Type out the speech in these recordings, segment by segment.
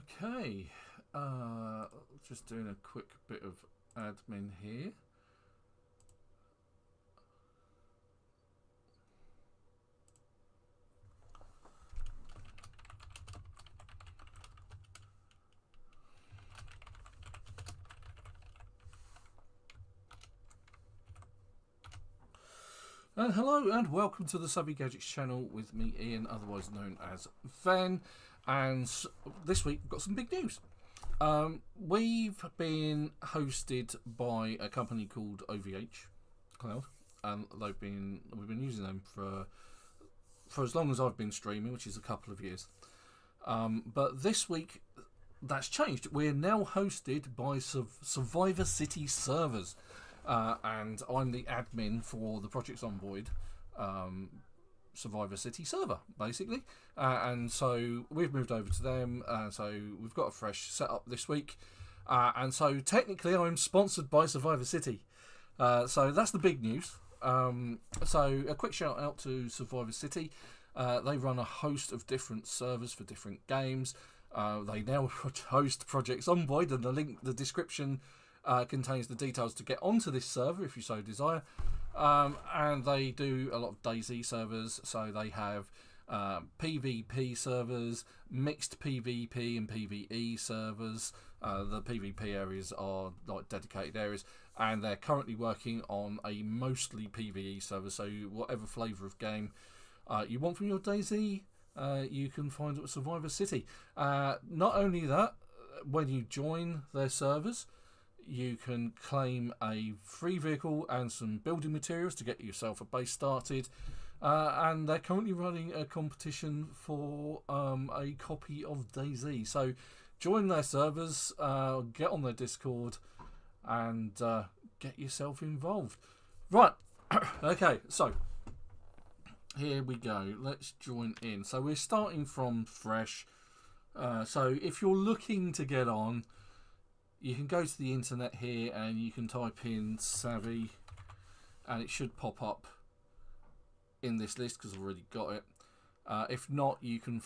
Okay, just doing a quick bit of admin here. And hello and welcome to the Savvy Gadgetz channel with me, Ian, otherwise known as Ven. And this week we've got some big news. We've been hosted by a company called OVH Cloud, and we've been using them for as long as I've been streaming, which is a couple of years. But this week that's changed. We're now hosted by SurvivorCity servers. And I'm the admin for the Project Zomboid SurvivorCity server, basically. And so we've moved over to them, so we've got a fresh setup this week. And so technically I'm sponsored by SurvivorCity. So that's the big news. So a quick shout out to SurvivorCity. They run a host of different servers for different games. They now host Project Zomboid, and the description contains the details to get onto this server if you so desire. And they do a lot of DayZ servers, so they have PvP servers, mixed PvP and PvE servers. The PvP areas are like dedicated areas, and they're currently working on a mostly PvE server, so whatever flavour of game you want from your DayZ, you can find it at SurvivorCity. Not only that, when you join their servers, you can claim a free vehicle and some building materials to get yourself a base started. And they're currently running a competition for a copy of DayZ. So join their servers, get on their Discord, and get yourself involved. Right, okay, so here we go. Let's join in. So we're starting from fresh. So if you're looking to get on, you can go to the internet here and you can type in Savvy, and it should pop up in this list because I've already got it. If not, you can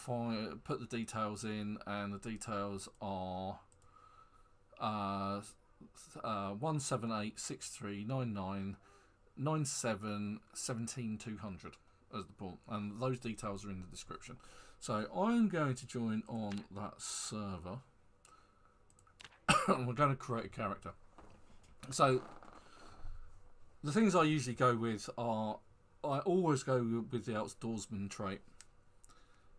put the details in, and the details are 17863999717 as the port, and those details are in the description. So I'm going to join on that server. We're going to create a character. So the things I usually go with are, I always go with the outdoorsman trait,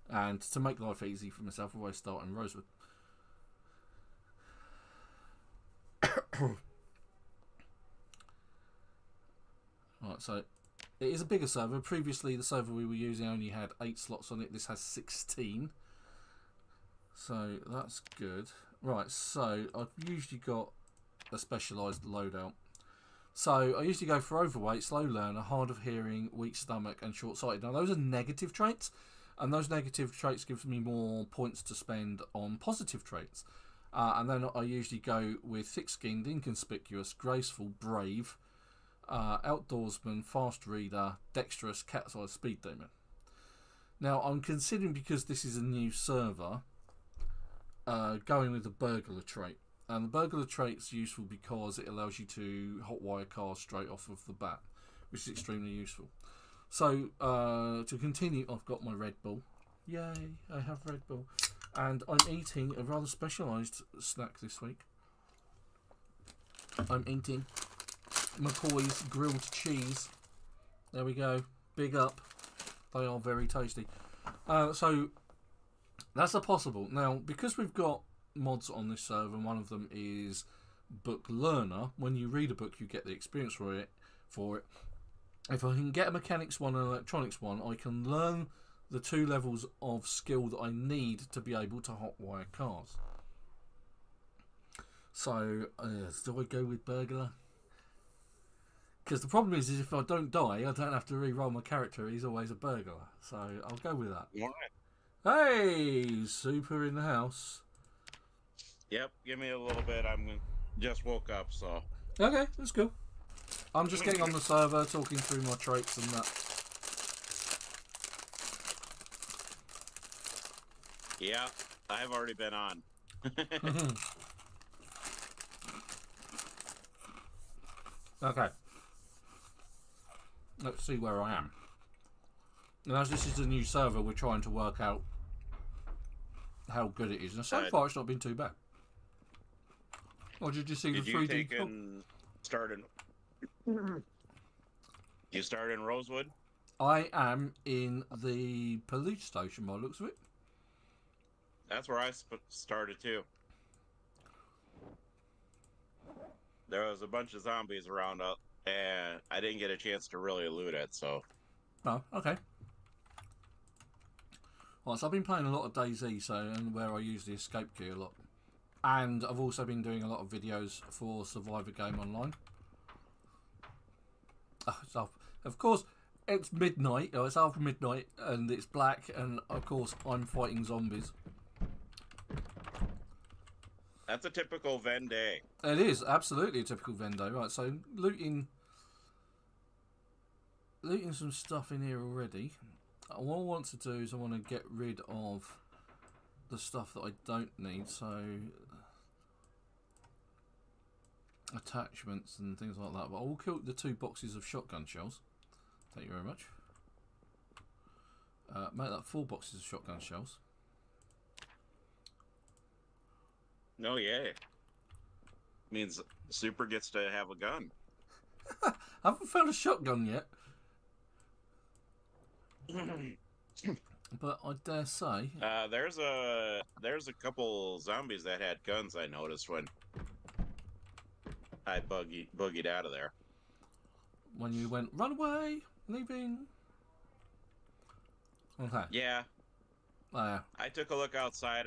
and to make life easy for myself, I always start in Rosewood. Right, so it is a bigger server. Previously the server we were using only had 8 slots on it. This has 16, so that's good. Right, so I've usually got a specialised loadout. So I usually go for overweight, slow learner, hard of hearing, weak stomach, and short-sighted. Now those are negative traits, and those negative traits give me more points to spend on positive traits. And then I usually go with thick-skinned, inconspicuous, graceful, brave, outdoorsman, fast reader, dexterous, cat's eye, speed demon. Now I'm considering, because this is a new server, going with the burglar trait. And the burglar trait's useful because it allows you to hotwire cars straight off of the bat, which is extremely useful. So to continue, I've got my Red Bull. Yay, I have Red Bull. And I'm eating a rather specialised snack this week. I'm eating McCoy's grilled cheese. There we go. Big up. They are very tasty. So that's a possible. Now, because we've got mods on this server, and one of them is Book Learner, when you read a book you get the experience for it. If I can get a mechanics one and an electronics one, I can learn the 2 levels of skill that I need to be able to hotwire cars. So do I go with burglar? Because the problem is if I don't die, I don't have to re-roll my character. He's always a burglar, so I'll go with that. All right. Hey, Super in the house. Yep, give me a little bit. Just woke up, so. Okay, that's cool. I'm just getting on the server, talking through my traits and that. Yeah, I've already been on. Okay. Let's see where I am. And as this is a new server, we're trying to work out how good it is. And so far, it's not been too bad. Or did you see the 3D? Did you take and start in... You start in Rosewood? I am in the police station by the looks of it. That's where I started too. There was a bunch of zombies around, and I didn't get a chance to really loot it, so... Oh, okay. Well, so I've been playing a lot of DayZ, and where I use the escape key a lot. And I've also been doing a lot of videos for Survivor Game Online. So, of course, it's midnight, or it's after midnight, and it's black, and of course, I'm fighting zombies. That's a typical Venn day. It is absolutely a typical Venn day, right? So looting some stuff in here already. What I want to do is I want to get rid of the stuff that I don't need. So attachments and things like that. But I will kill the 2 boxes of shotgun shells. Thank you very much. Make that 4 boxes of shotgun shells. No, yeah. Means Super gets to have a gun. I haven't found a shotgun yet. But I dare say... there's a couple zombies that had guns I noticed when I boogied out of there. When you went, run away, leaving. Okay. Yeah. I took a look outside.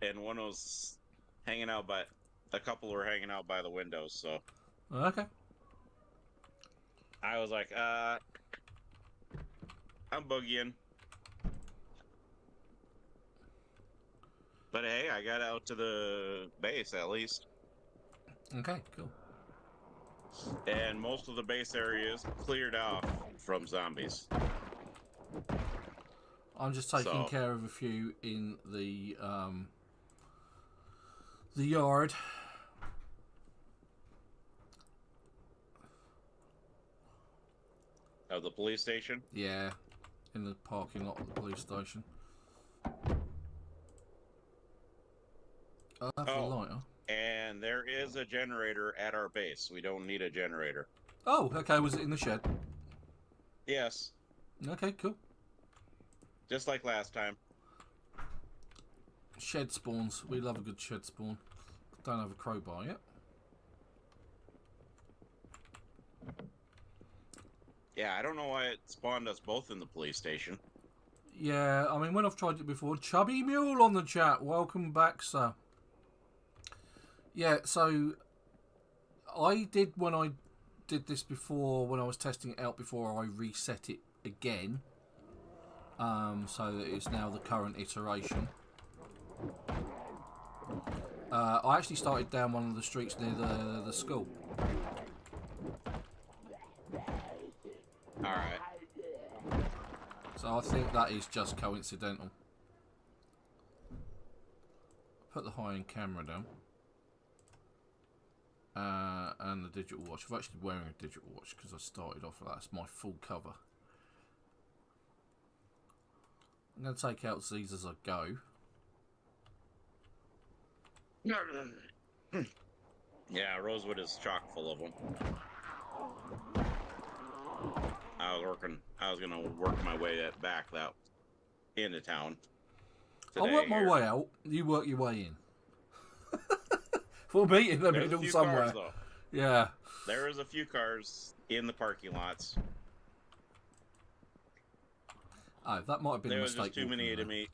And one was hanging out a couple were hanging out by the windows, so. Okay. I was like, I'm boogieing. But hey, I got out to the base at least. Okay, cool. And most of the base area is cleared off from zombies. I'm just taking care of a few in the yard. Of the police station? Yeah, in the parking lot of the police station. I'll have the lighter. And there is a generator at our base. We don't need a generator. Oh, okay. Was it in the shed? Yes. Okay, cool. Just like last time. Shed spawns. We love a good shed spawn. Don't have a crowbar yet. Yeah, I don't know why it spawned us both in the police station. Yeah, I mean, when I've tried it before. Chubby Mule on the chat. Welcome back, sir. Yeah, so I did when I did this before, when I was testing it out before I reset it again. So that it's now the current iteration. I actually started down one of the streets near the school. Alright. So I think that is just coincidental. Put the high-end camera down. And the digital watch. I'm actually wearing a digital watch because I started off with that. That's my full cover. I'm going to take out these as I go. Yeah, Rosewood is chock full of them. I was gonna work my way back into town. I'll work my way out. You work your way in. We'll meet in the middle somewhere. Cars, yeah. There is a few cars in the parking lots. Oh, that might have been a mistake. There was just too many to meet.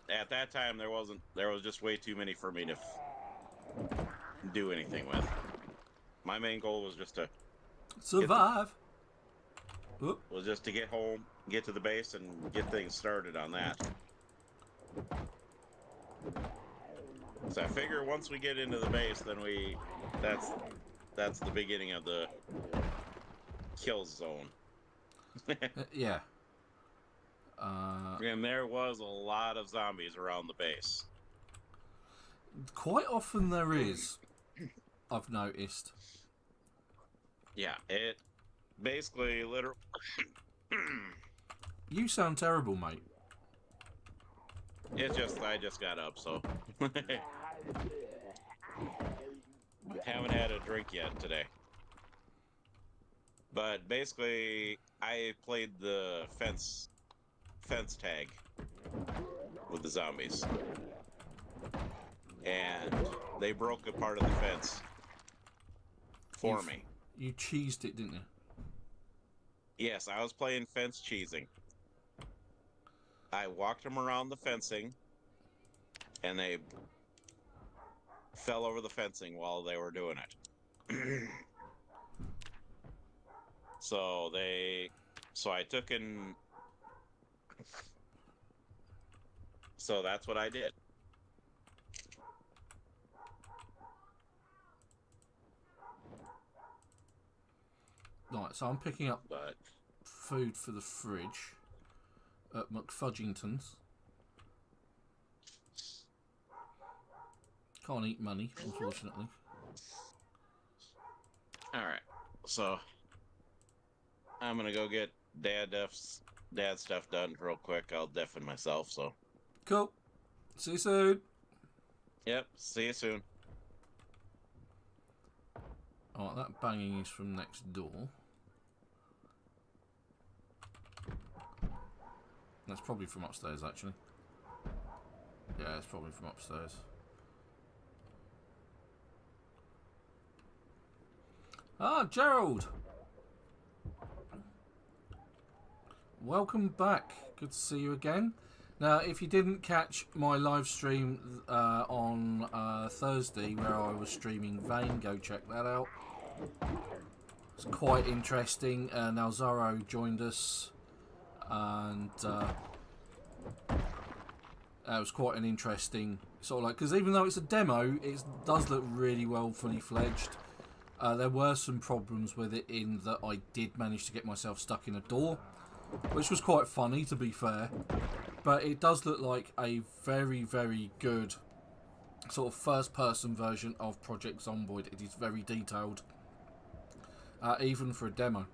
At that time, there was just way too many for me to do anything with. My main goal was just to survive. Was just to get home, get to the base, and get things started on that. So I figure once we get into the base, then that's the beginning of the kill zone. Yeah. And there was a lot of zombies around the base. Quite often there is. I've noticed. Yeah, it basically literally. You sound terrible, mate. It's just I just got up, so haven't had a drink yet today. But basically, I played the fence tag with the zombies, and they broke a part of the fence for me. You cheesed it, didn't you? Yes, I was playing fence cheesing. I walked them around the fencing, and they fell over the fencing while they were doing it. So I took and so that's what I did. Right, so I'm picking up But food for the fridge at McFudgington's. Can't eat money, unfortunately. alright. So I'm gonna go get dad stuff done real quick. I'll deafen myself, so. Cool. See you soon. Yep, see you soon. Alright, that banging is from next door. That's probably from upstairs, actually. Yeah, it's probably from upstairs. Ah, Gerald! Welcome back. Good to see you again. Now, if you didn't catch my live stream on Thursday, where I was streaming Vane, go check that out. It's quite interesting. Now Zorro joined us, and it was quite an interesting sort of like, because even though it's a demo, it does look really well fully fledged. There were some problems with it in that I did manage to get myself stuck in a door, which was quite funny, to be fair. But it does look like a very, very good sort of first-person version of Project Zomboid. It is very detailed, even for a demo.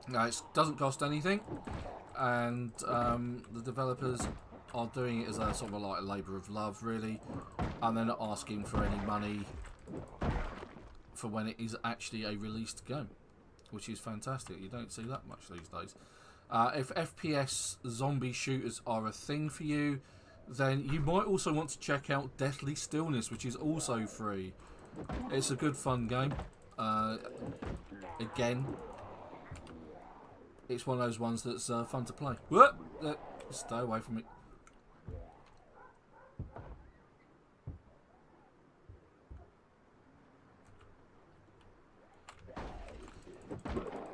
Now, it doesn't cost anything, and the developers are doing it as a sort of like a labour of love, really, and they're not asking for any money for when it is actually a released game, which is fantastic. You don't see that much these days. If FPS zombie shooters are a thing for you, then you might also want to check out Deathly Stillness, which is also free. It's a good fun game. Again, it's one of those ones that's fun to play. Whoop! Stay away from it.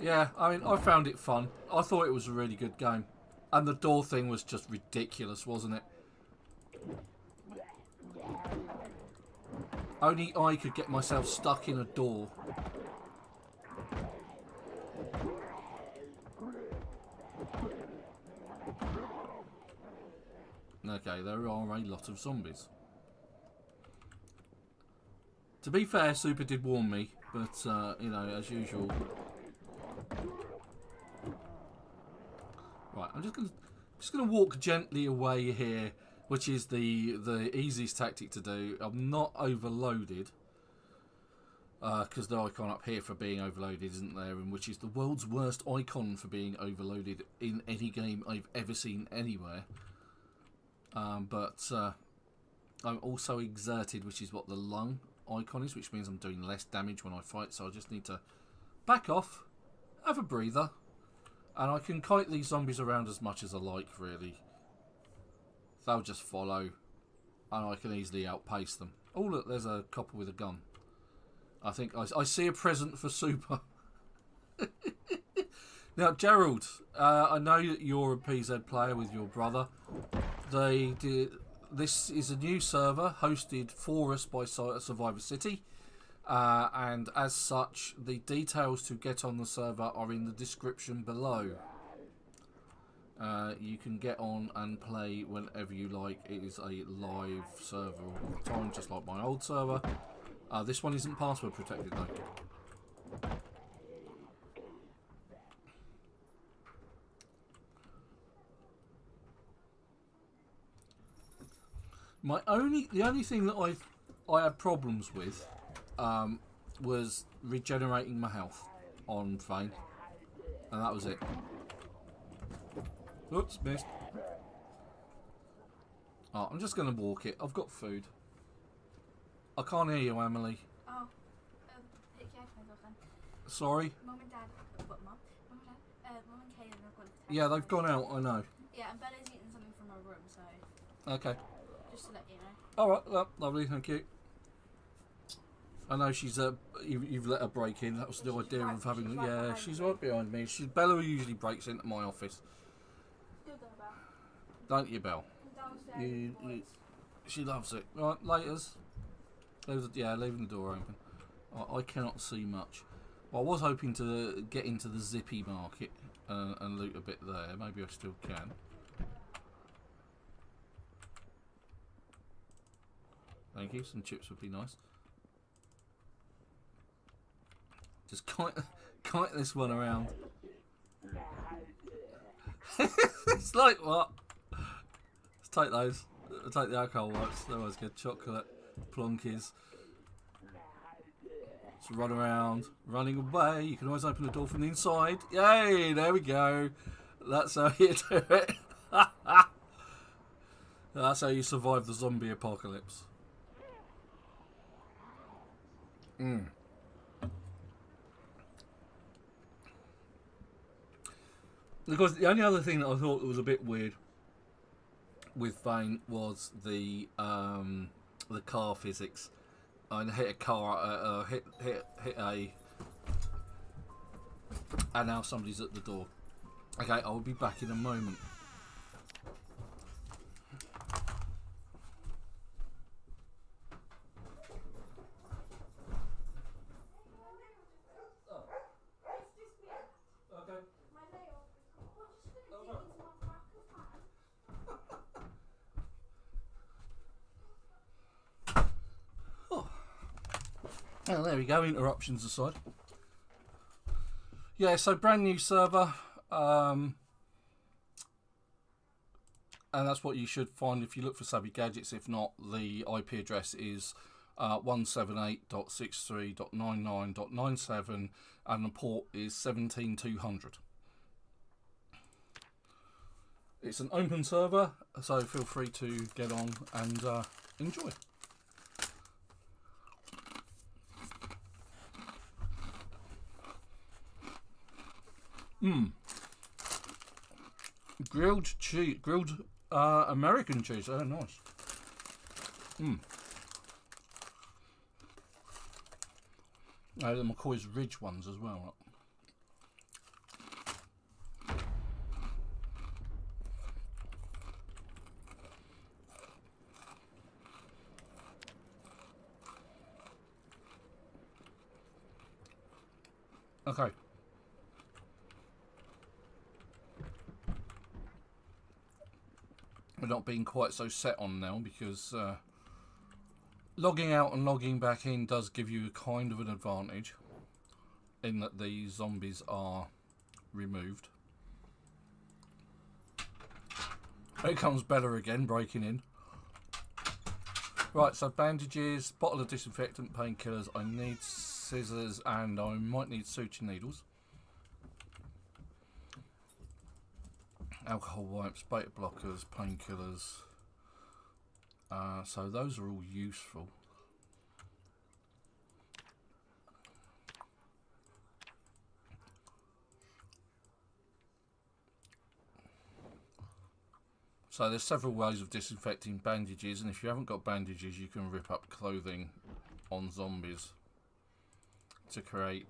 Yeah, I mean, I found it fun. I thought it was a really good game. And the door thing was just ridiculous, wasn't it? Only I could get myself stuck in a door. Okay, there are a lot of zombies. To be fair, Super did warn me, but, you know, as usual... Right, I'm just gonna walk gently away here, which is the easiest tactic to do. I'm not overloaded, because the icon up here for being overloaded isn't there, and which is the world's worst icon for being overloaded in any game I've ever seen anywhere. But I'm also exerted, which is what the lung icon is, which means I'm doing less damage when I fight. So I just need to back off, have a breather. And I can kite these zombies around as much as I like, really. They'll just follow. And I can easily outpace them. Oh, look, there's a copper with a gun. I think I see a present for Super. Now, Gerald, I know that you're a PZ player with your brother. This is a new server hosted for us by Survivor City. And as such, the details to get on the server are in the description below. You can get on and play whenever you like. It is a live server all the time, just like my old server. This one isn't password protected though. The only thing that I had problems with was regenerating my health on Fane, and that was it. Oops, missed. Oh, I'm just going to walk it. I've got food. I can't hear you, Emily. Oh, take your headphones off then. Sorry? Mum and Dad, what, Mum? Mum and Dad, Mum and Kaden have gone to Yeah, they've gone out, I know. Yeah, and Bella's eating something from her room, so Okay. just to let you know. Alright, well, lovely, thank you. I know she's, you've let her break in. That was the idea of having, yeah, she's right behind me. Bella usually breaks into my office. Still done, Belle. Don't you, Belle? Downstairs. She loves it. Right, laters. Leaving the door open. I cannot see much. Well, I was hoping to get into the Zippy market and loot a bit there. Maybe I still can. Thank you. Some chips would be nice. Just kite this one around. It's like what? Let's take those. I'll take the alcohol wipes. They're always good. Chocolate, plonkies. Just run around, running away. You can always open the door from the inside. Yay! There we go. That's how you do it. That's how you survive the zombie apocalypse. Because the only other thing that I thought was a bit weird with Vane was the car physics. I hit a car, hit a, and now somebody's at the door. Okay, I will be back in a moment. Oh, there we go, interruptions aside. Yeah, so brand new server. And that's what you should find if you look for Savvy Gadgetz. If not, the IP address is 178.63.99.97 and the port is 17200. It's an open server, so feel free to get on and enjoy. Grilled cheese, grilled American cheese. Oh, nice. The McCoy's Ridge ones as well. Okay. We're not being quite so set on now because logging out and logging back in does give you kind of an advantage in that the zombies are removed. Here comes Bella again, breaking in. Right, so bandages, bottle of disinfectant, painkillers. I need scissors and I might need suture needles. Alcohol wipes, beta blockers, painkillers. So those are all useful. So there's several ways of disinfecting bandages, and if you haven't got bandages, you can rip up clothing on zombies to create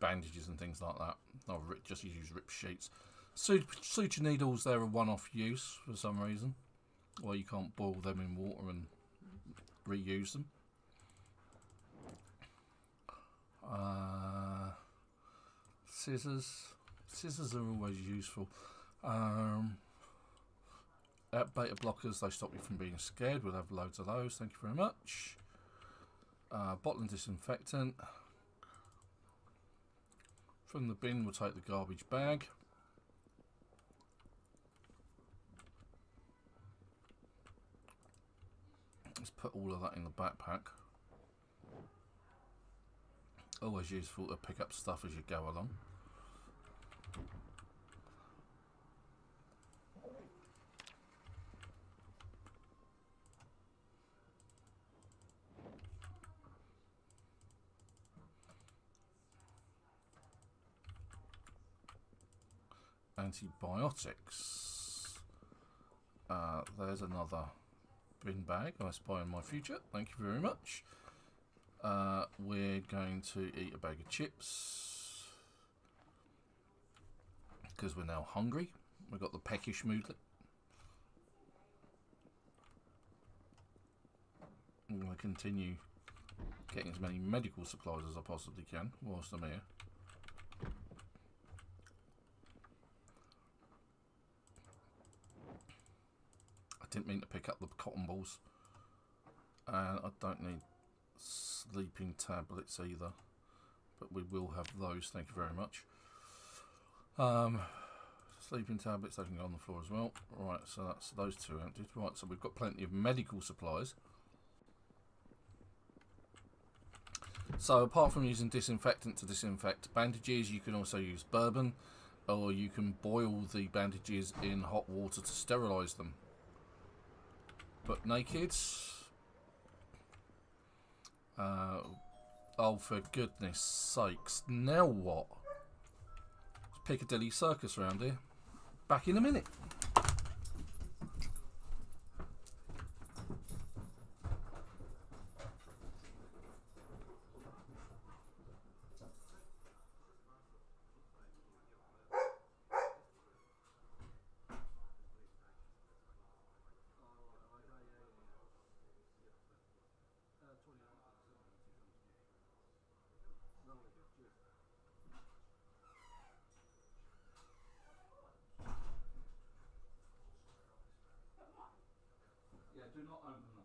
bandages and things like that. I'll just use rip sheets. Suture needles, they're a one-off use for some reason. Well, you can't boil them in water and reuse them. Scissors are always useful. Beta blockers, they stop you from being scared. We'll have loads of those. Thank you very much. Bottling disinfectant. From the bin, we'll take the garbage bag. Let's put all of that in the backpack. Always useful to pick up stuff as you go along. Antibiotics. There's another bin bag I spy in my future. Thank you very much. We're going to eat a bag of chips because we're now hungry. We've got the peckish mood. I'm going to continue getting as many medical supplies as I possibly can whilst I'm here. I didn't mean to pick up the cotton balls, and I don't need sleeping tablets either, but we will have those. Thank you very much. Sleeping tablets, they can go on the floor as well. Right, so that's those two emptied. Right, so we've got plenty of medical supplies. So apart from using disinfectant to disinfect bandages, you can also use bourbon, or you can boil the bandages in hot water to sterilise them. But naked, oh for goodness sakes, now what? It's Piccadilly Circus around here. Back in a minute. Yeah, do not open that.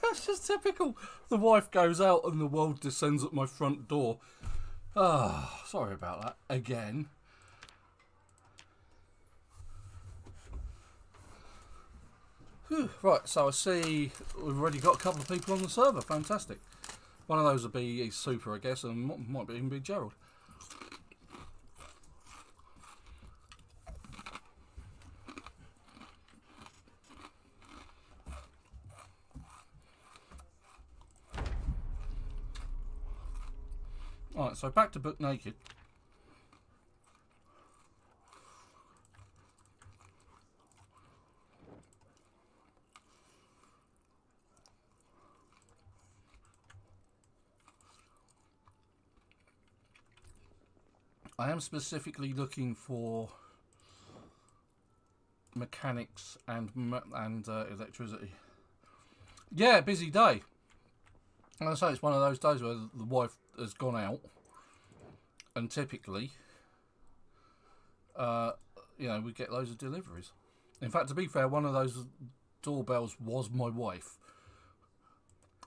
That's just typical. The wife goes out and the world descends at my front door. Ah, sorry about that. Again. Whew. Right, so I see we've already got a couple of people on the server. Fantastic. One of those will be Super, I guess, and might even be Gerald. Alright, so back to Book Naked. I am specifically looking for mechanics and electricity. Yeah, busy day. And I say it's one of those days where the wife has gone out, and typically, you know, we get loads of deliveries. In fact, to be fair, one of those doorbells was my wife.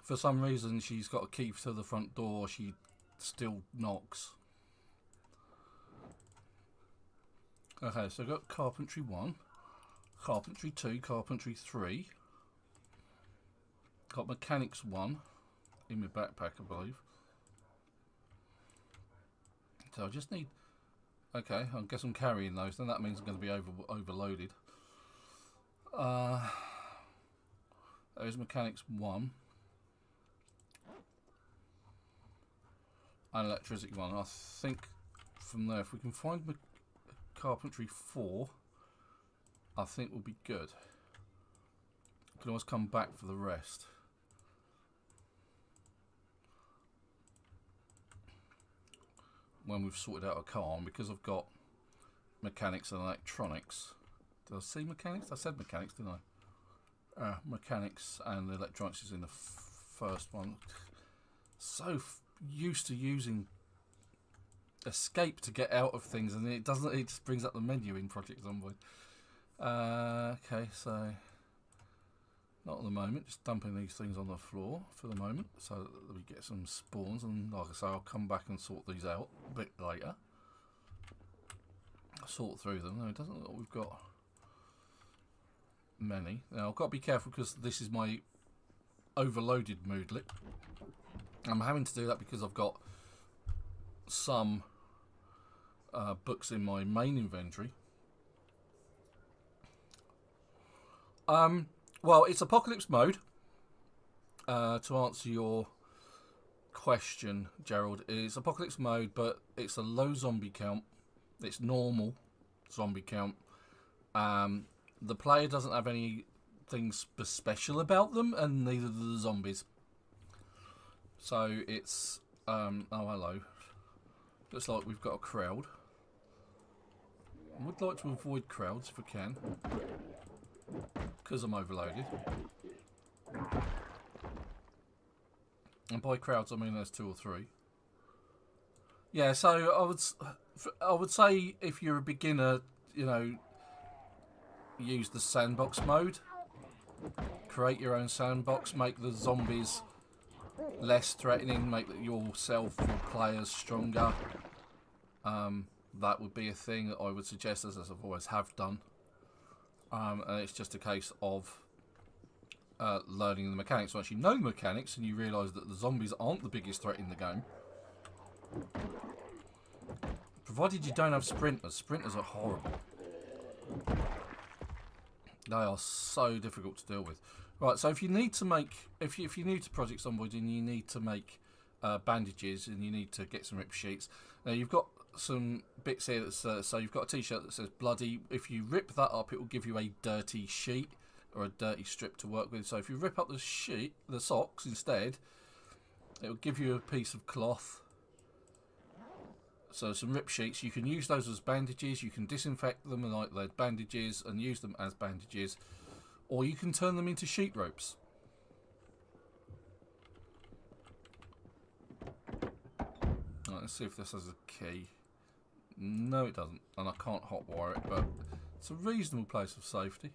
For some reason, she's got a key to the front door. She still knocks. Okay, so I've got carpentry 1, carpentry 2, carpentry 3. Got mechanics 1 in my backpack, I believe. So I just need... Okay, I guess I'm carrying those, then that means I'm going to be overloaded. There's mechanics 1. And electricity 1. I think from there, if we can find carpentry 4, I think we'll be good. We can always come back for the rest. When we've sorted out a car, and because I've got mechanics and electronics. Did I say mechanics? I said mechanics, didn't I? mechanics and the electronics is in the first one. So used to using escape to get out of things, and it doesn't. It just brings up the menu in Project Zomboid. Okay, so not at the moment. Just dumping these things on the floor for the moment, so that we get some spawns. And like I say, I'll come back and sort these out a bit later. Sort through them. No, it doesn't look like we've got many. Now I've got to be careful because this is my overloaded moodlet. I'm having to do that because I've got some books in my main inventory. Well, it's apocalypse mode. To answer your question, Gerald, is apocalypse mode, but it's a low zombie count. It's normal zombie count. The player doesn't have anything special about them, and neither do the zombies. So it's oh hello. Looks like we've got a crowd. I would like to avoid crowds if I can, because I'm overloaded. And by crowds I mean there's 2 or 3. Yeah, so I would say if you're a beginner, you know, use the sandbox mode. Create your own sandbox, make the zombies less threatening, make yourself or players stronger. That would be a thing that I would suggest, as I've always have done. And it's just a case of learning the mechanics. Once you know the mechanics and you realise that the zombies aren't the biggest threat in the game, provided you don't have sprinters. Sprinters are horrible. They are so difficult to deal with. Right, so if you need to make, if you're new to Project Zomboid and you need to make bandages and you need to get some rip sheets, now you've got some bits here that so you've got a t-shirt that says bloody. If you rip that up, it will give you a dirty sheet or a dirty strip to work with. So if you rip up the sheet, the socks instead, it will give you a piece of cloth. So some rip sheets, you can use those as bandages, you can disinfect them like they're bandages and use them as bandages, or you can turn them into sheet ropes. Right, let's see if this has a key. No, it doesn't, and I can't hotwire it, but it's a reasonable place of safety.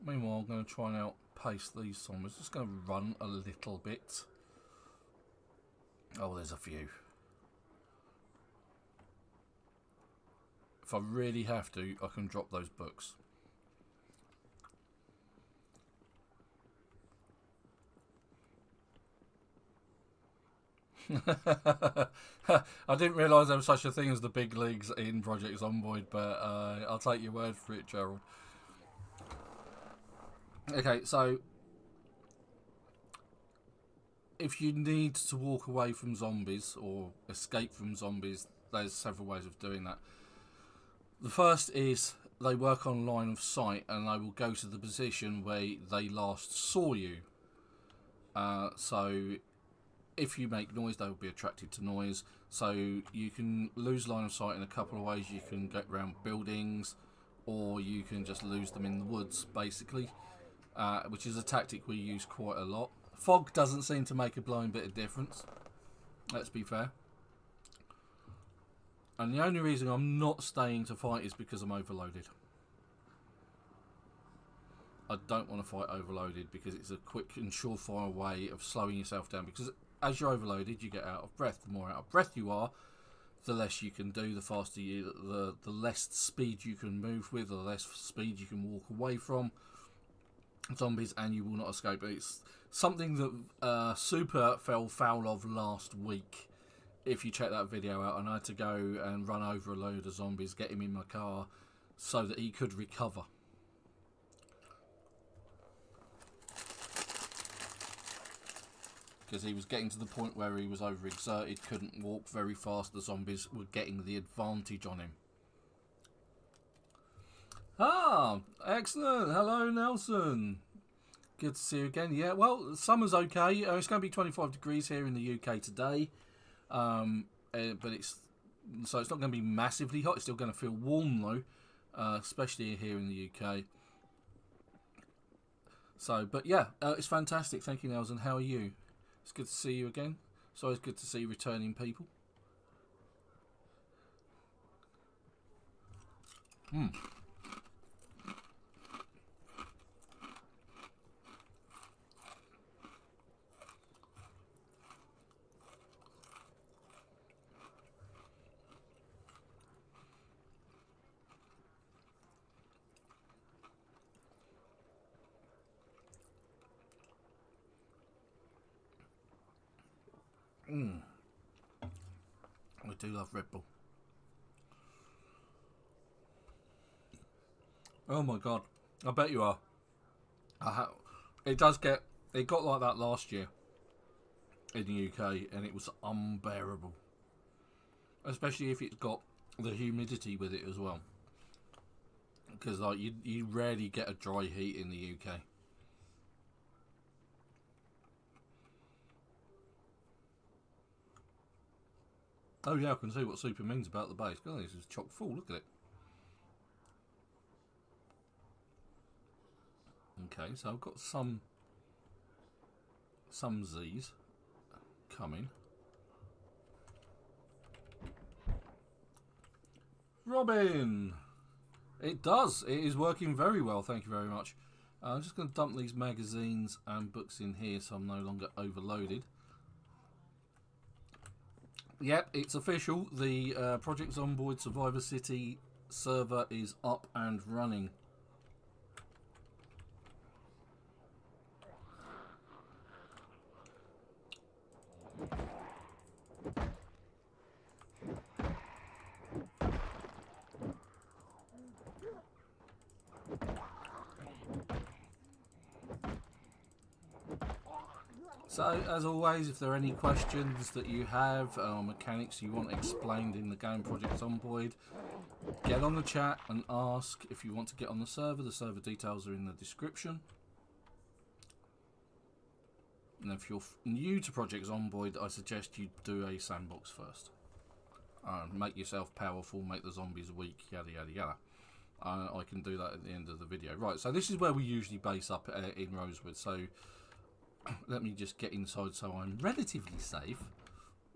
Meanwhile, I'm going to try and outpace these zombies. Just going to run a little bit. Oh, there's a few. If I really have to, I can drop those books. I didn't realise there was such a thing as the big leagues in Project Zomboid, but I'll take your word for it, Gerald. Okay, so if you need to walk away from zombies or escape from zombies, there's several ways of doing that. The first is they work on line of sight and they will go to the position where they last saw you. So if you make noise, they will be attracted to noise. So you can lose line of sight in a couple of ways. You can get around buildings, or you can just lose them in the woods, basically, which is a tactic we use quite a lot. Fog doesn't seem to make a blowing bit of difference, let's be fair. And the only reason I'm not staying to fight is because I'm overloaded. I don't want to fight overloaded because it's a quick and surefire way of slowing yourself down, because as you're overloaded you get out of breath. The more out of breath you are, the less you can do, the faster you, the less speed you can move with, the less speed you can walk away from zombies, and you will not escape. It's something that Super fell foul of last week. If you check that video out, and I had to go and run over a load of zombies, get him in my car so that he could recover. Because he was getting to the point where he was overexerted, couldn't walk very fast, the zombies were getting the advantage on him. Ah, excellent. Hello, Nelson. Good to see you again. Yeah, well, summer's okay. It's going to be 25 degrees here in the UK today. But it's not going to be massively hot. It's still going to feel warm though, especially here in the UK. So, but yeah, it's fantastic. Thank you, Nels. And how are you? It's good to see you again. It's always good to see returning people. I do love Red Bull. Oh my god, I bet you are. It does get. It got like that last year in the UK, and it was unbearable. Especially if it's got the humidity with it as well. Because like you rarely get a dry heat in the UK. Oh yeah, I can see what super means about the base. God, this is chock full. Look at it. Okay, so I've got some Z's coming. Robin! It does. It is working very well. Thank you very much. I'm just going to dump these magazines and books in here so I'm no longer overloaded. Yep, it's official. The Project Zomboid Survivor City server is up and running. So, as always, if there are any questions that you have, mechanics you want explained in the game Project Zomboid, get on the chat and ask. If you want to get on the server details are in the description. And if you're new to Project Zomboid, I suggest you do a sandbox first. Make yourself powerful, make the zombies weak, yada yada yada. I can do that at the end of the video. Right, so this is where we usually base up in Rosewood. So let me just get inside so I'm relatively safe.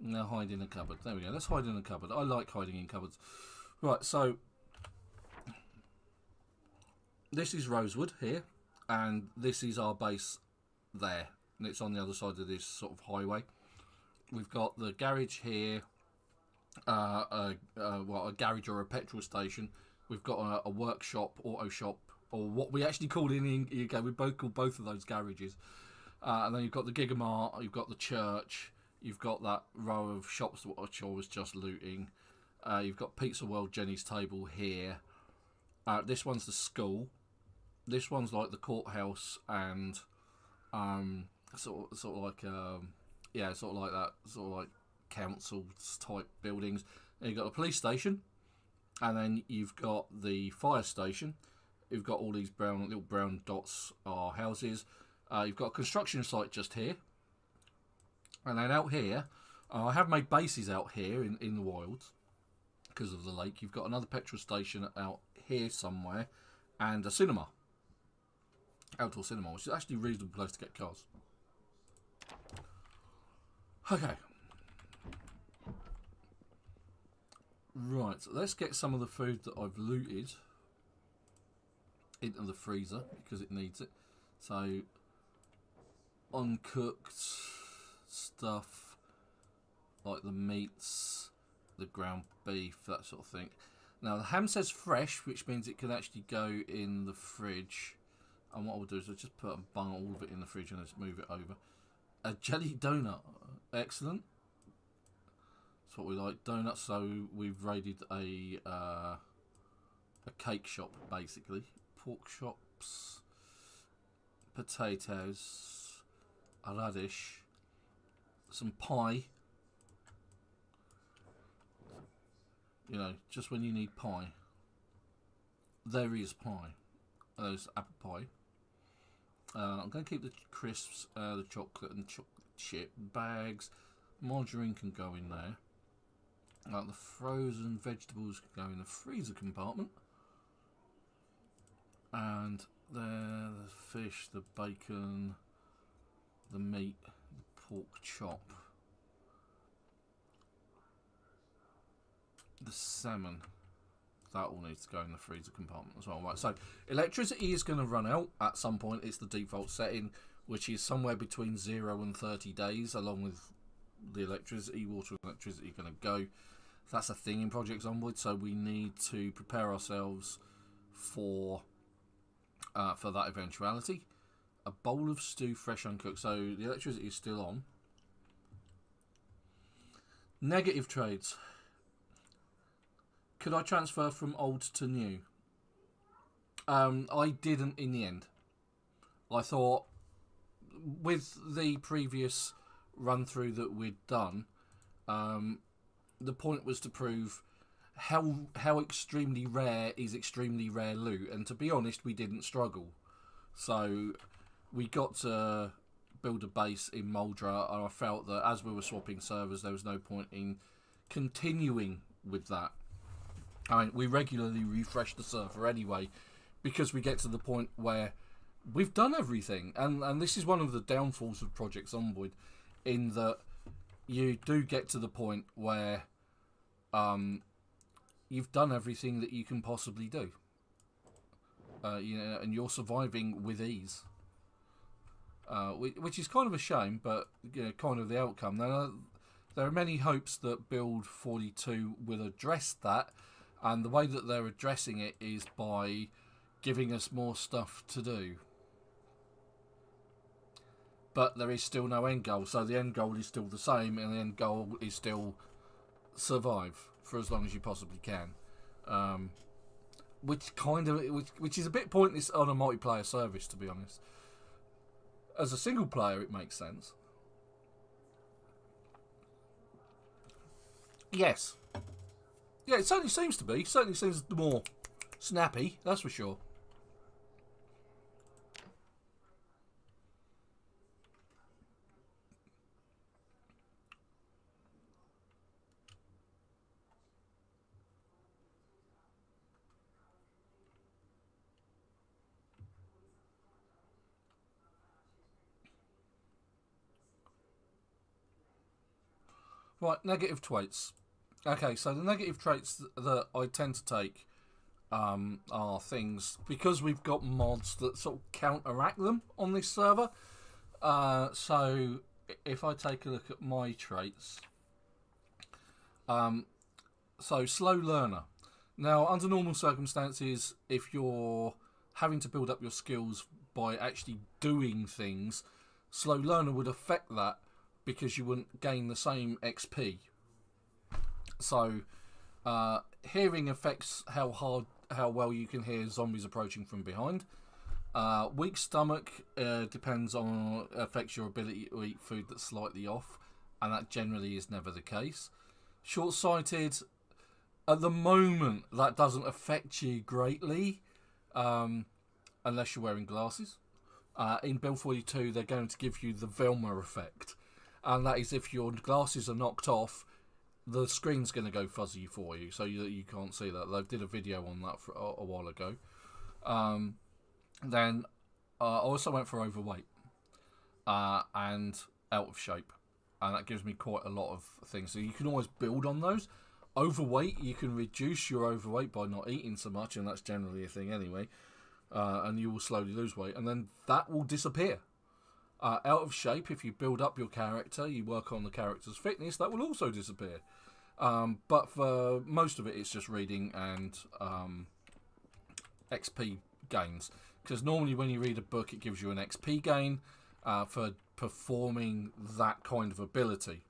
Now hide in a cupboard. There we go. Let's hide in a cupboard. I like hiding in cupboards. Right, so this is Rosewood here, and this is our base there. And it's on the other side of this sort of highway. We've got the garage here, a garage or a petrol station. We've got a workshop, auto shop, or what we actually call in the UK. We both call both of those garages. And then you've got the Gigamart, you've got the church, you've got that row of shops which I was just looting. You've got Pizza World, Jenny's Table here. This one's the school. This one's like the courthouse and sort of like that, sort of like council type buildings. Then you've got a police station, and then you've got the fire station. You've got all these little brown dots are houses. You've got a construction site just here, and then out here, I have made bases out here in the wilds because of the lake. You've got another petrol station out here somewhere, and a cinema, outdoor cinema, which is actually a reasonable place to get cars. Okay. Right, so let's get some of the food that I've looted into the freezer because it needs it. So, uncooked stuff like the meats, the ground beef, that sort of thing. Now, the ham says fresh, which means it can actually go in the fridge. And what I'll do is I'll just put all of it in the fridge and just move it over. A jelly donut. Excellent. That's what we like. Donuts. So we've raided a cake shop, basically. Pork chops. Potatoes. A radish. Some pie. You know, just when you need pie. There is pie. There's apple pie. I'm going to keep the crisps, the chocolate and chocolate chip bags. Margarine can go in there. The frozen vegetables can go in the freezer compartment. And there, the fish, the bacon, the meat, the pork chop, the salmon. That all needs to go in the freezer compartment as well. Right, so electricity is going to run out at some point. It's the default setting, which is somewhere between 0 and 30 days, along with the electricity, water and electricity going to go. That's a thing in Project Zomboid, so we need to prepare ourselves for that eventuality. A bowl of stew, fresh uncooked. So the electricity is still on. Negative trades. Could I transfer from old to new? I didn't in the end. I thought with the previous run through that we'd done, the point was to prove how extremely rare is extremely rare loot, and to be honest, we didn't struggle. So we got to build a base in Moldra, and I felt that as we were swapping servers, there was no point in continuing with that. I mean, we regularly refresh the server anyway, because we get to the point where we've done everything. And this is one of the downfalls of Project Zomboid, in that you do get to the point where you've done everything that you can possibly do. And you're surviving with ease. Which is kind of a shame, but kind of the outcome. Now, there are many hopes that Build 42 will address that, and the way that they're addressing it is by giving us more stuff to do. But there is still no end goal, so the end goal is still the same, and the end goal is still survive for as long as you possibly can. Which is a bit pointless on a multiplayer service, to be honest. As a single player, it makes sense. Yes. Yeah, it certainly seems to be. It certainly seems more snappy, that's for sure. Right, negative traits. Okay, so the negative traits that I tend to take are things, because we've got mods that sort of counteract them on this server. So if I take a look at my traits, so slow learner. Now, under normal circumstances, if you're having to build up your skills by actually doing things, slow learner would affect that, because you wouldn't gain the same XP. So, hearing affects how well you can hear zombies approaching from behind. Weak stomach affects your ability to eat food that's slightly off, and that generally is never the case. Short-sighted, at the moment, that doesn't affect you greatly, unless you're wearing glasses. In Build 42, they're going to give you the Velma effect. And that is, if your glasses are knocked off, the screen's going to go fuzzy for you, so you can't see that. They did a video on that for a while ago. Then I also went for overweight and out of shape, and that gives me quite a lot of things. So you can always build on those. Overweight, you can reduce your overweight by not eating so much, and that's generally a thing anyway. And you will slowly lose weight, and then that will disappear. Out of shape, if you build up your character, you work on the character's fitness, that will also disappear. But for most of it, it's just reading and XP gains. Because normally when you read a book, it gives you an XP gain for performing that kind of ability.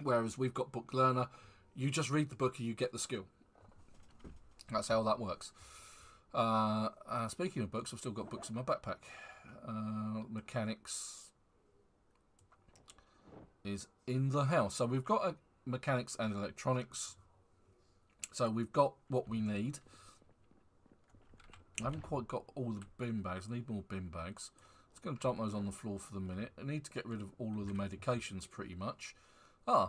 Whereas we've got Book Learner, you just read the book and you get the skill. That's how that works. Speaking of books, I've still got books in my backpack. Mechanics is in the house. So we've got mechanics and electronics. So we've got what we need. I haven't quite got all the bin bags. I need more bin bags. Just going to dump those on the floor for the minute. I need to get rid of all of the medications pretty much.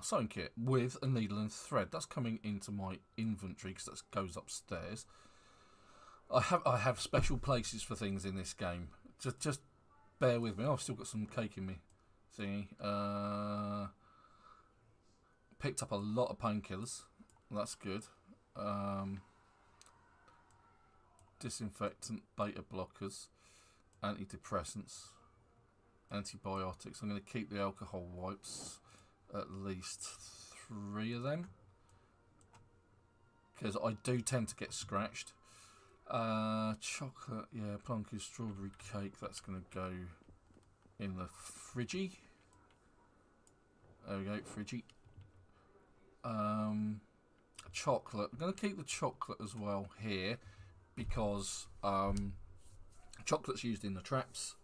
Sewing kit with a needle and thread. That's coming into my inventory because that goes upstairs. I have special places for things in this game. Just bear with me. I've still got some cake in me thingy. Picked up a lot of painkillers. That's good. Disinfectant, beta blockers, antidepressants, antibiotics. I'm going to keep the alcohol wipes, at least 3 of them, because I do tend to get scratched. Chocolate, yeah, pumpkin strawberry cake. That's going to go in the fridgie. There we go, fridgie. Chocolate. I'm going to keep the chocolate as well here, because chocolate's used in the traps.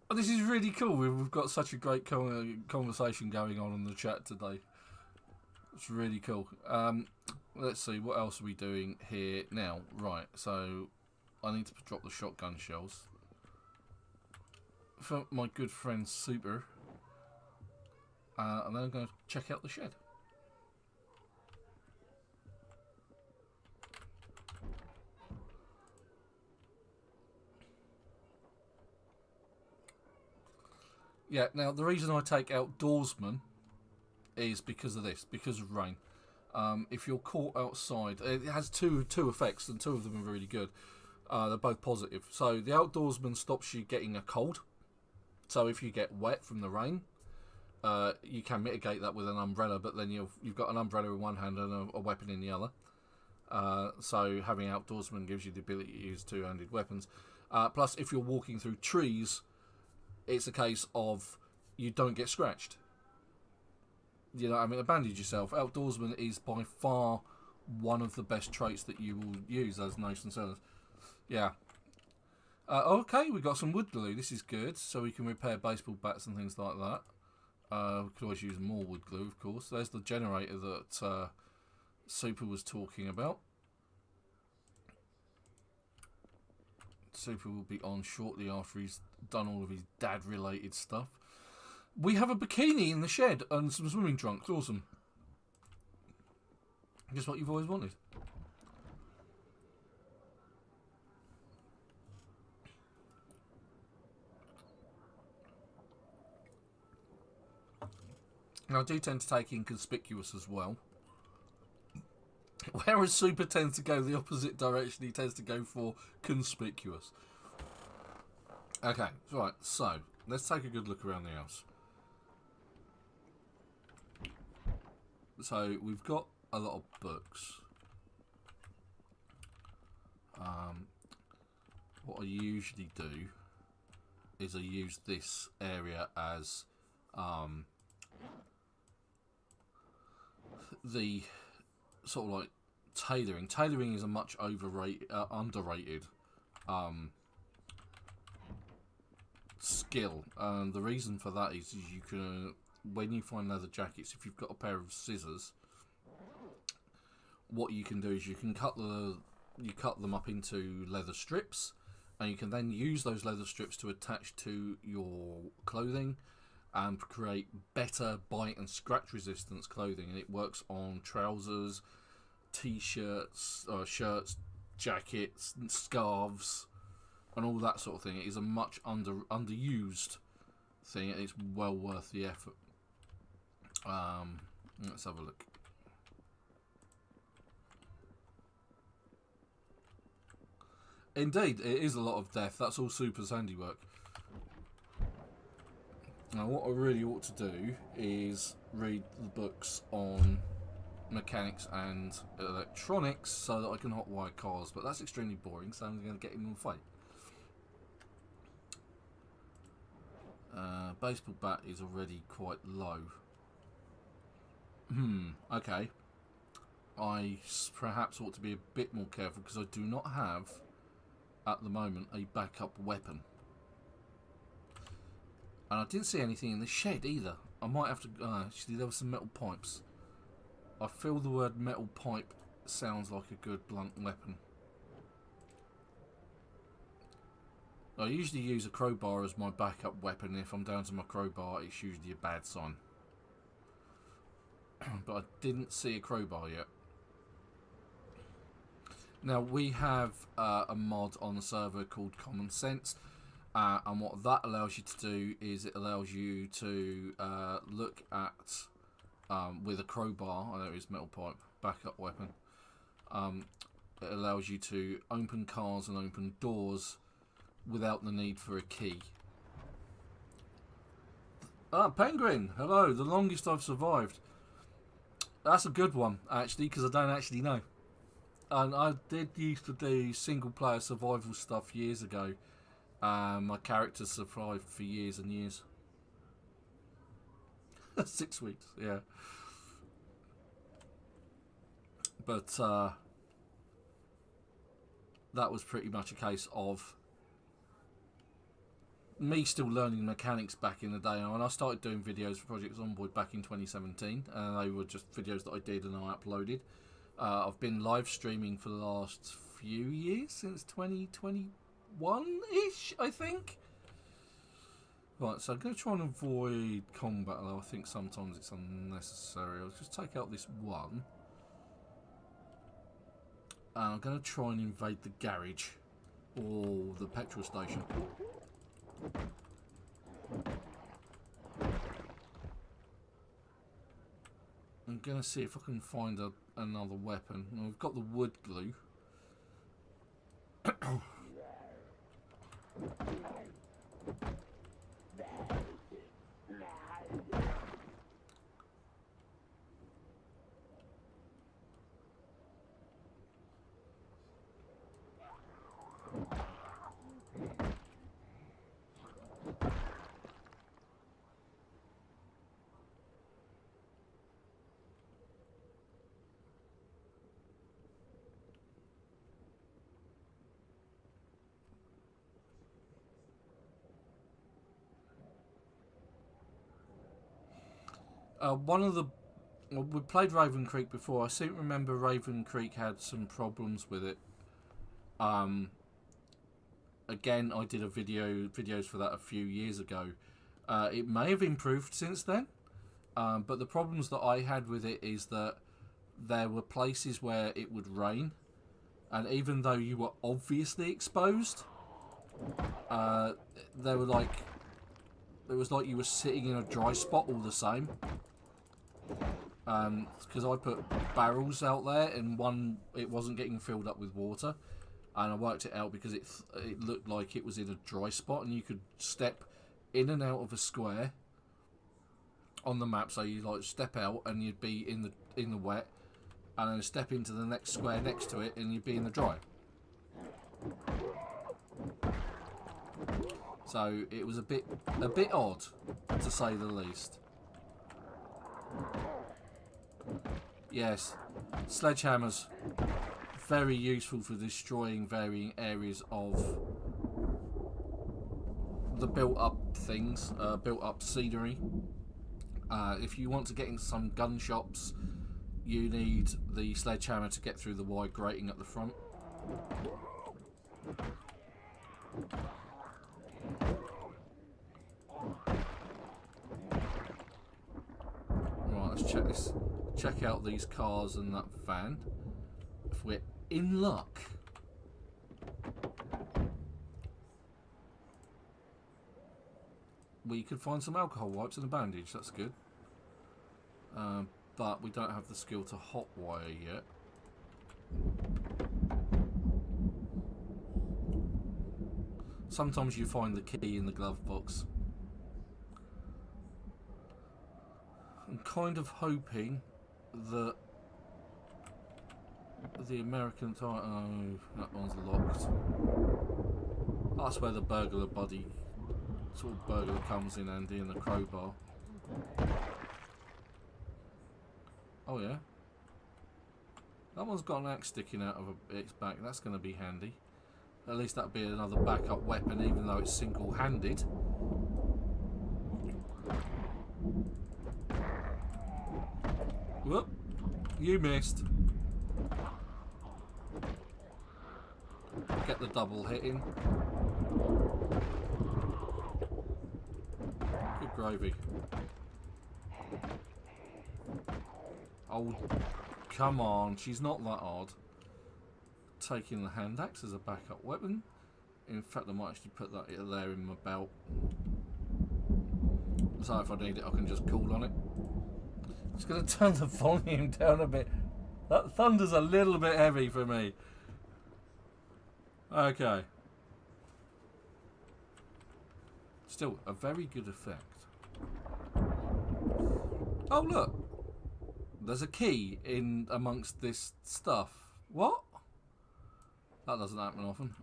Oh, this is really cool. We've got such a great conversation going on in the chat today. It's really cool. Let's see, what else are we doing here now? Right, so I need to drop the shotgun shells for my good friend Super. And then I'm going to check out the shed. Yeah, now the reason I take outdoorsman is because of this, because of rain. If you're caught outside, it has two effects, and 2 of them are really good. They're both positive. So the outdoorsman stops you getting a cold. So if you get wet from the rain, you can mitigate that with an umbrella, but then you've got an umbrella in one hand and a weapon in the other. So having outdoorsman gives you the ability to use 2-handed weapons. Plus, if you're walking through trees, it's a case of you don't get scratched. You know, I mean, bandage yourself. Outdoorsman is by far one of the best traits that you will use as Nation Sellers. Yeah. Okay, we've got some wood glue. This is good. So we can repair baseball bats and things like that. We could always use more wood glue, of course. There's the generator that Super was talking about. Super will be on shortly after he's done all of his dad-related stuff. We have a bikini in the shed and some swimming trunks. Awesome. Just what you've always wanted. Now, I do tend to take inconspicuous as well. Whereas Super tends to go the opposite direction, he tends to go for conspicuous. Okay, right, so let's take a good look around the house. So we've got a lot of books. What I usually do is I use this area as the sort of like tailoring. Tailoring is a much underrated skill, and the reason for that is you can, when you find leather jackets, if you've got a pair of scissors, what you can do is you cut them up into leather strips, and you can then use those leather strips to attach to your clothing and create better bite and scratch resistance clothing. And it works on trousers, t-shirts, shirts, jackets, scarves, and all that sort of thing. It is a much underused thing. It is well worth the effort. Let's have a look. Indeed, it is a lot of death. That's all Super's handiwork. Now, what I really ought to do is read the books on mechanics and electronics so that I can hotwire cars, but that's extremely boring, so I'm going to get in and fight. Baseball bat is already quite low. Okay. I perhaps ought to be a bit more careful because I do not have, at the moment, a backup weapon. And I didn't see anything in the shed either. I might have to... actually, there were some metal pipes. I feel the word metal pipe sounds like a good blunt weapon. I usually use a crowbar as my backup weapon. If I'm down to my crowbar, it's usually a bad sign. but I didn't see a crowbar yet. Now, we have a mod on the server called Common Sense, and what that allows you to do is it allows you to look at, with a crowbar, there is metal pipe, backup weapon, it allows you to open cars and open doors without the need for a key. Penguin, hello, the longest I've survived. That's a good one, actually, because I don't actually know. And I did used to do single-player survival stuff years ago. My character survived for years and years. 6 weeks, yeah. But that was pretty much a case of me still learning mechanics back in the day. And I started doing videos for Project Zomboid back in 2017, and they were just videos that I did and I uploaded. I've been live streaming for the last few years, since 2021-ish, I think. Right, so I'm going to try and avoid combat, although I think sometimes it's unnecessary. I'll just take out this one. I'm going to try and invade the garage, or the petrol station. I'm going to see if I can find another weapon. Well, we've got the wood glue. We played Raven Creek before. I seem to remember Raven Creek had some problems with it. Again, I did videos for that a few years ago. It may have improved since then, but the problems that I had with it is that there were places where it would rain, and even though you were obviously exposed, it was like you were sitting in a dry spot all the same. Because I put barrels out there, and one, it wasn't getting filled up with water, and I worked it out because it looked like it was in a dry spot, and you could step in and out of a square on the map. So you like step out and you'd be in the wet, and then step into the next square next to it and you'd be in the dry. So it was a bit odd, to say the least. Yes, sledgehammers, very useful for destroying varying areas of the built-up things, built-up scenery. If you want to get into some gun shops, you need the sledgehammer to get through the wide grating at the front. Right, let's check out these cars and that van. If we're in luck. We could find some alcohol wipes and a bandage, that's good. But we don't have the skill to hotwire yet. Sometimes you find the key in the glove box. I'm kind of hoping that the American tire... Oh, that one's locked. That's where the burglar buddy sort of burglar comes in handy, and the crowbar. Oh yeah. That one's got an axe sticking out of its back. That's going to be handy. At least that'll be another backup weapon, even though it's single-handed. Whoop! You missed. Get the double hitting. Good gravy. Oh, come on. She's not that hard. Taking the hand axe as a backup weapon. In fact, I might actually put that there in my belt. So if I need it, I can just call on it. Just going to turn the volume down a bit. That thunder's a little bit heavy for me. Okay. Still, a very good effect. Oh, look. There's a key in amongst this stuff. What? That doesn't happen often.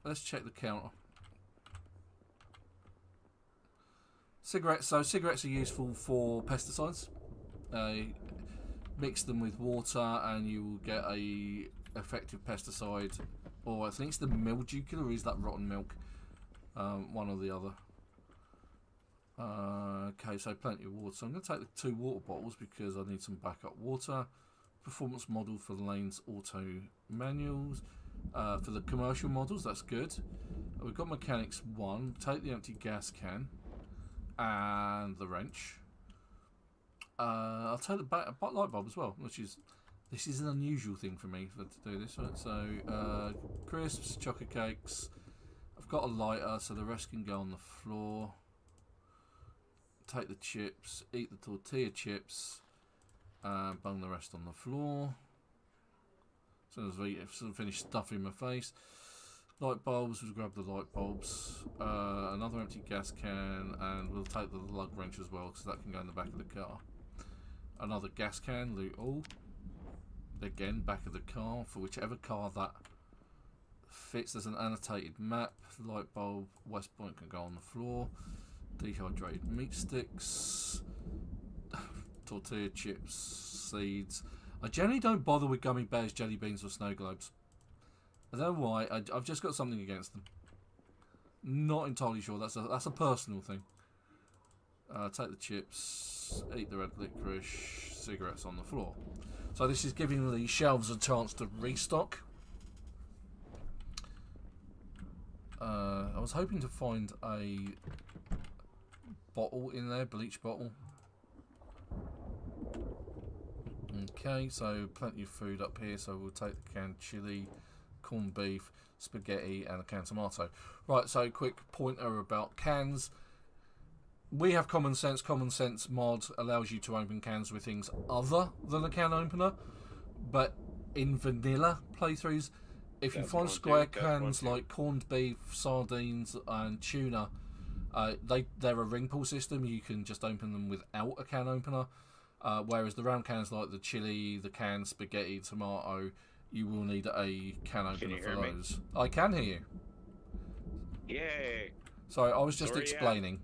Let's check the counter. Cigarettes. So cigarettes are useful for pesticides. Mix them with water and you will get a effective pesticide. Or I think it's the mildew killer, or is that rotten milk? One or the other. Okay, so plenty of water. So I'm going to take the 2 water bottles because I need some backup water. Performance model for the lane's auto manuals. For the commercial models, that's good. We've got mechanics 1. Take the empty gas can and the wrench. I'll take the light bulb as well, which is this is an unusual thing for me to do this. Right? So crisps, chocolate cakes. I've got a lighter, so the rest can go on the floor. Take the chips, eat the tortilla chips, bung the rest on the floor. As soon as we finish stuffing my face. Light bulbs, we'll grab the light bulbs. Another empty gas can, and we'll take the lug wrench as well, because that can go in the back of the car. Another gas can, loot all. Again, back of the car, for whichever car that fits. There's an annotated map. Light bulb, West Point can go on the floor. Dehydrated meat sticks. Tortilla chips, seeds. I generally don't bother with gummy bears, jelly beans or snow globes. I don't know why. I've just got something against them. Not entirely sure. That's a personal thing. Take the chips, eat the red licorice, cigarettes on the floor. So this is giving the shelves a chance to restock. I was hoping to find a bottle in there, bleach bottle. Okay, so plenty of food up here, so we'll take the canned chili, corned beef, spaghetti and a canned tomato. Right, so quick pointer about cans. We have Common Sense. Common Sense mod allows you to open cans with things other than a can opener, but in vanilla playthroughs, if you find square cans like corned beef, sardines and tuna, they're a ring pull system. You can just open them without a can opener. Whereas the round cans like the chili, the canned spaghetti, tomato, you will need a can opener for those. I can hear you. Yay! Sorry, I was just explaining.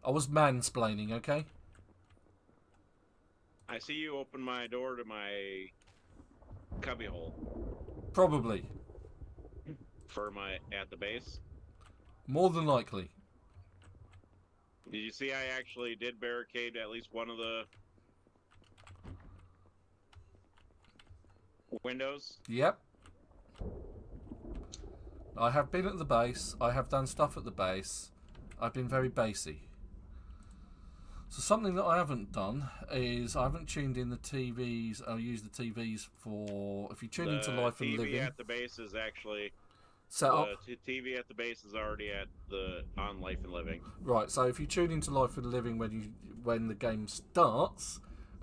I was mansplaining, okay? I see you open my door to my cubbyhole. Probably. For my at the base. More than likely. Did you see I actually did barricade at least one of the windows? Yep. I have been at the base. I have done stuff at the base. I've been very basey. So something that I haven't done is I haven't tuned in the TVs. I'll use the TVs for if you tune into Life and Living. The TV at the base is actually set up. The TV at the base is already on Life and Living. Right. So if you tune into Life and Living when the game starts,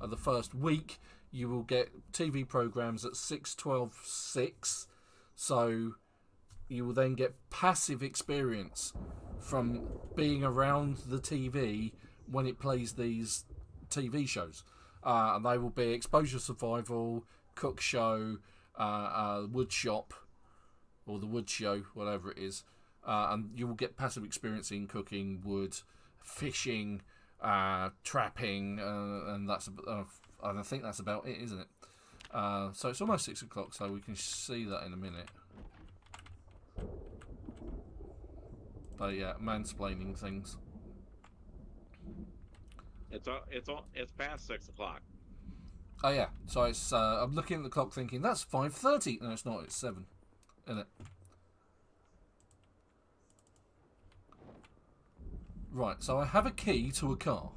the first week, you will get TV programs at 6, 12, 6. So you will then get passive experience from being around the TV when it plays these TV shows. And they will be Exposure Survival, Cook Show, Wood Shop, or the Wood Show, whatever it is. And you will get passive experience in cooking, wood, fishing, trapping, and that's and I think that's about it, isn't it? So it's almost 6 o'clock, so we can see that in a minute. But yeah, mansplaining things. It's past 6 o'clock. Oh yeah, so it's I'm looking at the clock thinking that's 5:30. No, it's not. It's 7, isn't it? Right. So I have a key to a car.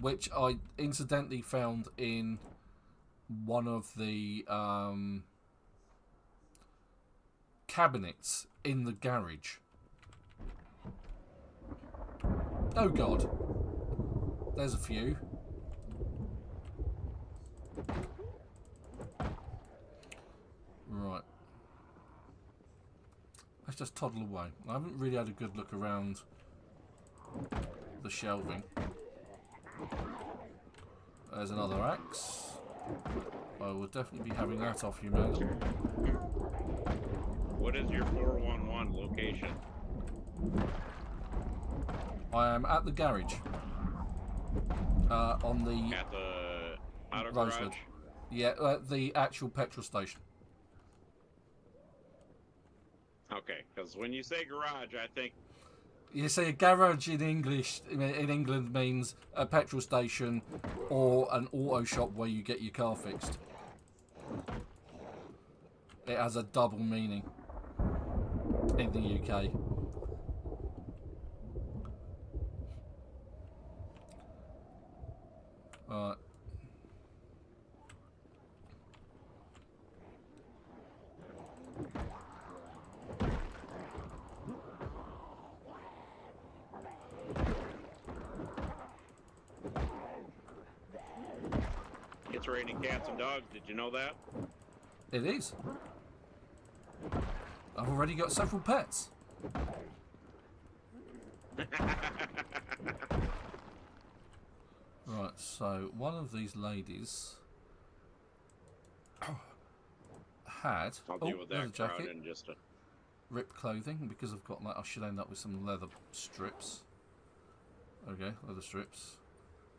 which I incidentally found in one of the cabinets in the garage. Oh God, there's a few. Right. Let's just toddle away. I haven't really had a good look around the shelving. There's another axe. I will definitely be having that off you, madam. What is your 411 location? I am at the garage. On the At the auto Rosewood. garage? Yeah, the actual petrol station. Okay, because when you say garage, I think... You see, a garage in England means a petrol station or an auto shop where you get your car fixed. It has a double meaning in the UK. Right. It's raining cats and dogs. Did you know that? It is. I've already got several pets. Right, so one of these ladies had I'll deal with leather that crowd jacket, in just a... ripped clothing. Because I've got that, I should end up with some leather strips. Okay, leather strips.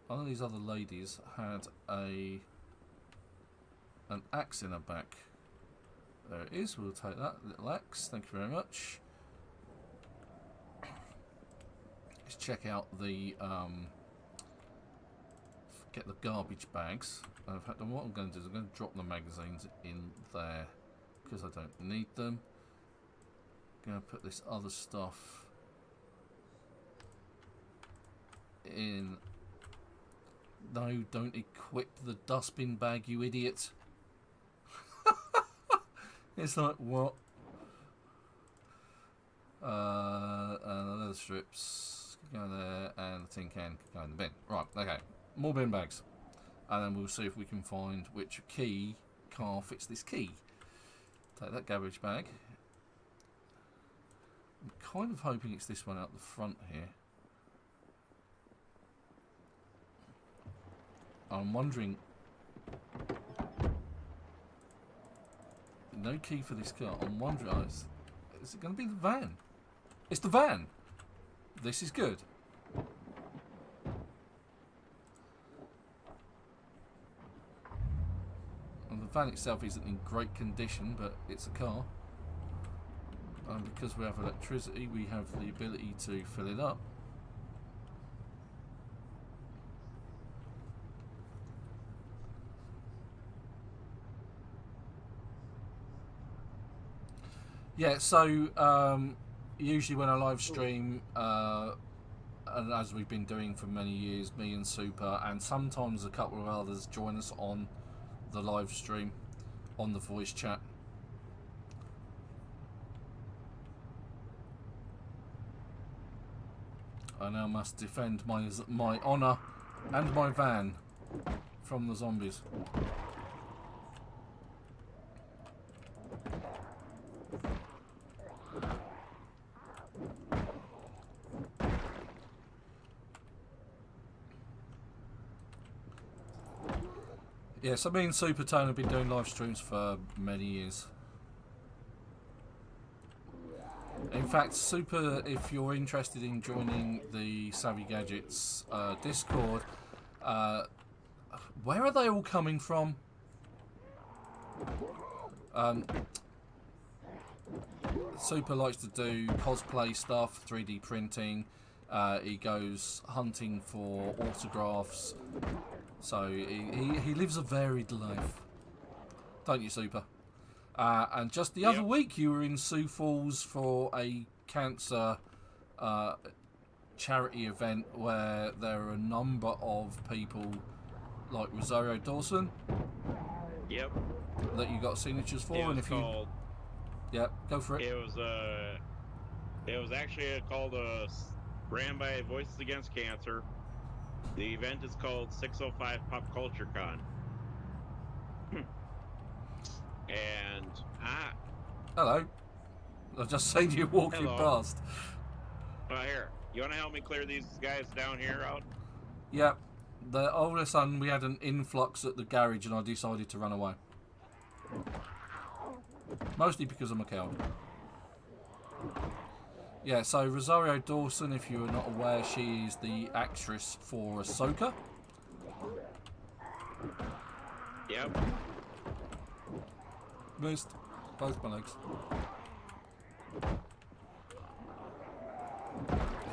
One of these other ladies had an axe in her back. There it is. We'll take that little axe. Thank you very much. Let's check out the get the garbage bags. In fact, what I'm going to do is I'm going to drop the magazines in there because I don't need them. I'm going to put this other stuff in. No, don't equip the dustbin bag, you idiot. It's like, what? And the leather strips go there, and the tin can go in the bin. Right, okay. More bin bags. And then we'll see if we can find which car fits this key. Take that garbage bag. I'm kind of hoping it's this one out the front here. I'm wondering... No key for this car. I'm wondering... Oh, is it going to be the van? It's the van! This is good. And the van itself isn't in great condition, but it's a car. And because we have electricity, we have the ability to fill it up. Yeah, so usually when I live stream, and as we've been doing for many years, me and Super, and sometimes a couple of others join us on the live stream, on the voice chat. I now must defend my honour and my van from the zombies. Yeah, so me and Supertone have been doing live streams for many years. In fact, Super, if you're interested in joining the Savvy Gadgetz Discord, where are they all coming from? Super likes to do cosplay stuff, 3D printing. He goes hunting for autographs. So he lives a varied life. Don't you, Super? And just the other week you were in Sioux Falls for a cancer charity event where there are a number of people like Rosario Dawson. Yep. That you got signatures for, It was and if called, yeah, go for it. It was actually called ran by Voices Against Cancer. The event is called 605 Pop Culture Con. And Hello. I've just seen you walking Hello. past. Here, you want to help me clear these guys down here out? Yeah. All of a sudden we had an influx at the garage and I decided to run away. Mostly because I'm a coward. Yeah, so Rosario Dawson, if you are not aware, she is the actress for Ahsoka. Yep. Missed both my legs.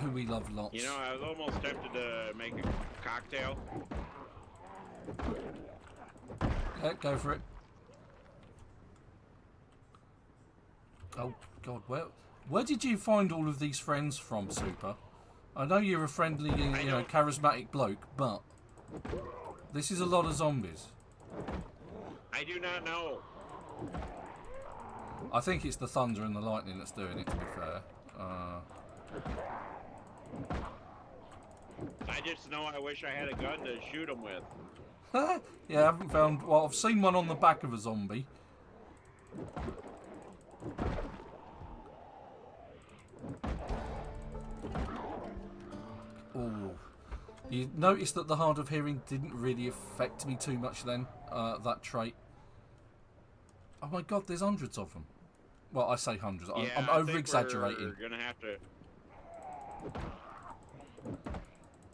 Who we love lots. You know, I was almost tempted to make a cocktail. Yeah, go for it. Oh God, where did you find all of these friends from, Super? I know you're a friendly, charismatic bloke, but this is a lot of zombies. I do not know. I think it's the thunder and the lightning that's doing it, to be fair. I just know I wish I had a gun to shoot them with. Yeah, I haven't found... Well, I've seen one on the back of a zombie. Oh. You noticed that the hard of hearing didn't really affect me too much then, that trait. Oh my God, there's hundreds of them. Well, I say hundreds. Yeah, I'm over-exaggerating. We're gonna have to...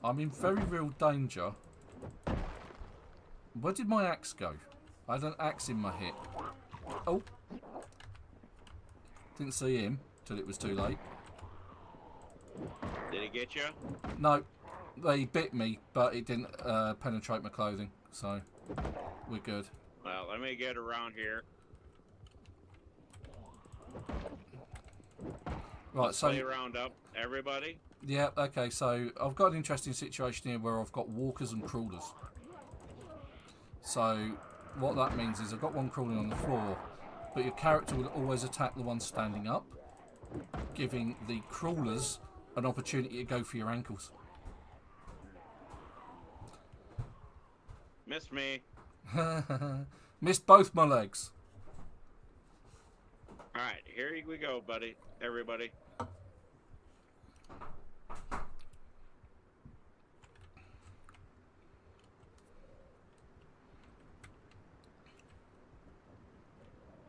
I'm in very real danger. Where did my axe go? I had an axe in my hip. Oh. Didn't see him till it was too late. Did he get you? No. They bit me, but it didn't penetrate my clothing. So, we're good. Well, let me get around here. Right, so... Play round up, everybody. Yeah, okay, so I've got an interesting situation here where I've got walkers and crawlers. So, what that means is I've got one crawling on the floor, but your character will always attack the one standing up, giving the crawlers an opportunity to go for your ankles. Missed me. Missed both my legs. Alright, here we go, buddy. Everybody.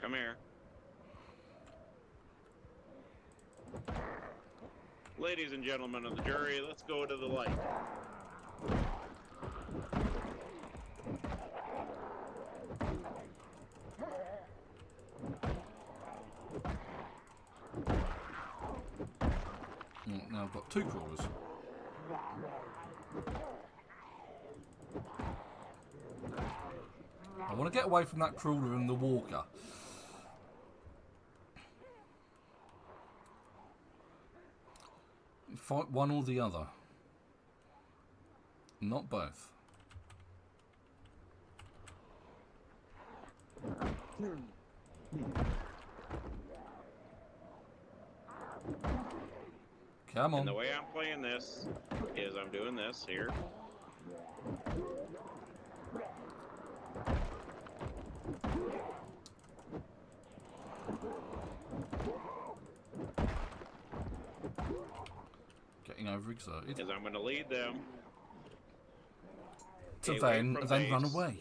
Come here. Ladies and gentlemen of the jury, let's go to the light. Now I've got two crawlers. I want to get away from that crawler and the walker. Fight one or the other. Not both. Come on. And the way I'm playing this is I'm doing this here. Getting overexerted. Is I'm going to lead them To away then from run base. away.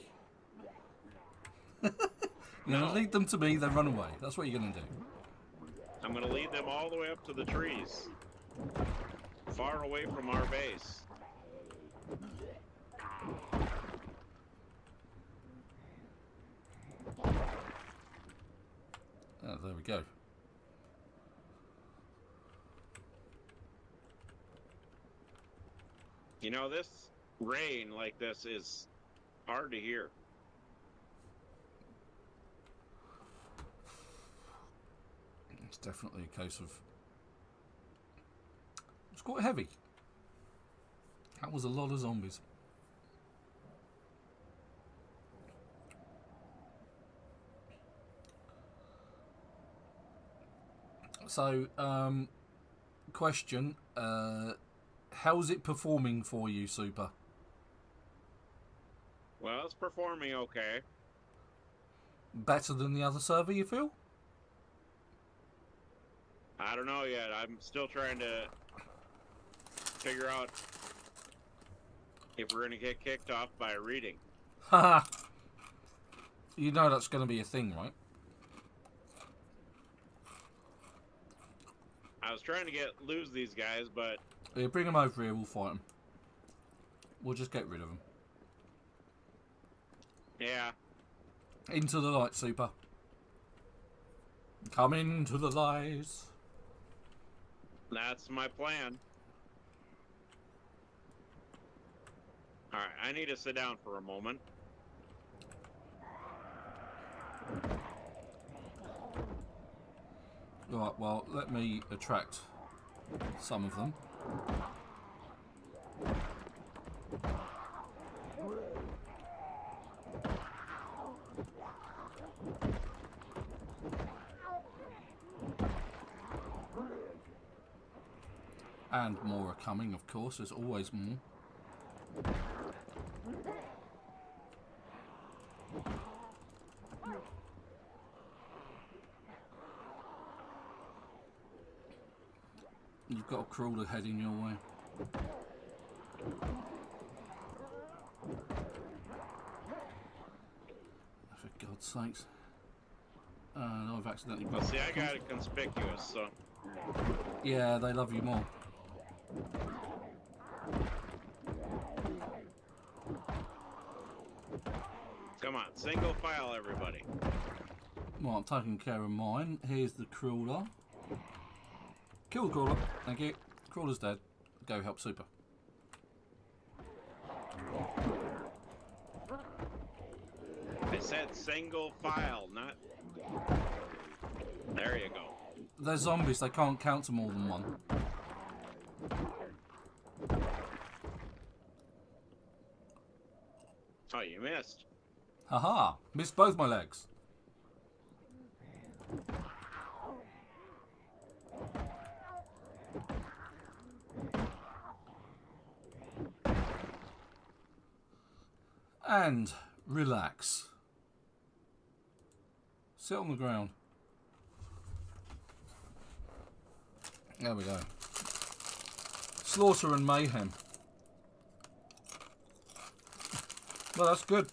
You're going to lead them to me, then run away. That's what you're going to do. I'm going to lead them all the way up to the trees, far away from our base. Oh, there we go. You know, this rain like this is hard to hear. It's definitely a case of... It's quite heavy. That was a lot of zombies. So, question, how's it performing for you, Super? Well, it's performing okay. Better than the other server, you feel? I don't know yet. I'm still trying to figure out if we're going to get kicked off by reading. Haha. You know that's going to be a thing, right? I was trying to lose these guys, but... Yeah, bring them over here, we'll fight them. We'll just get rid of them. Yeah. Into the light, Super. Come into the light. That's my plan. Alright, I need to sit down for a moment. Right, well, let me attract some of them. And more are coming, of course. There's always more. You've got a crawler heading your way. For God's sakes. No, I've accidentally... Well, see, I got it conspicuous, so... Yeah, they love you more. Come on, single file, everybody. Well, I'm taking care of mine. Here's the crawler. Kill the crawler. Thank you. Crawler's dead. Go help Super. I said single file, not... There you go. They're zombies. They can't count to more than one. Oh, you missed. Haha. Missed both my legs. And relax. Sit on the ground. There we go. Slaughter and mayhem. Well, that's good.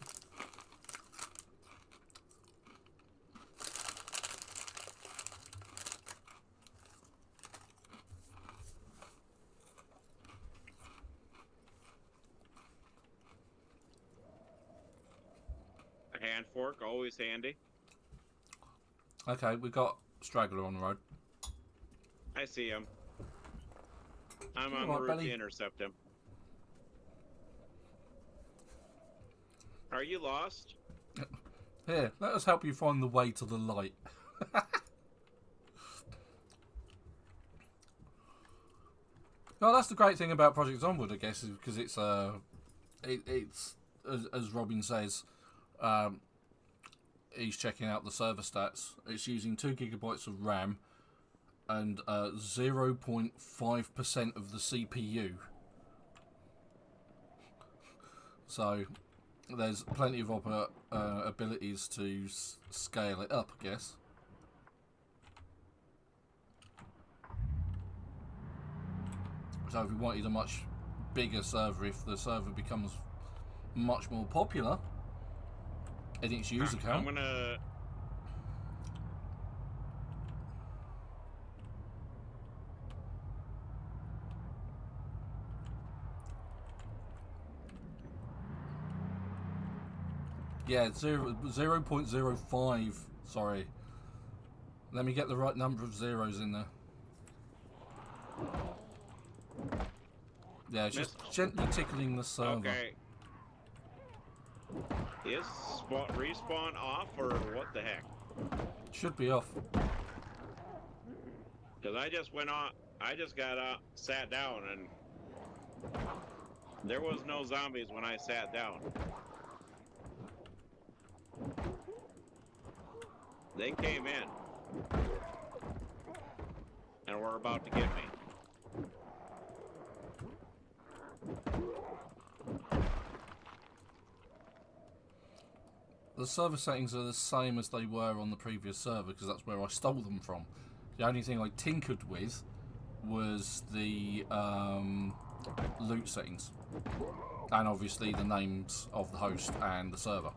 A hand fork, always handy. Okay, we got Straggler on the road. I see him. I'm on All the right, route buddy. to intercept him. Are you lost? Here, let us help you find the way to the light. Well, that's the great thing about Project Zomboid, I guess, is because it's it's as Robin says, he's checking out the server stats. It's using 2 gigabytes of RAM and 0.5% of the CPU. So there's plenty of abilities to scale it up, I guess. So if we wanted a much bigger server, if the server becomes much more popular in its user count. I'm gonna... Yeah, 0.05. Sorry. Let me get the right number of zeros in there. Yeah, it's just gently tickling the server. Okay. Is respawn off or what the heck? Should be off. Because I just went on, I just got up, sat down, and There was no zombies when I sat down. They came in and were about to get me. The server settings are the same as they were on the previous server because that's where I stole them from. The only thing I tinkered with was the loot settings. And obviously the names of the host and the server.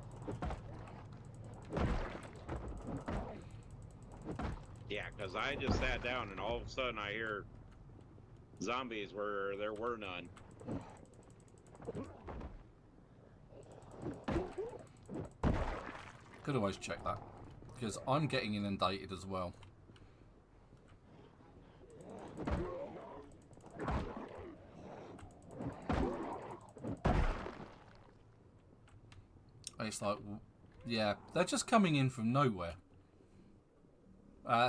Yeah, because I just sat down and all of a sudden I hear zombies where there were none. Could always check that because I'm getting inundated as well. It's like, yeah, they're just coming in from nowhere.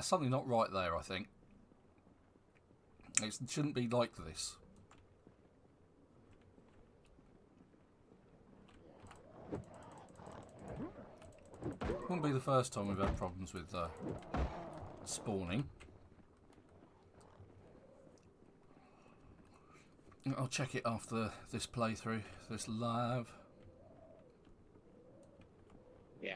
Something not right there, I think. It shouldn't be like this. Wouldn't be the first time we've had problems with spawning. I'll check it after this playthrough, this live. Yeah.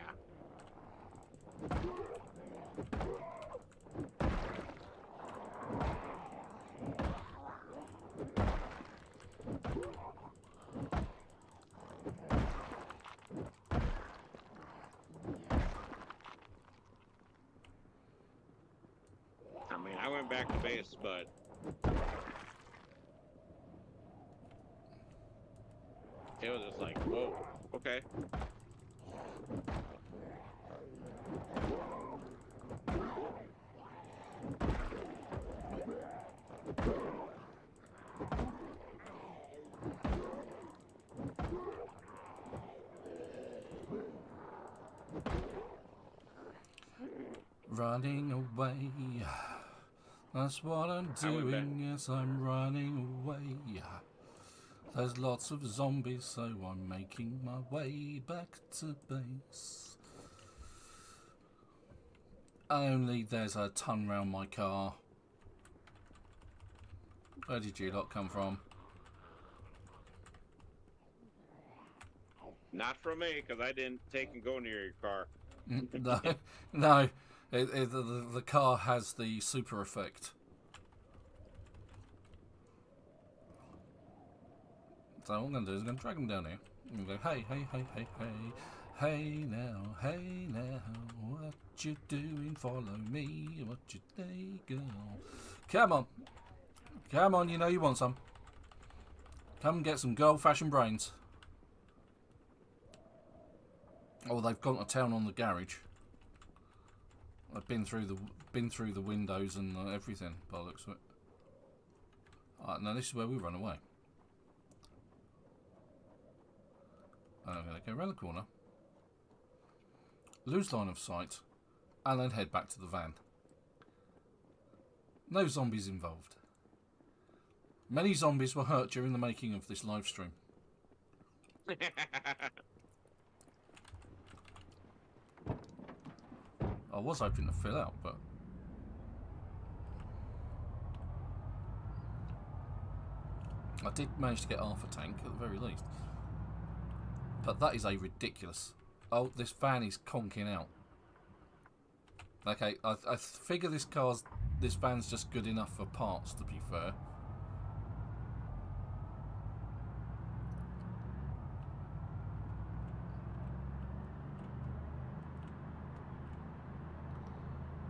I mean, I went back to base, but it was just like, whoa, okay. Running away, that's what I'm doing, yes, I'm running away. There's lots of zombies, so I'm making my way back to base. Only there's a ton round my car. Where did you lot come from? Not from me, because I didn't take and go near your car. No, no. The car has the super effect. So what I'm going to do is I'm going to drag them down here. And go, hey, hey, hey, hey, hey. Hey now, what you doing? Follow me, what you think, girl? Come on. Come on, you know you want some. Come and get some gold-fashioned brains. Oh, they've gone to town on the garage. I've been through the windows and everything by the looks of it. Alright, now this is where we run away. I'm going to go around the corner, lose line of sight, and then head back to the van. No zombies involved. Many zombies were hurt during the making of this live stream. I was hoping to fill out, but I did manage to get half a tank at the very least. But that is a ridiculous. Oh, this van is conking out. Okay, I figure this van's just good enough for parts, to be fair.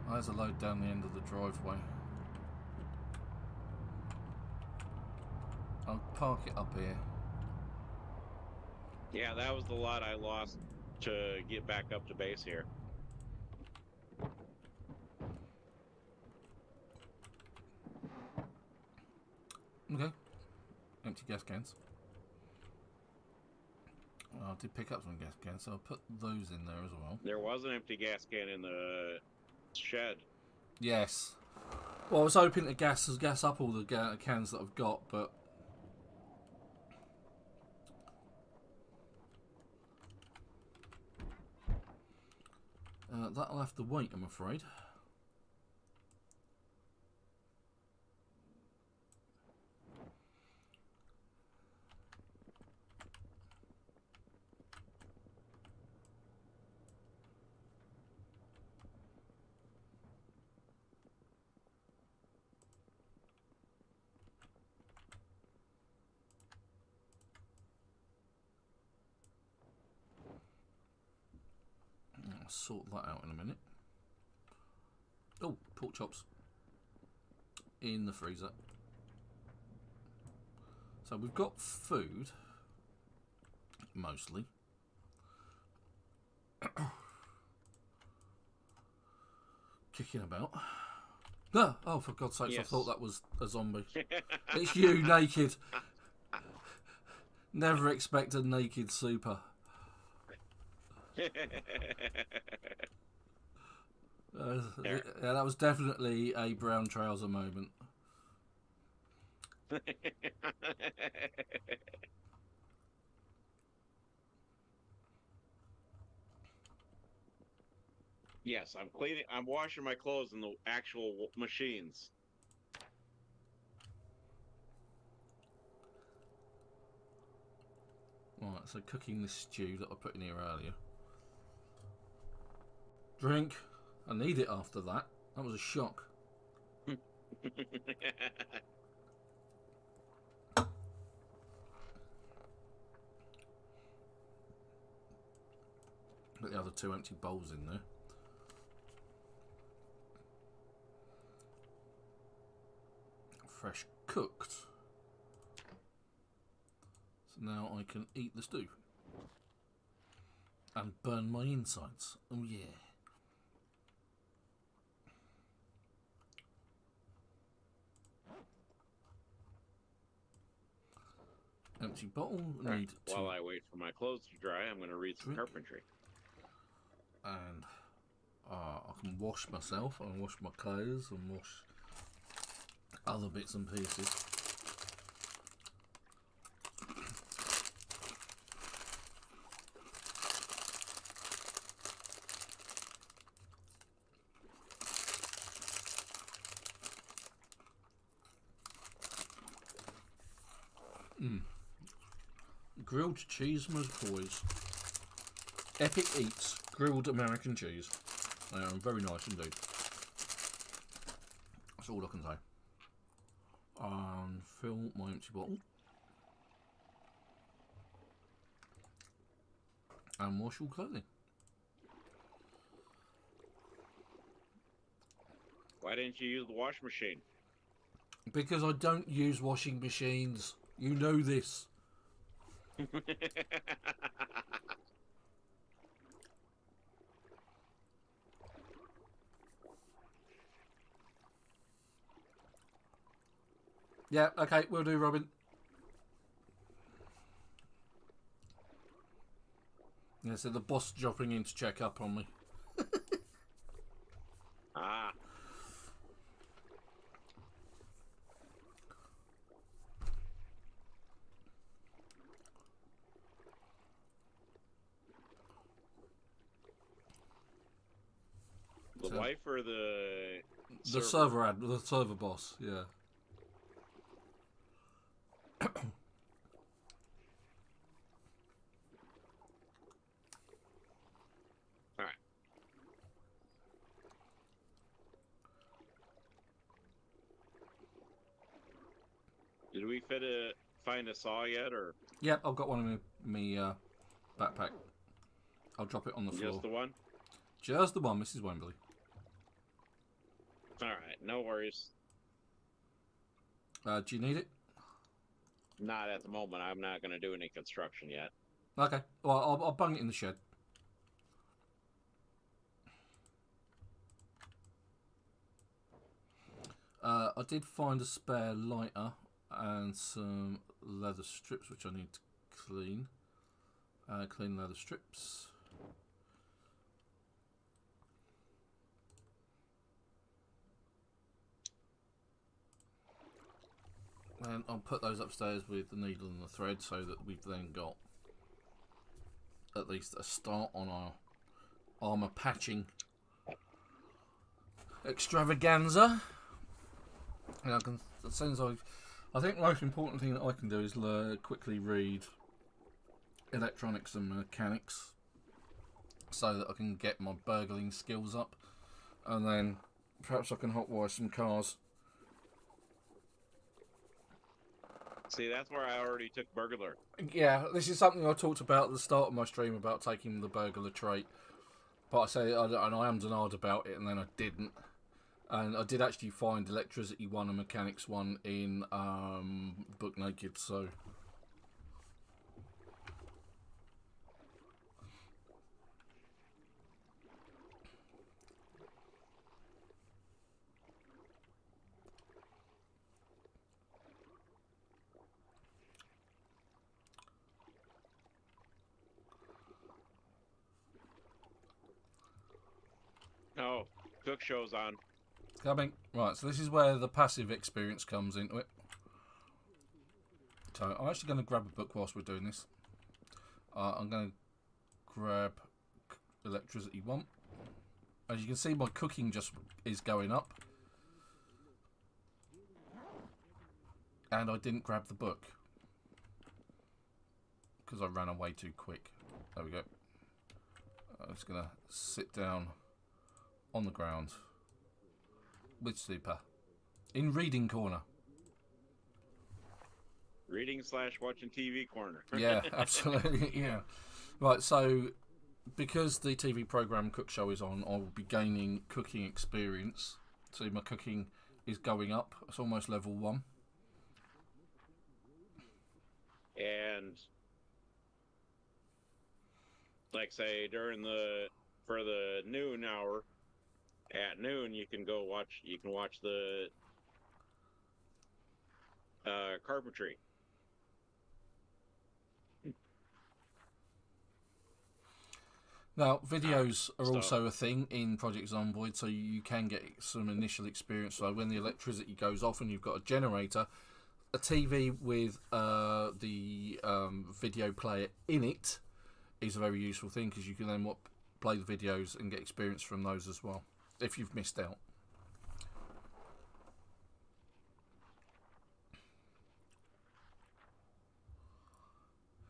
There's a load down the end of the driveway. I'll park it up here. Yeah, that was the lot I lost to get back up to base here. Okay. Empty gas cans. I did pick up some gas cans, so I'll put those in there as well. There was an empty gas can in the shed. Yes. Well, I was hoping to gas up all the cans that I've got, but That'll have to wait, I'm afraid. I'll sort that out in a minute. Oh, pork chops in the freezer. So we've got food, mostly. Kicking about. Ah, oh, for God's sakes, Yes. I thought that was a zombie. It's you, naked. Never expect a naked super. Yeah, that was definitely a brown trouser moment. Yes, I'm cleaning. I'm washing my clothes in the actual machines. Right, so cooking this stew that I put in here earlier. Drink. I need it after that. That was a shock. Put the other 2 empty bowls in there. Fresh cooked. So now I can eat the stew. And burn my insides. Oh yeah. Empty bottle. Need to. While I wait for my clothes to dry, I'm going to read some Drink. carpentry. And I can wash myself. I can wash my clothes and wash other bits and pieces. Grilled cheese boys. Epic Eats grilled American cheese. They are very nice indeed. That's all I can say. And fill my empty bottle. And wash all clothing. Why didn't you use the wash machine? Because I don't use washing machines. You know this. Yeah, okay, we'll do, Robin. Yeah, so the boss dropping in to check up on me. Ah. The So- wife or the The server boss, yeah. All right. Did we find a saw yet, or Yeah, I've got one in my backpack. I'll drop it on the floor. just the one? Just the one, Mrs. Wembley. All right, no worries. Do you need it? Not at the moment. I'm not going to do any construction yet. Okay. Well, I'll bung it in the shed. I did find a spare lighter and some leather strips, which I need to clean. Clean leather strips. And I'll put those upstairs with the needle and the thread so that we've then got at least a start on our armour patching extravaganza. And I can, as soon as I think the most important thing that I can do is quickly read electronics and mechanics, so that I can get my burgling skills up, and then perhaps I can hotwire some cars. See, that's where I already took burglar. Yeah, this is something I talked about at the start of my stream about taking the burglar trait, but I say and I am denied about it, and then I didn't. And I did actually find Electricity 1 and Mechanics 1 in Book Naked, so... Oh, cook show's on. Coming. Right, so this is where the passive experience comes into it. So I'm actually going to grab a book whilst we're doing this. I'm going to grab Electricity 1. As you can see, my cooking just is going up. And I didn't grab the book, because I ran away too quick. There we go. I'm just going to sit down on the ground with Super in reading corner. Reading / watching TV corner. Yeah, absolutely. Yeah. Right, so because the TV program Cook Show is on, I will be gaining cooking experience. So my cooking is going up. It's almost level 1. And like say for the noon hour, at noon you can watch the carpentry. Now, videos are also a thing in Project Zomboid, so you can get some initial experience. So when the electricity goes off and you've got a generator, a TV with the video player in it is a very useful thing, because you can then play the videos and get experience from those as well, if you've missed out.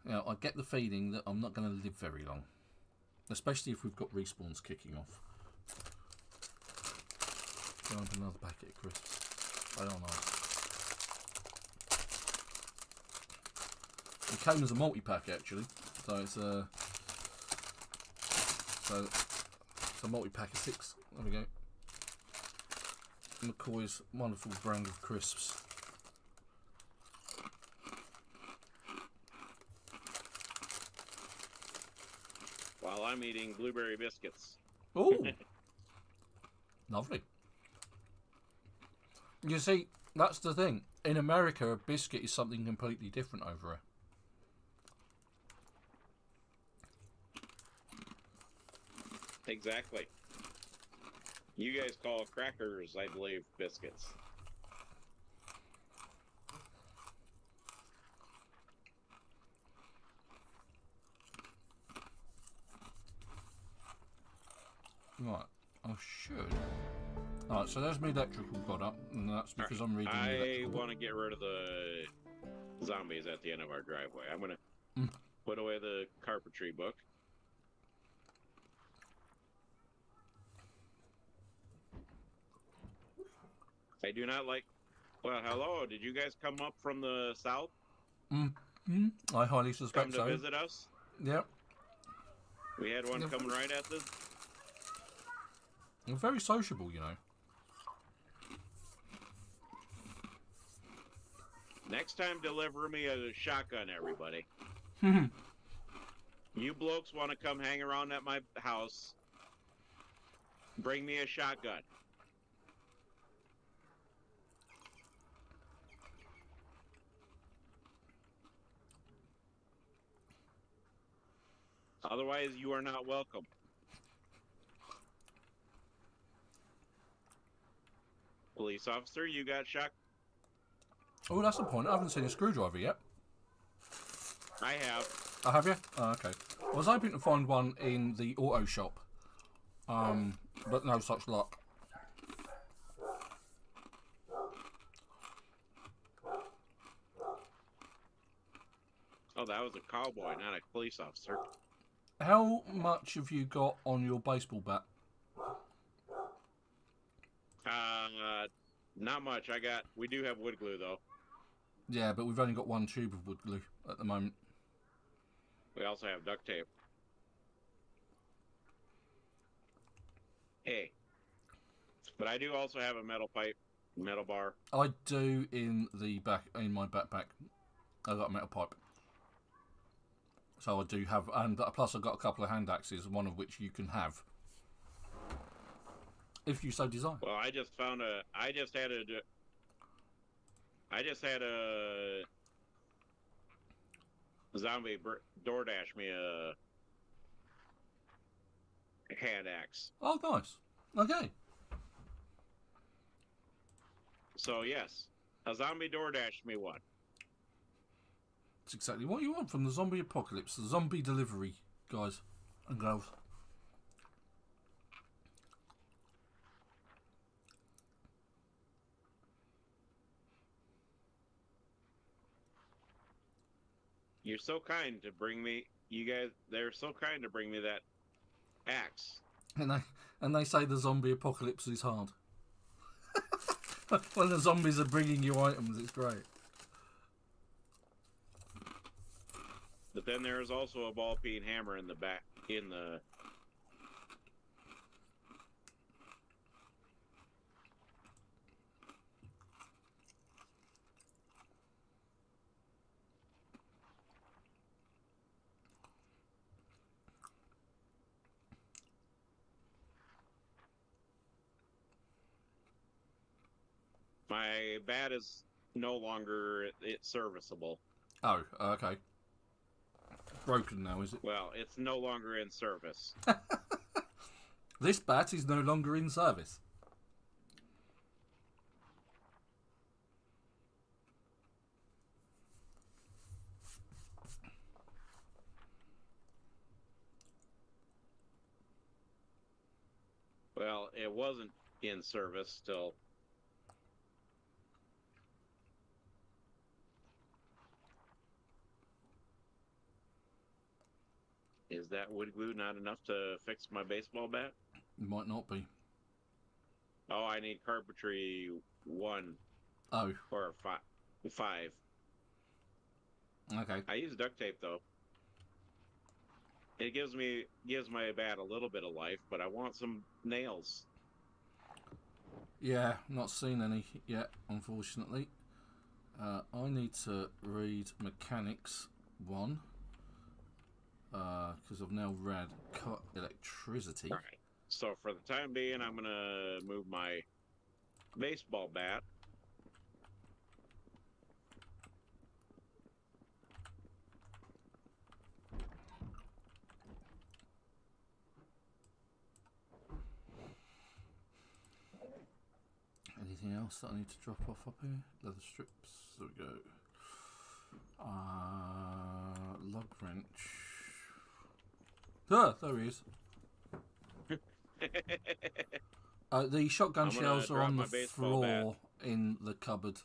Now, I get the feeling that I'm not going to live very long, especially if we've got respawns kicking off. Grab another packet of crisps. I don't know. It came as a multi-pack actually, so it's a multi-pack of 6. There we go. McCoy's wonderful brand of crisps. While I'm eating blueberry biscuits. Oh, lovely. You see, that's the thing. In America, a biscuit is something completely different over here. Exactly. You guys call crackers, I believe, biscuits. Right, I should. Alright, so there's my electrical got up, and that's because I'm reading the I electrical. want to get rid of the zombies at the end of our driveway. I'm going to put away the carpentry book. I do not like... Well, hello, did you guys come up from the south? I highly suspect Come to so. visit us? Yep. We had one coming right at the... We're very sociable, you know. Next time, deliver me a shotgun, everybody. You blokes want to come hang around at my house, bring me a shotgun. Otherwise, you are not welcome. Police officer, you got shot? Oh, that's the point. I haven't seen a screwdriver yet. I have. Oh, have you? Oh, okay. I was hoping to find one in the auto shop, But no such luck. Oh, that was a cowboy, not a police officer. How much have you got on your baseball bat? Not much. We do have wood glue though. Yeah, but we've only got one tube of wood glue at the moment. We also have duct tape. Hey. But I do also have a metal pipe, metal bar. I do in my backpack. I got a metal pipe. So I do have, and plus I've got a couple of hand axes, one of which you can have, if you so desire. Well, I just had a zombie DoorDash me a hand axe. Oh, nice. Okay. So yes, a zombie DoorDash me one. That's exactly what you want from the zombie apocalypse. The zombie delivery, guys and girls. You're so kind to bring me. You guys, they're so kind to bring me that axe. And they say the zombie apocalypse is hard. When the zombies are bringing you items, it's great. But then there is also a ball peen hammer in the back in the. My bat is no longer serviceable. Oh, okay. Broken now, is it? Well, it's no longer in service. This bat is no longer in service. Well, it wasn't in service till. Is that wood glue not enough to fix my baseball bat? Might not be. Oh, I need carpentry 1. Oh. Or 5. Okay. I use duct tape though. It gives my bat a little bit of life, but I want some nails. Yeah, not seen any yet, unfortunately. I need to read Mechanics 1. Because I've now read cut electricity. All right. So for the time being, I'm gonna move my baseball bat. Anything else that I need to drop off up here? Leather strips. There we go. Lug wrench. Ah, there he is. The shotgun shells are on the floor in the cupboard,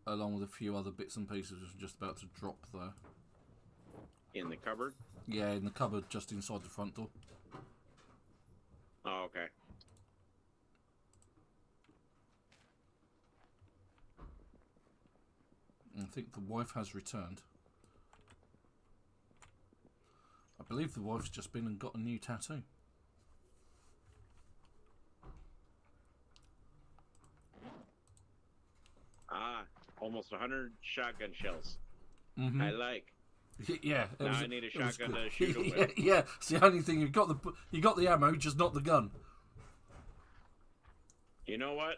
along with a few other bits and pieces which are just about to drop there. In the cupboard? Yeah, in the cupboard just inside the front door. Oh, okay. I think the wife has returned. I believe the wife's just been and got a new tattoo. Almost 100 shotgun shells. Mm-hmm. I like. Yeah. Now I need a shotgun to shoot them with. Yeah, it's the only thing you got the ammo, just not the gun. You know what?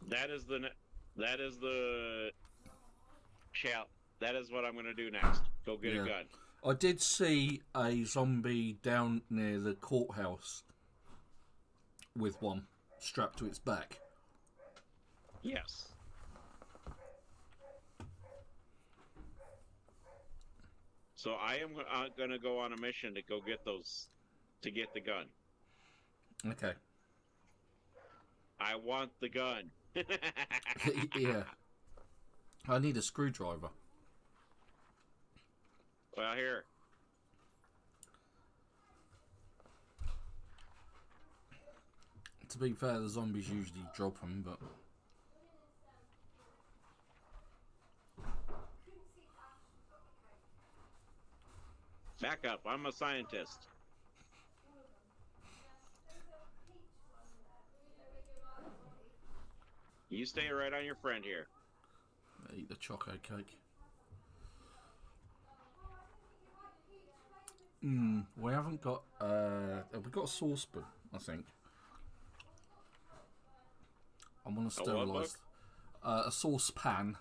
That is the shell. That is what I'm going to do next. Go get a gun. I did see a zombie down near the courthouse with one strapped to its back. Yes. So I am going to go on a mission to go get those to get the gun. Okay. I want the gun. Yeah. I need a screwdriver. Well, here. To be fair, the zombies usually drop them, but... Back up. I'm a scientist. You stay right on your friend here. Eat the choco cake. We haven't got... we've got a saucepan, I think. I want to sterilise... a saucepan.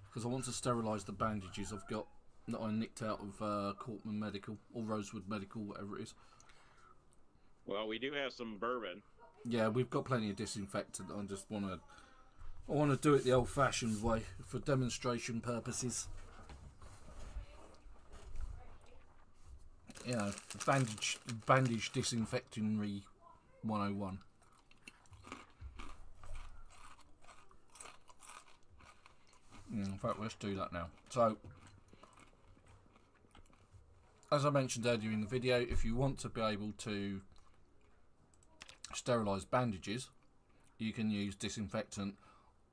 Because I want to sterilise the bandages I've got that I nicked out of Cortman Medical. Or Rosewood Medical, whatever it is. Well, we do have some bourbon. Yeah, we've got plenty of disinfectant. I just want to... I want to do it the old-fashioned way for demonstration purposes. You know, bandage disinfecting 101. In fact, let's do that now. So, as I mentioned earlier in the video, if you want to be able to sterilise bandages, you can use disinfectant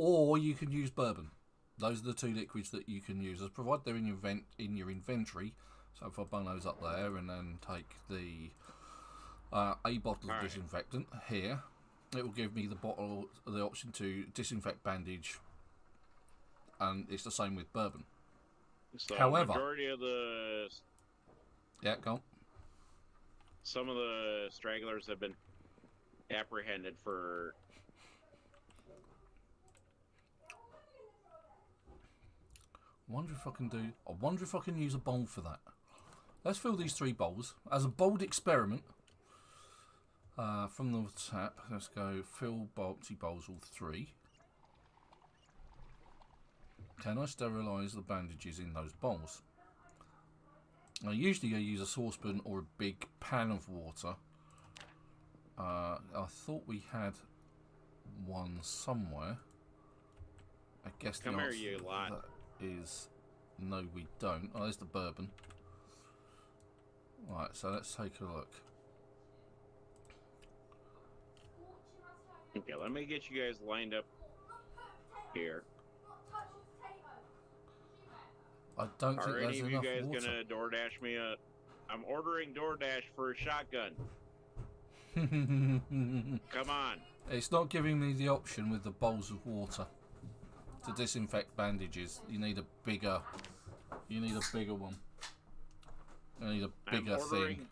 or you can use bourbon. Those are the two liquids that you can use, as provided they're in your inventory. So if I bung those up there and then take the a bottle of disinfectant here, it will give me the option to disinfect bandage, and it's the same with bourbon. So However, majority of the go on. Some of the stragglers have been apprehended for. I wonder if I can use a bowl for that. Let's fill these 3 bowls as a bold experiment. From the tap, let's go fill empty bowls, all 3. Can I sterilise the bandages in those bowls? Now, usually I use a saucepan or a big pan of water. I thought we had one somewhere. I guess the answer to that is no, we don't. Oh, there's the bourbon. Right, so let's take a look. Okay, let me get you guys lined up here. I don't think Are there's any of you enough guys water. gonna DoorDash me a? I'm ordering DoorDash for a shotgun. Come on. It's not giving me the option with the bowls of water to disinfect bandages. You need a bigger. You need a bigger one. You need a bigger thing.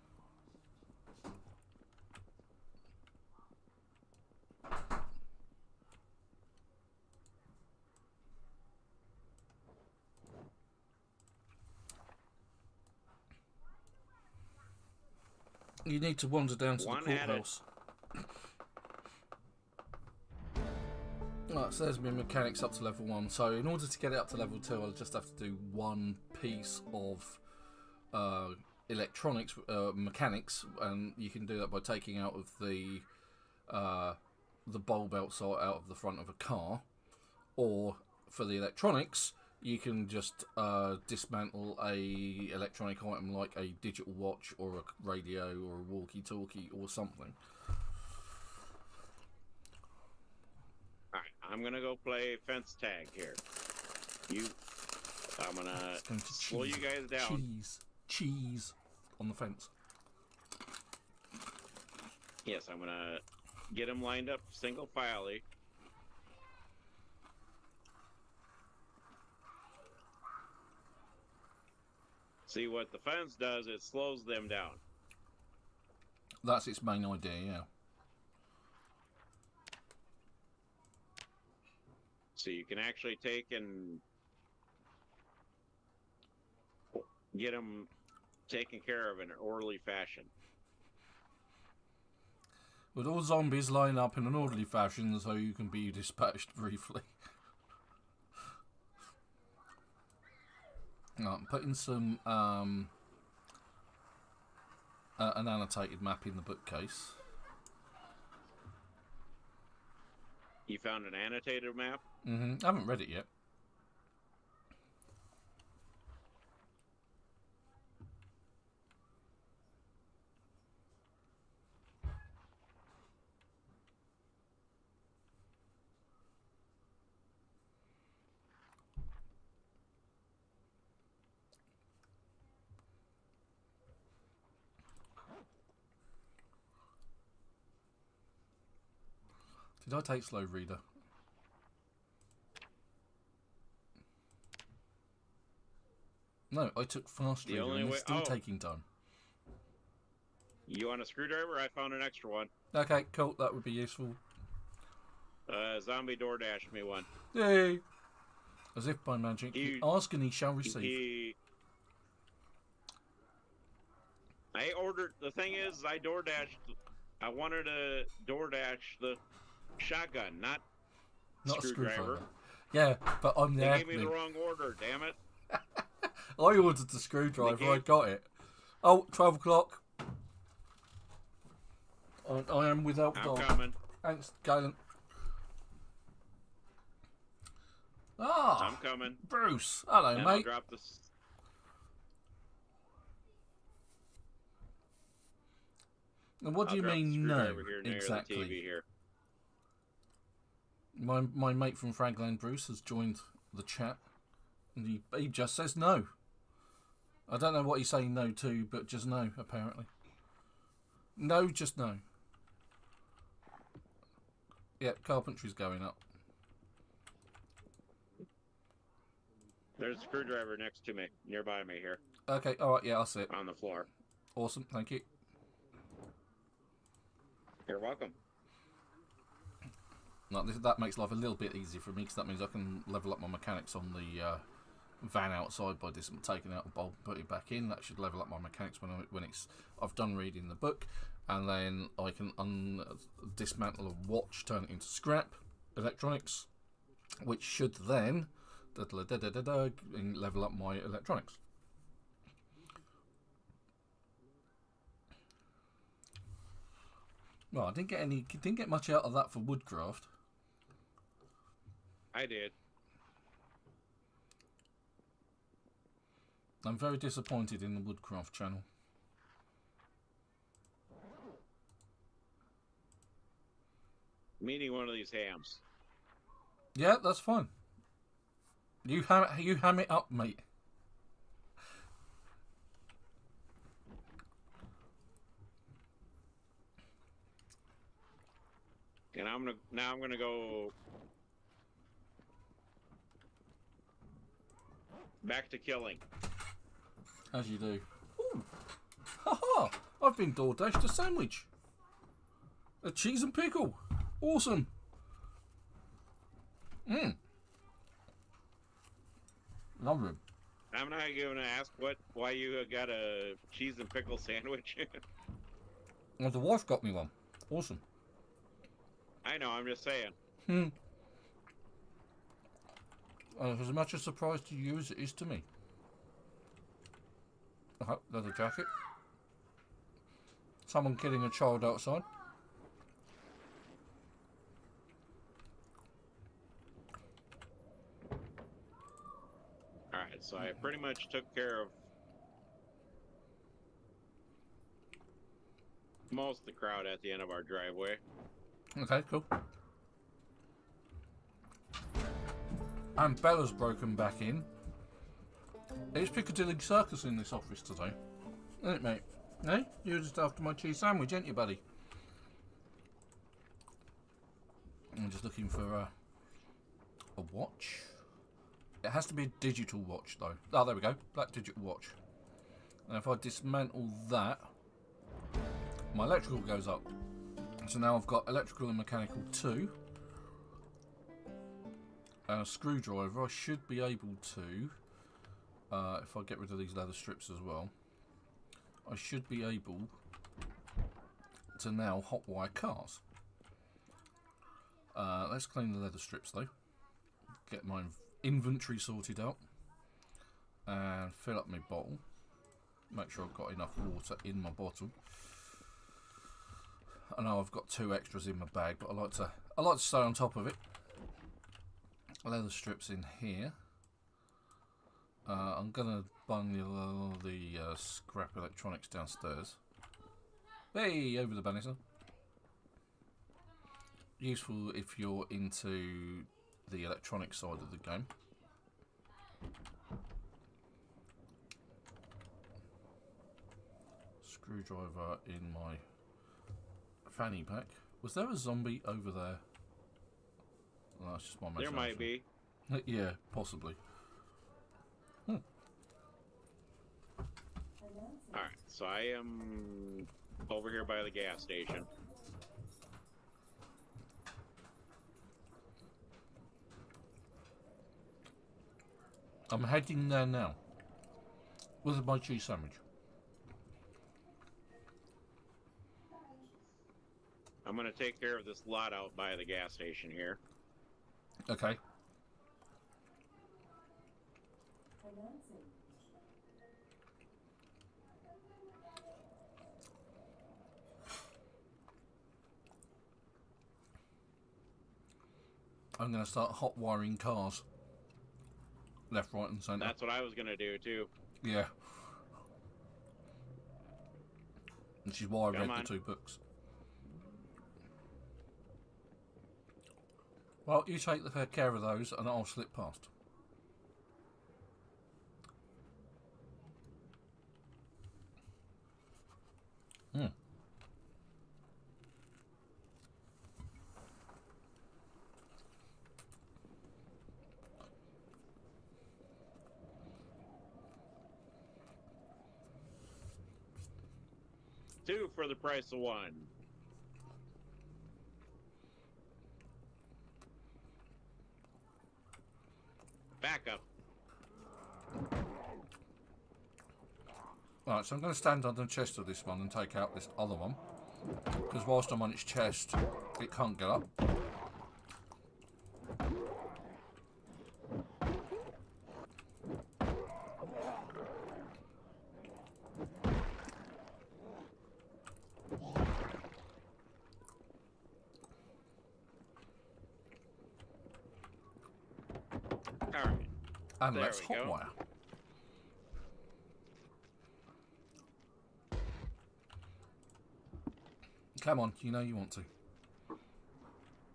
You need to wander down to the courthouse. Right, so there's my mechanics up to level 1. So in order to get it up to level 2, I'll just have to do one piece of electronics, mechanics, and you can do that by taking out of the bulb outside out of the front of a car, or for the electronics, you can just dismantle a electronic item like a digital watch or a radio or a walkie-talkie or something. Alright, I'm gonna go play fence tag here. I'm gonna slow you guys down. Cheese on the fence. Yes, I'm gonna get them lined up single filey. See what the fence does, it slows them down. That's its main idea, yeah. So you can actually take and get them taken care of in an orderly fashion. With all zombies line up in an orderly fashion so you can be dispatched briefly. I'm putting some an annotated map in the bookcase. You found an annotated map? I haven't read it yet. Did I take slow reader? No, I took fast reader and it's still taking time. You want a screwdriver? I found an extra one. Okay, cool. That would be useful. Zombie door dashed me one. Yay! As if by magic. Ask and he shall receive. I ordered... The thing is, I door dashed... I wanted to door dash the shotgun, not screwdriver. Yeah, but I'm the They gave me the wrong order, damn it. I ordered the screwdriver, I got it. Oh, 12 o'clock. I am without I'm dog. coming. Thanks, Galen. Ah, I'm coming. Bruce. Hello, and mate. I'll drop this. And what do you mean, no? Exactly. Here. My mate from Fragland, Bruce, has joined the chat. And he just says no. I don't know what he's saying no to, but just no, apparently. No, just no. Yep, carpentry's going up. There's a screwdriver next to me, nearby me here. Okay, alright, yeah, I'll see it. On the floor. Awesome, thank you. You're welcome. No, that makes life a little bit easier for me, because that means I can level up my mechanics on the van outside by taking out the bulb and putting it back in. That should level up my mechanics when I've done reading the book, and then I can dismantle a watch, turn it into scrap electronics, which should then level up my electronics. Well, I didn't get much out of that for woodcraft. I did. I'm very disappointed in the woodcraft channel. Meeting one of these hams. Yeah, that's fine. You ham it up, mate. And I'm gonna go back to killing. As you do. Ooh. Haha! I've been door dashed a sandwich. A cheese and pickle. Awesome. Lovely. I'm not going to ask why you got a cheese and pickle sandwich. Well, the wife got me one. Awesome. I know, I'm just saying. As much a surprise to you as it is to me. Leather jacket. Someone killing a child outside. Alright, so I pretty much took care of most of the crowd at the end of our driveway. Okay, cool. And Bella's broken back in. It's Piccadilly Circus in this office today. Isn't it, mate? Hey? You're just after my cheese sandwich, ain't you, buddy? I'm just looking for a watch. It has to be a digital watch, though. Oh, there we go. Black digital watch. And if I dismantle that, my electrical goes up. So now I've got electrical and mechanical 2. And a screwdriver. I should be able to, if I get rid of these leather strips as well, I should be able to now hotwire cars. Let's clean the leather strips though. Get my inventory sorted out. And fill up my bottle. Make sure I've got enough water in my bottle. I know I've got 2 extras in my bag, but I like to stay on top of it. Leather strips in here. I'm gonna bundle the scrap electronics downstairs. Hey, over the banister. Useful if you're into the electronic side of the game. Screwdriver in my fanny pack. Was there a zombie over there? No, that's just my imagination. There might be. Yeah, possibly. Alright, so I am over here by the gas station. I'm heading there now. With my cheese sandwich. I'm going to take care of this lot out by the gas station here. Okay. I'm going to start hot wiring cars. Left, right and centre. That's what I was going to do too. Yeah. Which is why I read Come on. the 2 books. Well, you take care of those and I'll slip past. Hmm. Two for the price of one. Back up. Right, so I'm going to stand on the chest of this one and take out this other one. Because whilst I'm on its chest, it can't get up. Alright. And There let's we go. hotwire. Come on, you know you want to.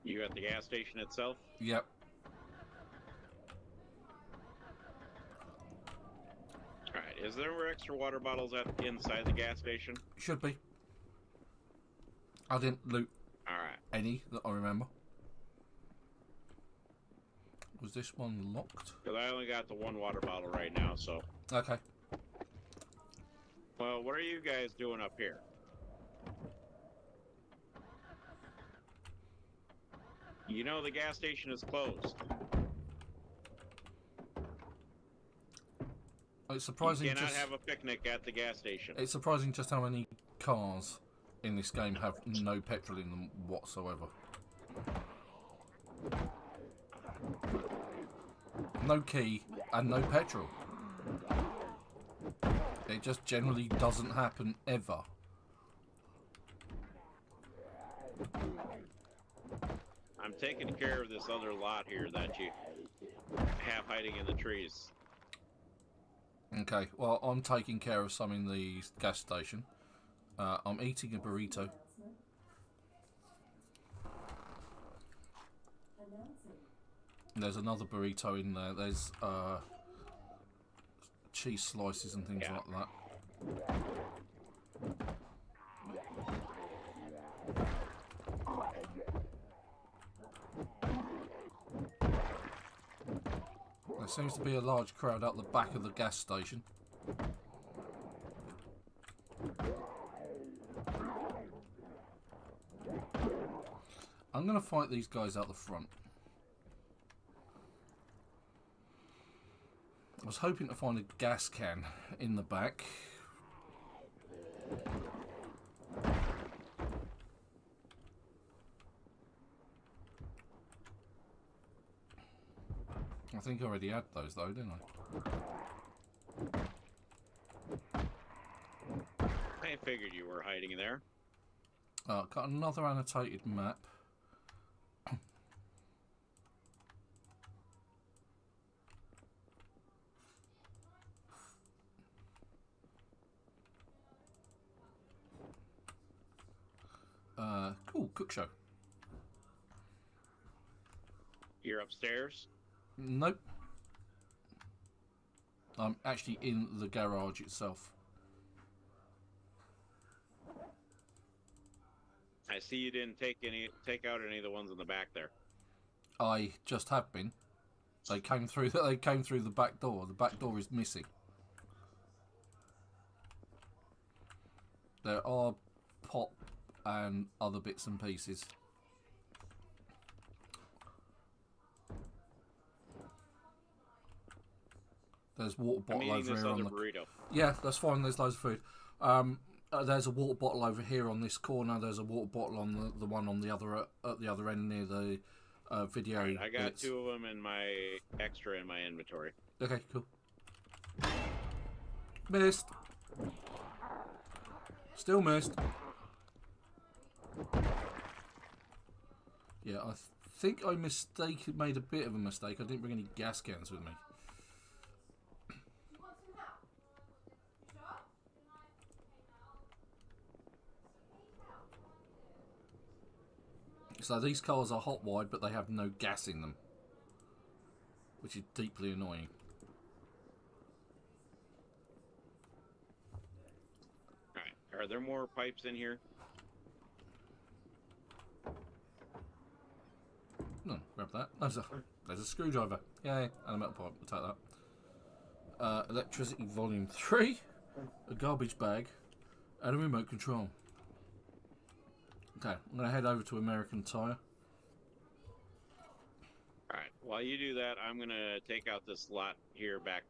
You at the gas station itself? Yep. Alright, is there extra water bottles inside the gas station? Should be. I didn't loot Alright. any that I remember. Was this one locked? Because I only got the 1 water bottle right now, so... Okay. Well, what are you guys doing up here? You know the gas station is closed. It's surprising. You cannot have a picnic at the gas station. It's surprising just how many cars in this game have no petrol in them whatsoever. No key and no petrol. It just generally doesn't happen ever. I'm taking care of this other lot here that you have hiding in the trees. Okay, well, I'm taking care of some in the gas station. I'm eating a burrito. There's another burrito in there. There's cheese slices and things like that. There seems to be a large crowd out the back of the gas station. I'm going to fight these guys out the front. I was hoping to find a gas can in the back. I think I already had those though, didn't I? figured you were hiding there. Got another annotated map. Cool, cook show. You're upstairs? Nope. I'm actually in the garage itself. I see you didn't take out any of the ones in the back there. I just have been. They came through. They came through the back door. The back door is missing. There are pop and other bits and pieces. There's water bottle over here on the burrito. Yeah, that's fine. There's loads of food. There's a water bottle over here on this corner. There's a water bottle on the one on the other at the other end near the video. Right, I got two of them in my extra in my inventory. Okay, cool. Missed. Still missed. Yeah, I think I made a bit of a mistake. I didn't bring any gas cans with me. So these cars are hot wired, but they have no gas in them, which is deeply annoying. Alright, are there more pipes in here? No, grab that. There's a screwdriver. Yay, and a metal pipe. We'll take that. Electricity volume 3, a garbage bag, and a remote control. Okay, I'm going to head over to American Tire. Alright, while you do that, I'm going to take out this lot here back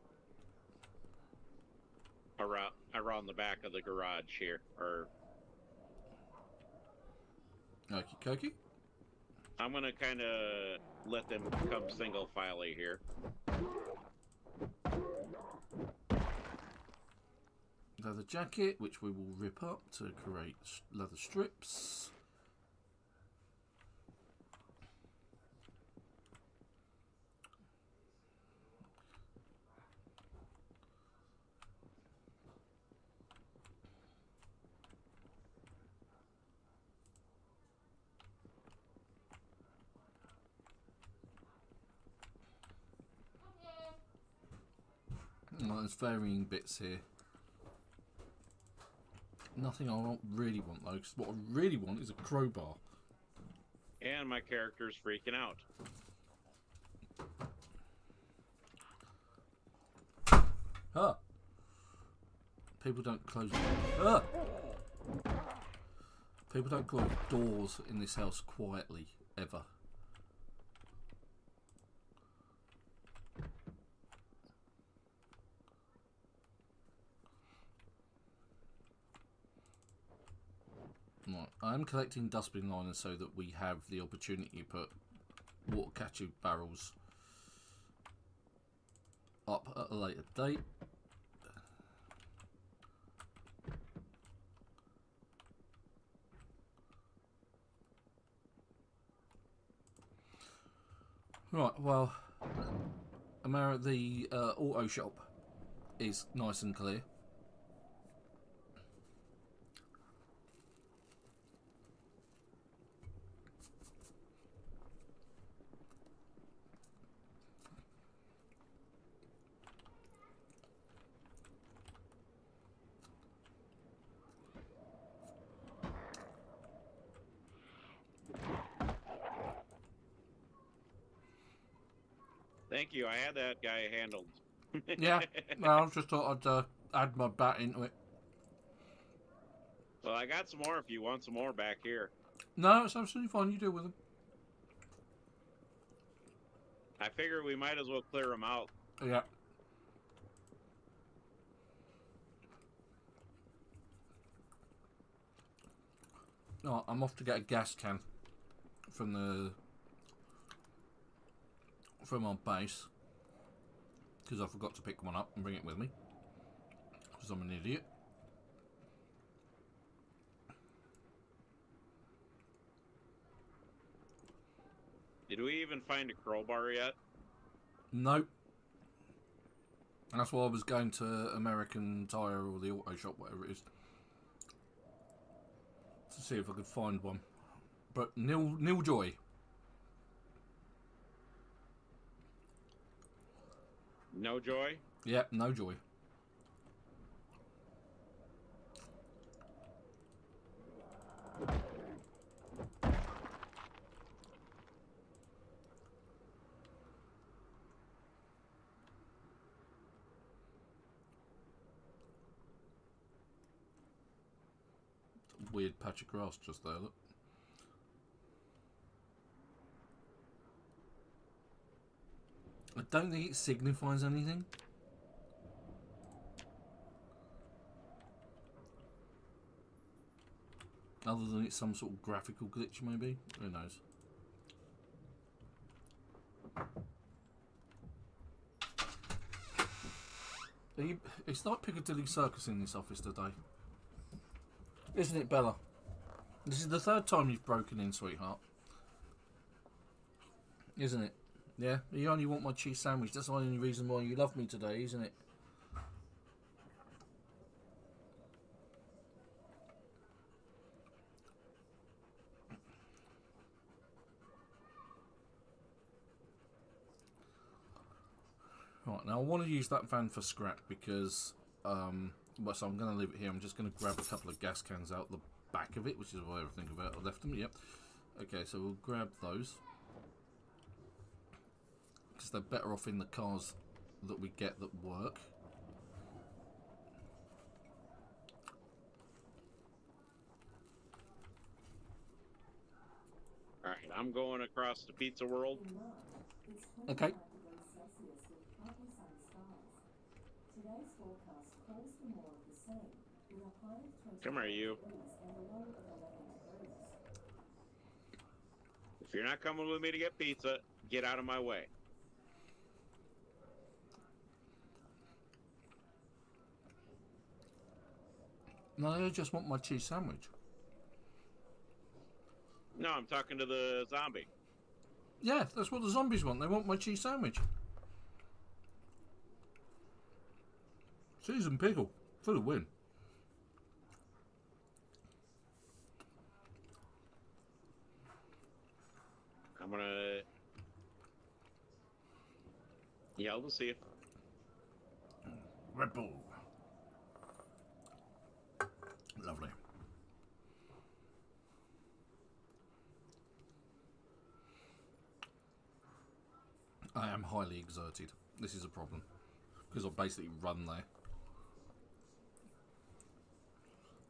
around the back of the garage here. Or Okie dokie. I'm going to kind of let them come single filey here. Leather jacket, which we will rip up to create leather strips. Well, there's varying bits here. Nothing I don't really want though, because what I really want is a crowbar. And my character's freaking out. Ah! People don't close. Ah! People don't close doors in this house quietly, ever. Right, I'm collecting dustbin liners so that we have the opportunity to put water catching barrels up at a later date. Right, well, the auto shop is nice and clear. Thank you, I had that guy handled. Yeah, well, I just thought I'd add my bat into it. Well, I got some more if you want some more back here. No, it's absolutely fine. You deal with them. I figure we might as well clear them out. Yeah. Oh, I'm off to get a gas can from our base because I forgot to pick one up and bring it with me because I'm an idiot. Did we even find a crowbar yet? Nope. That's why I was going to American Tire or the auto shop, whatever it is, to see if I could find one. But nil joy. No joy? Yep, no joy. Weird patch of grass just there, look. I don't think it signifies anything. Other than it's some sort of graphical glitch, maybe? Who knows? It's like Piccadilly Circus in this office today. Isn't it, Bella? This is the third time you've broken in, sweetheart. Isn't it? Yeah? You only want my cheese sandwich. That's the only reason why you love me today, isn't it? Right, now I want to use that van for scrap because, well, so I'm going to leave it here. I'm just going to grab a couple of gas cans out the back of it, which is why I think about it. I left them, yep. Okay, so we'll grab those. Because they're better off in the cars that we get that work. Alright, I'm going across the Pizza World. Okay. Come here, you. If you're not coming with me to get pizza, get out of my way. No, I just want my cheese sandwich. No, I'm talking to the zombie. Yeah, that's what the zombies want. They want my cheese sandwich. Cheese and pickle for the win. I'm gonna yell to see you. Red Bull. Lovely. I am highly exerted. This is a problem. Because I'll basically run there.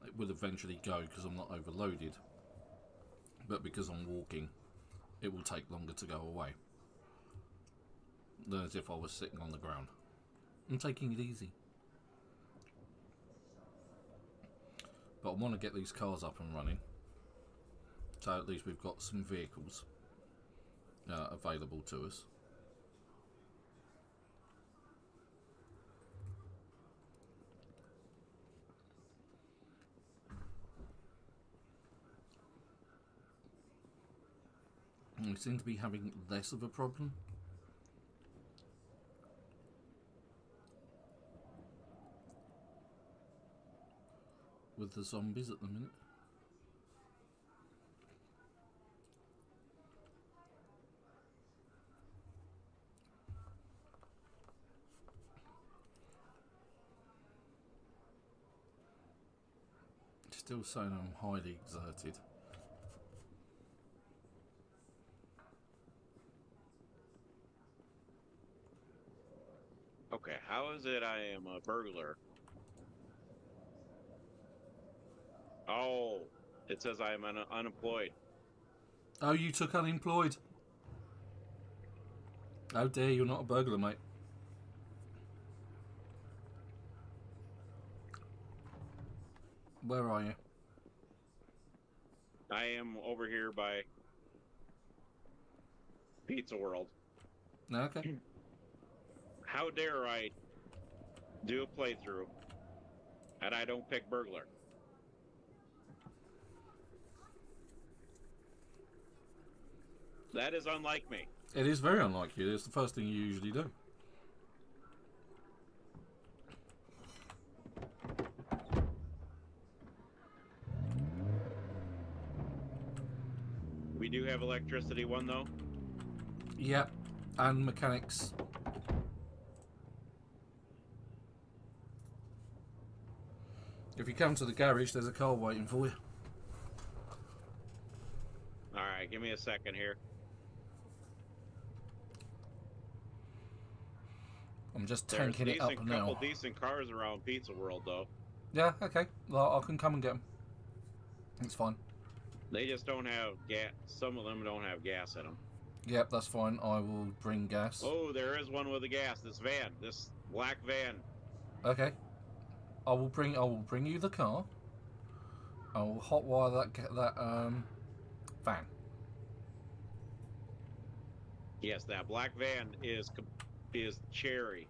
It will eventually go because I'm not overloaded. But because I'm walking, it will take longer to go away than as if I was sitting on the ground. I'm taking it easy. But I want to get these cars up and running. So at least we've got some vehicles available to us. And we seem to be having less of a problem. With the zombies at the minute. Still saying I'm highly exerted. Okay, how is it I am a burglar? Oh, it says I am unemployed. Oh, you took unemployed. Oh dear, you're not a burglar, mate. Where are you? I am over here by Pizza World. Okay. How dare I do a playthrough and I don't pick burglar? That is unlike me. It is very unlike you. It's the first thing you usually do. We do have electricity one, though. Yep, and mechanics. If you come to the garage, there's a car waiting for you. Alright, give me a second here. I'm just There's tanking it up now. couple decent cars around Pizza World, though. Yeah, okay. Well, I can come and get them. It's fine. They just don't have gas. Some of them don't have gas in them. Yep, that's fine. I will bring gas. Oh, there is one with a gas. This van. This black van. Okay. I will bring you the car. I will hotwire that van. Yes, that black van is cherry.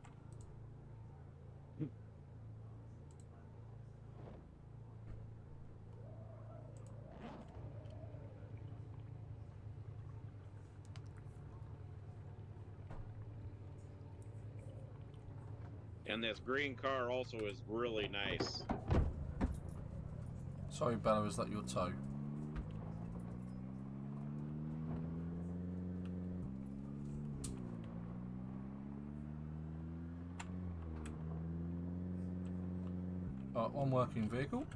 And this green car also is really nice. Sorry, Bella, is that your toe? One working vehicle.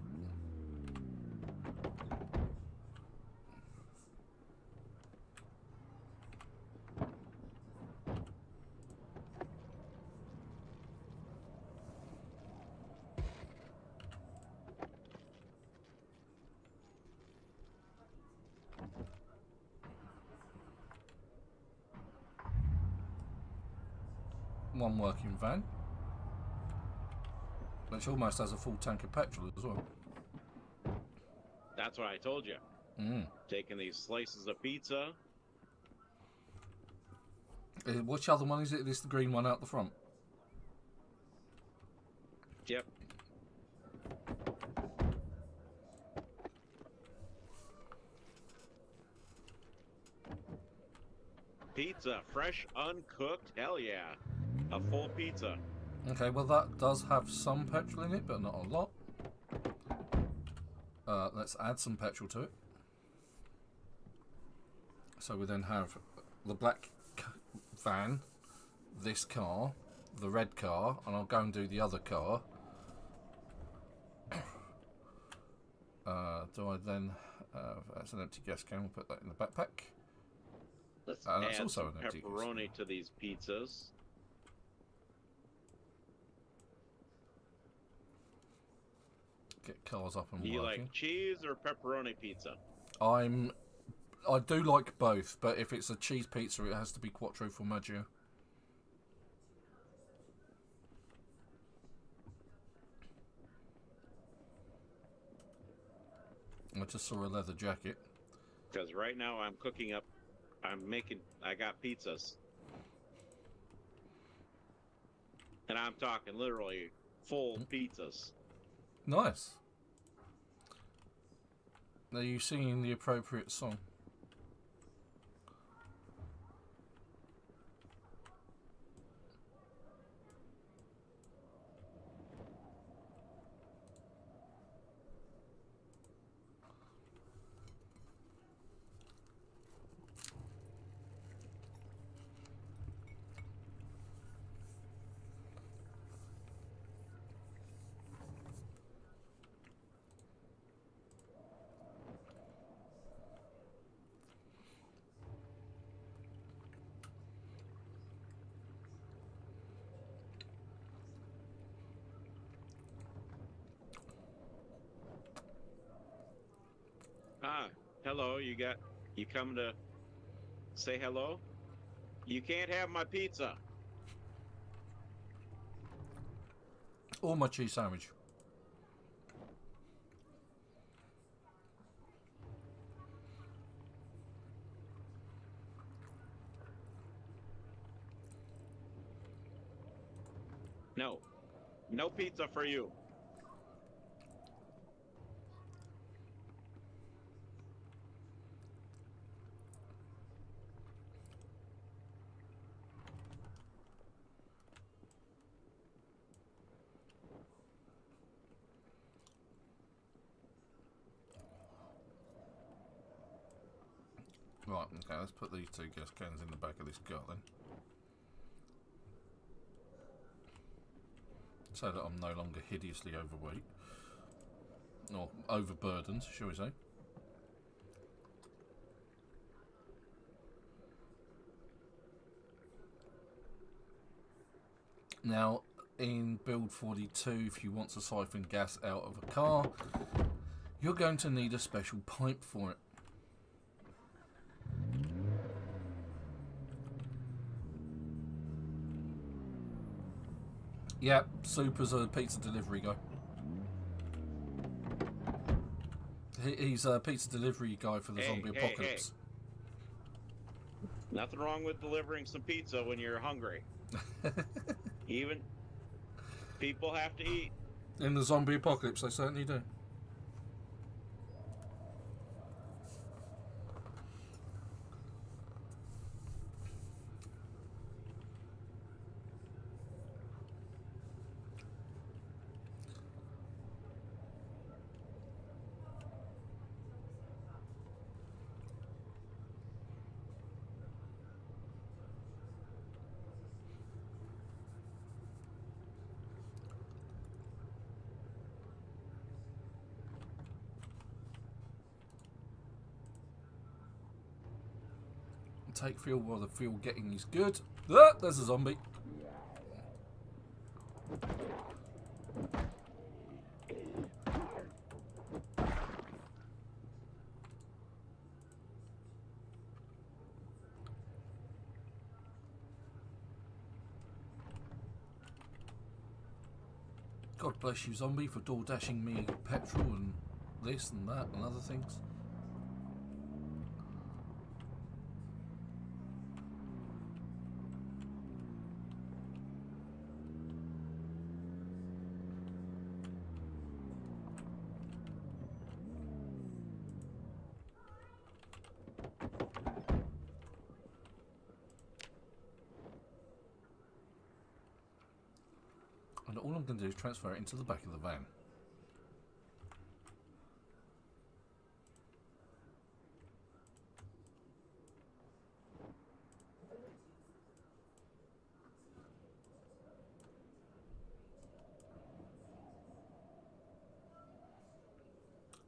One working van, which almost has a full tank of petrol as well. That's what I told you. Taking these slices of pizza. Which other one is it? This the green one out the front? Yep. Pizza, fresh, uncooked. Hell yeah. A full pizza. Okay, well that does have some petrol in it, but not a lot. Let's add some petrol to it. So we then have the black van, this car, the red car, and I'll go and do the other car. Do I then... that's an empty gas can, we'll put that in the backpack. Let's That's add also some an empty pepperoni to these pizzas. Get cars up and Do you working. like cheese or pepperoni pizza? I do like both, but if it's a cheese pizza, it has to be quattro formaggio. I just saw a leather jacket. Because right now I'm cooking up, I got pizzas. And I'm talking literally full pizzas. Nice. Are you singing the appropriate song? Ah, hello, you come to say hello? You can't have my pizza. Or my cheese sandwich. No. No pizza for you. Right, okay, let's put these 2 gas cans in the back of this car then. So that I'm no longer hideously overweight. Or overburdened, shall we say. Now, in build 42, if you want to siphon gas out of a car, you're going to need a special pipe for it. Yep, Super's a pizza delivery guy. He's a pizza delivery guy for the zombie apocalypse. Nothing wrong with delivering some pizza when you're hungry. Even people have to eat. In the zombie apocalypse, they certainly do. Take fuel while the fuel getting is good. Ah, there's a zombie. God bless you, zombie, for door dashing me petrol and this and that and other things. And all I'm going to do is transfer it into the back of the van.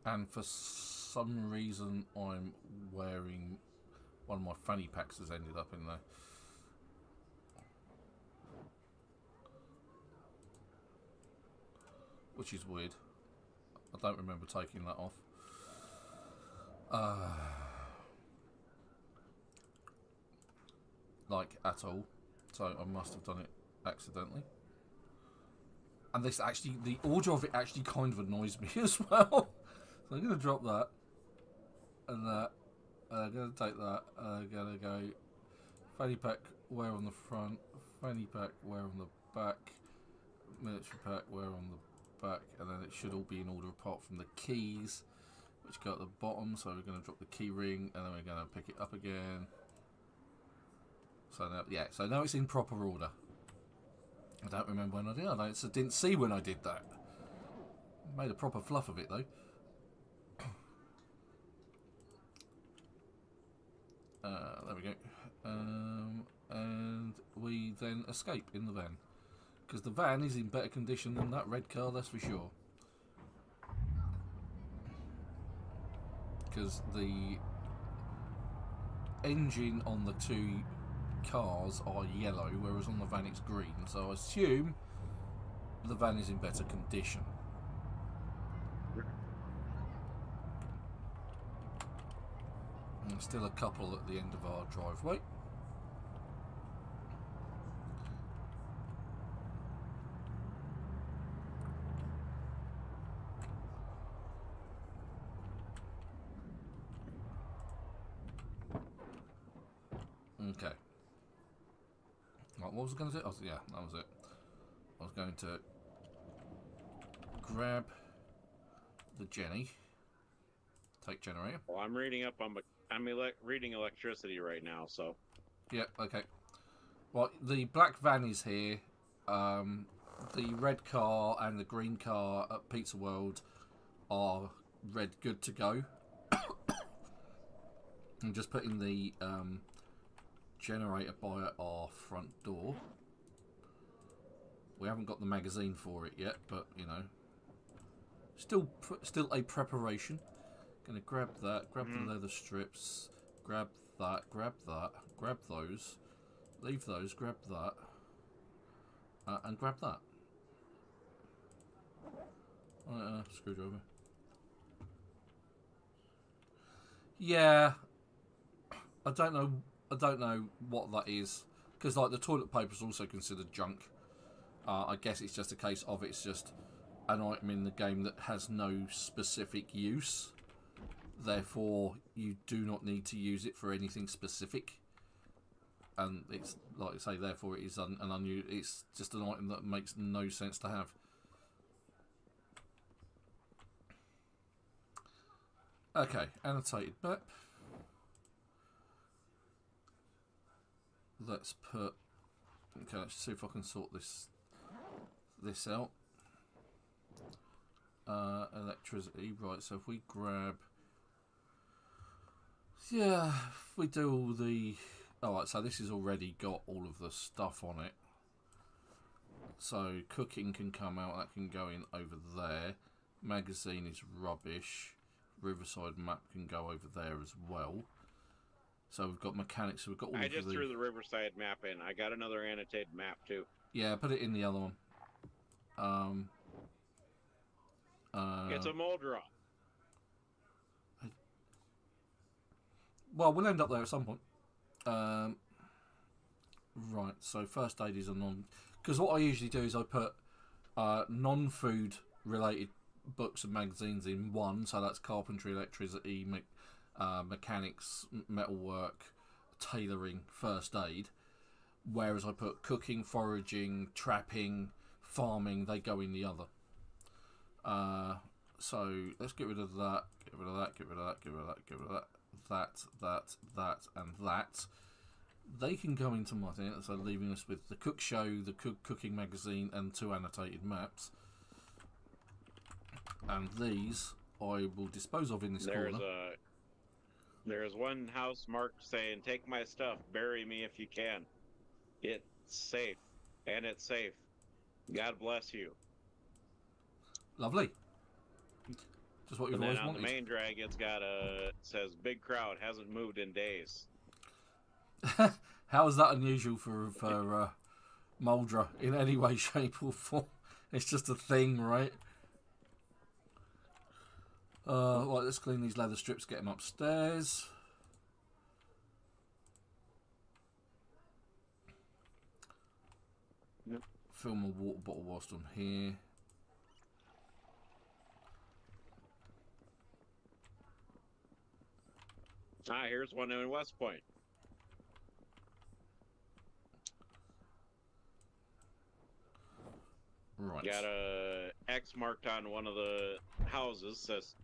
And for some reason I'm wearing one of my fanny packs has ended up in there. Which is weird. I don't remember taking that off. Like at all. So I must have done it accidentally. And this actually, the order of it actually kind of annoys me as well. So I'm going to drop that. And that. And I'm going to take that. And I'm going to go fanny pack, wear on the front. Fanny pack, wear on the back. Military pack, wear on the back, and then it should all be in order apart from the keys, which go at the bottom. So we're going to drop the key ring, and then we're going to pick it up again. So now, yeah, so now it's in proper order. I don't remember when I did. I didn't see when I did that. Made a proper fluff of it though. There we go. And we then escape in the van. Because the van is in better condition than that red car, that's for sure. Because the engine on the 2 cars are yellow, whereas on the van it's green. So I assume the van is in better condition. And still a couple at the end of our driveway. Okay. Right, what was I going to do? Oh, yeah, that was it. I was going to grab the Jenny. Take generator. Well, I'm reading up on. Reading electricity right now, so. Yeah. Okay. Well, the black van is here. The red car and the green car at Pizza World are red, good to go. I'm just putting the generator by our front door. We haven't got the magazine for it yet, but you know, still a preparation. Gonna grab that, grab the leather strips, grab that, grab those, leave those, grab that, and grab that. Screwdriver. Yeah, I don't know what that is, because like the toilet paper is also considered junk. I guess it's just a case of it's just an item in the game that has no specific use. Therefore, you do not need to use it for anything specific. And it's like I say, therefore it is it's just an item that makes no sense to have. Okay, annotated map. Let's put. Okay, let's see if I can sort this out. Electricity, right? So if we grab, yeah, if we do all the. Alright, so this has already got all of the stuff on it. So cooking can come out. That can go in over there. Magazine is rubbish. Riverside map can go over there as well. So we've got mechanics. So we've got all. I just threw the Riverside map in. I got another annotated map too. Yeah, put it in the other one. It's a mole drop. Well, we'll end up there at some point. Right. So first aid is a non. Because what I usually do is I put non-food related books and magazines in one. So that's carpentry, electricity, mechanics, metalwork, tailoring, first aid. Whereas I put cooking, foraging, trapping, farming, they go in the other. So let's get rid of that, get rid of that, get rid of that, get rid of that, get rid of that, that, and that. They can go into my thing, so leaving us with the cook show, the cooking magazine, and 2 annotated maps. And these I will dispose of in this corner. There's one house marked saying, "Take my stuff, bury me if you can. It's safe, and it's safe. God bless you." Lovely. Just what you've always wanted. On the main drag, it says, "Big crowd, hasn't moved in days." How is that unusual for Muldra in any way, shape, or form? It's just a thing, right? Right, let's clean these leather strips, get them upstairs. Yep. Fill my water bottle whilst I'm here. Here's one in West Point. Right. Got a X marked on one of the houses. Says,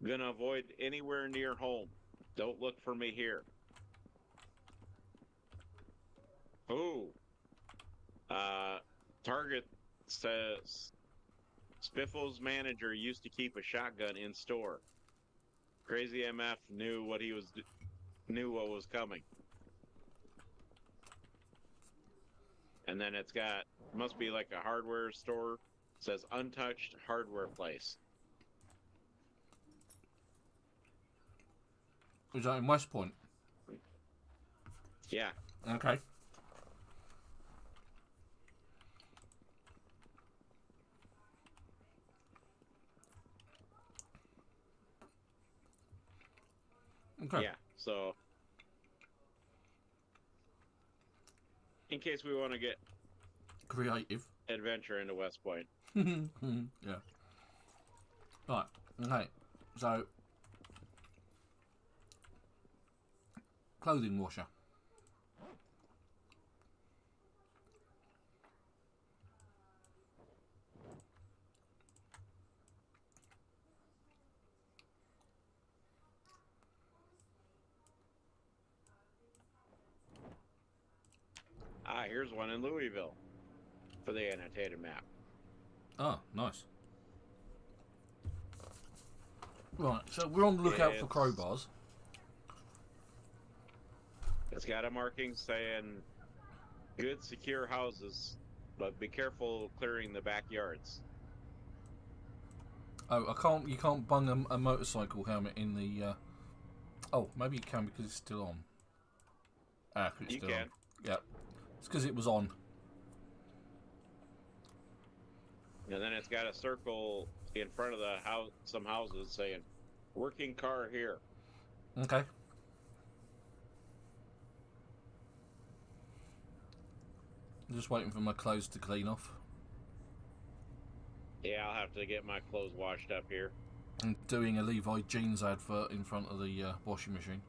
"Gonna avoid anywhere near home. Don't look for me here." Ooh. Target says, "Spiffle's manager used to keep a shotgun in store. Crazy MF knew what was coming." And then it's got, must be like a hardware store. It says untouched hardware place. Is that in West Point? Yeah. Okay. Okay. Yeah. So, in case we want to get creative adventure into West Point. Yeah. Right. Okay. So, clothing washer. Here's one in Louisville for the annotated map. Oh, nice. Right, so we're on the lookout for crowbars. It's got a marking saying good secure houses, but be careful clearing the backyards. Oh, I can't. You can't bung a motorcycle helmet in the. Oh, maybe you can because it's still on. Ah, 'cause it's You still can. on. Yep. It's because it was on. And then it's got a circle in front of the house, some houses saying working car here. Okay. I'm just waiting for my clothes to clean off. Yeah, I'll have to get my clothes washed up here. I'm doing a Levi jeans advert in front of the washing machine.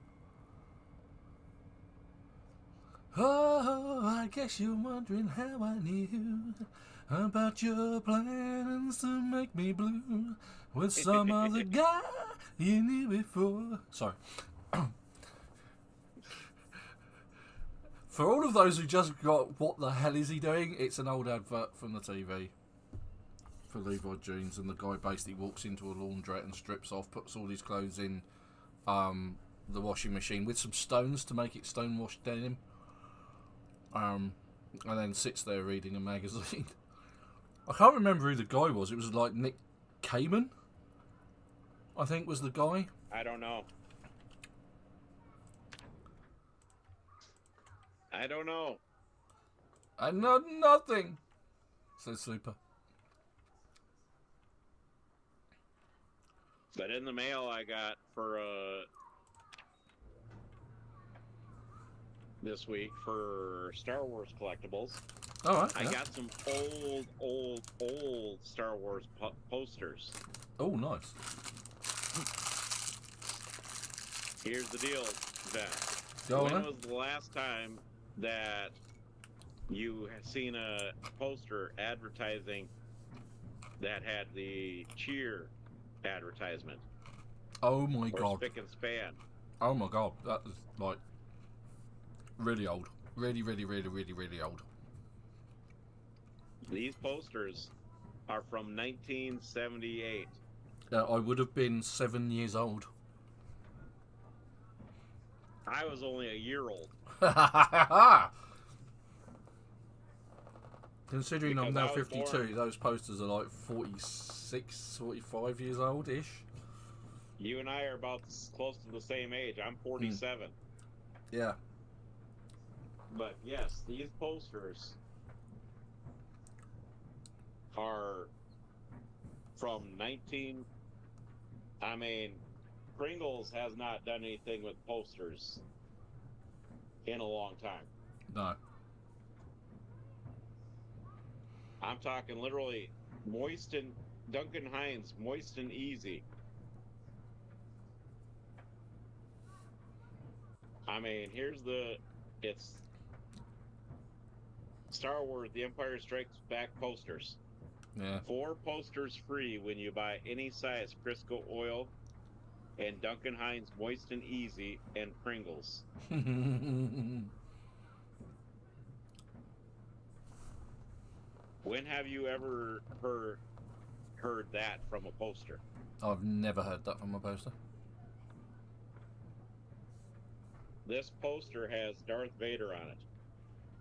Oh, I guess you're wondering how I knew about your plans to make me blue with some other guy you knew before. Sorry. For all of those who just got what the hell is he doing, it's an old advert from the TV for Levi jeans, and the guy basically walks into a laundrette and strips off, puts all his clothes in the washing machine with some stones to make it stone washed denim, and then sits there reading a magazine. I can't remember who the guy was. It was like Nick Kamen, I think was the guy. I don't know. I don't know. I know nothing, said Super. But in the mail I got for this week for Star Wars collectibles. All right. I got some old Star Wars posters. Oh, nice. Here's the deal, Ben. Go When on. was the last time that you have seen a poster advertising that had the cheer advertisement? Oh my Or god. spick and span? Oh my god. That is like really old. Really old. These posters are from 1978. I would have been 7 years old. I was only a year old. Considering I'm Because now I was 52, born- those posters are like 46, 45 years old-ish. You and I are about close to the same age. I'm 47. Yeah. But yes, these posters are from 19. I mean, Pringles has not done anything with posters in a long time. No. I'm talking literally moist and Duncan Hines, moist and easy. I mean, it's Star Wars The Empire Strikes Back posters. Yeah. 4 posters free when you buy any size Crisco oil and Duncan Hines Moist and Easy and Pringles. When have you ever heard that from a poster? I've never heard that from a poster. This poster has Darth Vader on it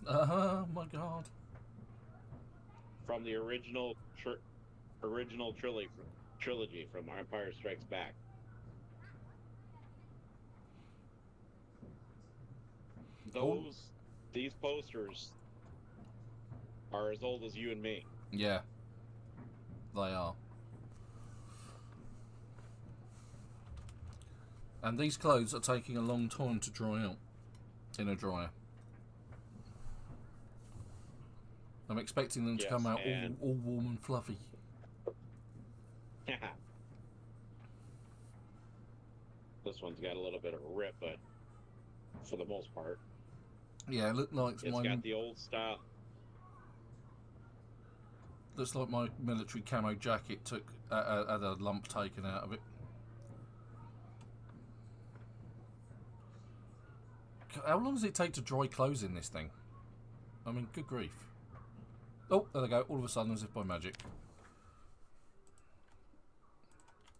Oh my god. from the original trilogy from Empire Strikes Back. These posters are as old as you and me. Yeah. They are. And these clothes are taking a long time to dry out in a dryer. I'm expecting them to Yes, come out and- all warm and fluffy. This one's got a little bit of a rip, but for the most part, Yeah, it it's got the old style. looks like my military camo jacket had a lump taken out of it. How long does it take to dry clothes in this thing? I mean, good grief. Oh, there they go. All of a sudden, as if by magic.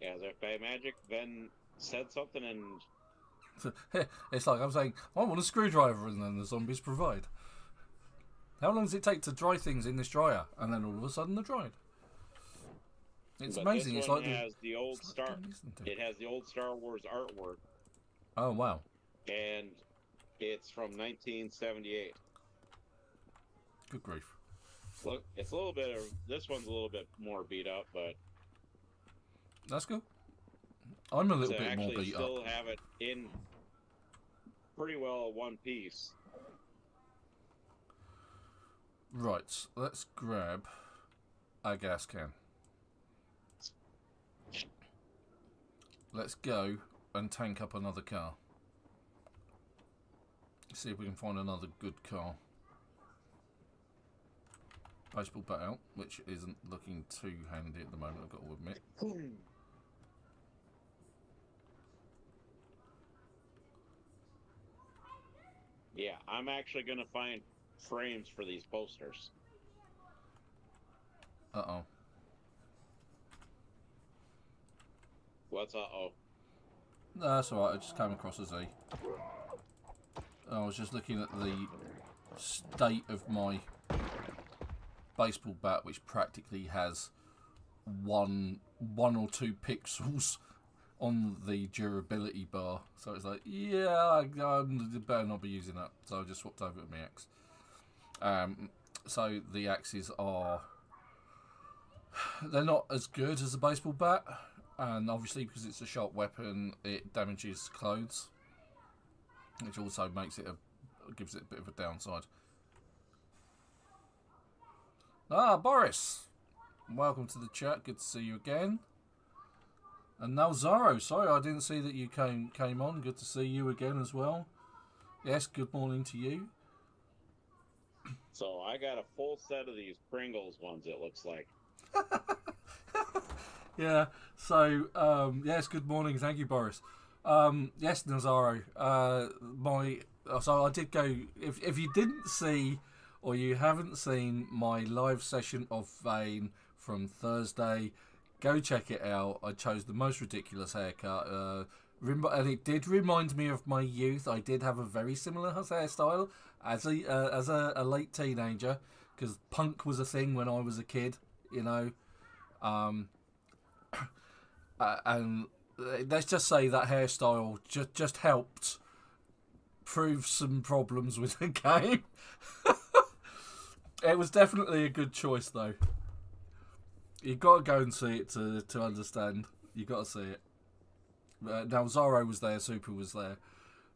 As if by magic, Ben said something and It's like I'm saying, I want a screwdriver, and then the zombies provide. How long does it take to dry things in this dryer? And then all of a sudden they're dried. It's amazing. This It's one like has the old Star. It has the old Star Wars artwork. Oh wow! And it's from 1978. Good grief! Look, it's a little bit of this one's a little bit more beat up, but that's good. I'm a little to bit more actually beat still up. have it in pretty well one piece. Right, let's grab a gas can. Let's go and tank up another car. See if we can find another good car. Baseball bat out, which isn't looking too handy at the moment, I've got to admit. Yeah, I'm actually going to find frames for these posters. Uh-oh. What's uh-oh? No, that's alright, I just came across a Z. I was just looking at the state of my baseball bat, which practically has one or two pixels on the durability bar. So it's like, yeah, I better not be using that. So I just swapped over to my axe. So the axes are... They're not as good as a baseball bat. And obviously because it's a sharp weapon, it damages clothes. Which also makes it gives it a bit of a downside. Ah, Boris! Welcome to the chat. Good to see you again. And now Zaro. Sorry, I didn't see that you came on. Good to see you again as well. Yes, good morning to you. So I got a full set of these Pringles ones, it looks like. Yeah, so, yes, good morning. Thank you, Boris. Yes, Nazaro. So I did go... If you didn't see or you haven't seen my live session of Vane from Thursday, go check it out. I chose the most ridiculous haircut. And it did remind me of my youth. I did have a very similar hairstyle as a late teenager, because punk was a thing when I was a kid, you know. And let's just say that hairstyle just helped prove some problems with the game. It was definitely a good choice, though. You got to go and see it to understand. You got to see it. Now Zaro was there, Super was there,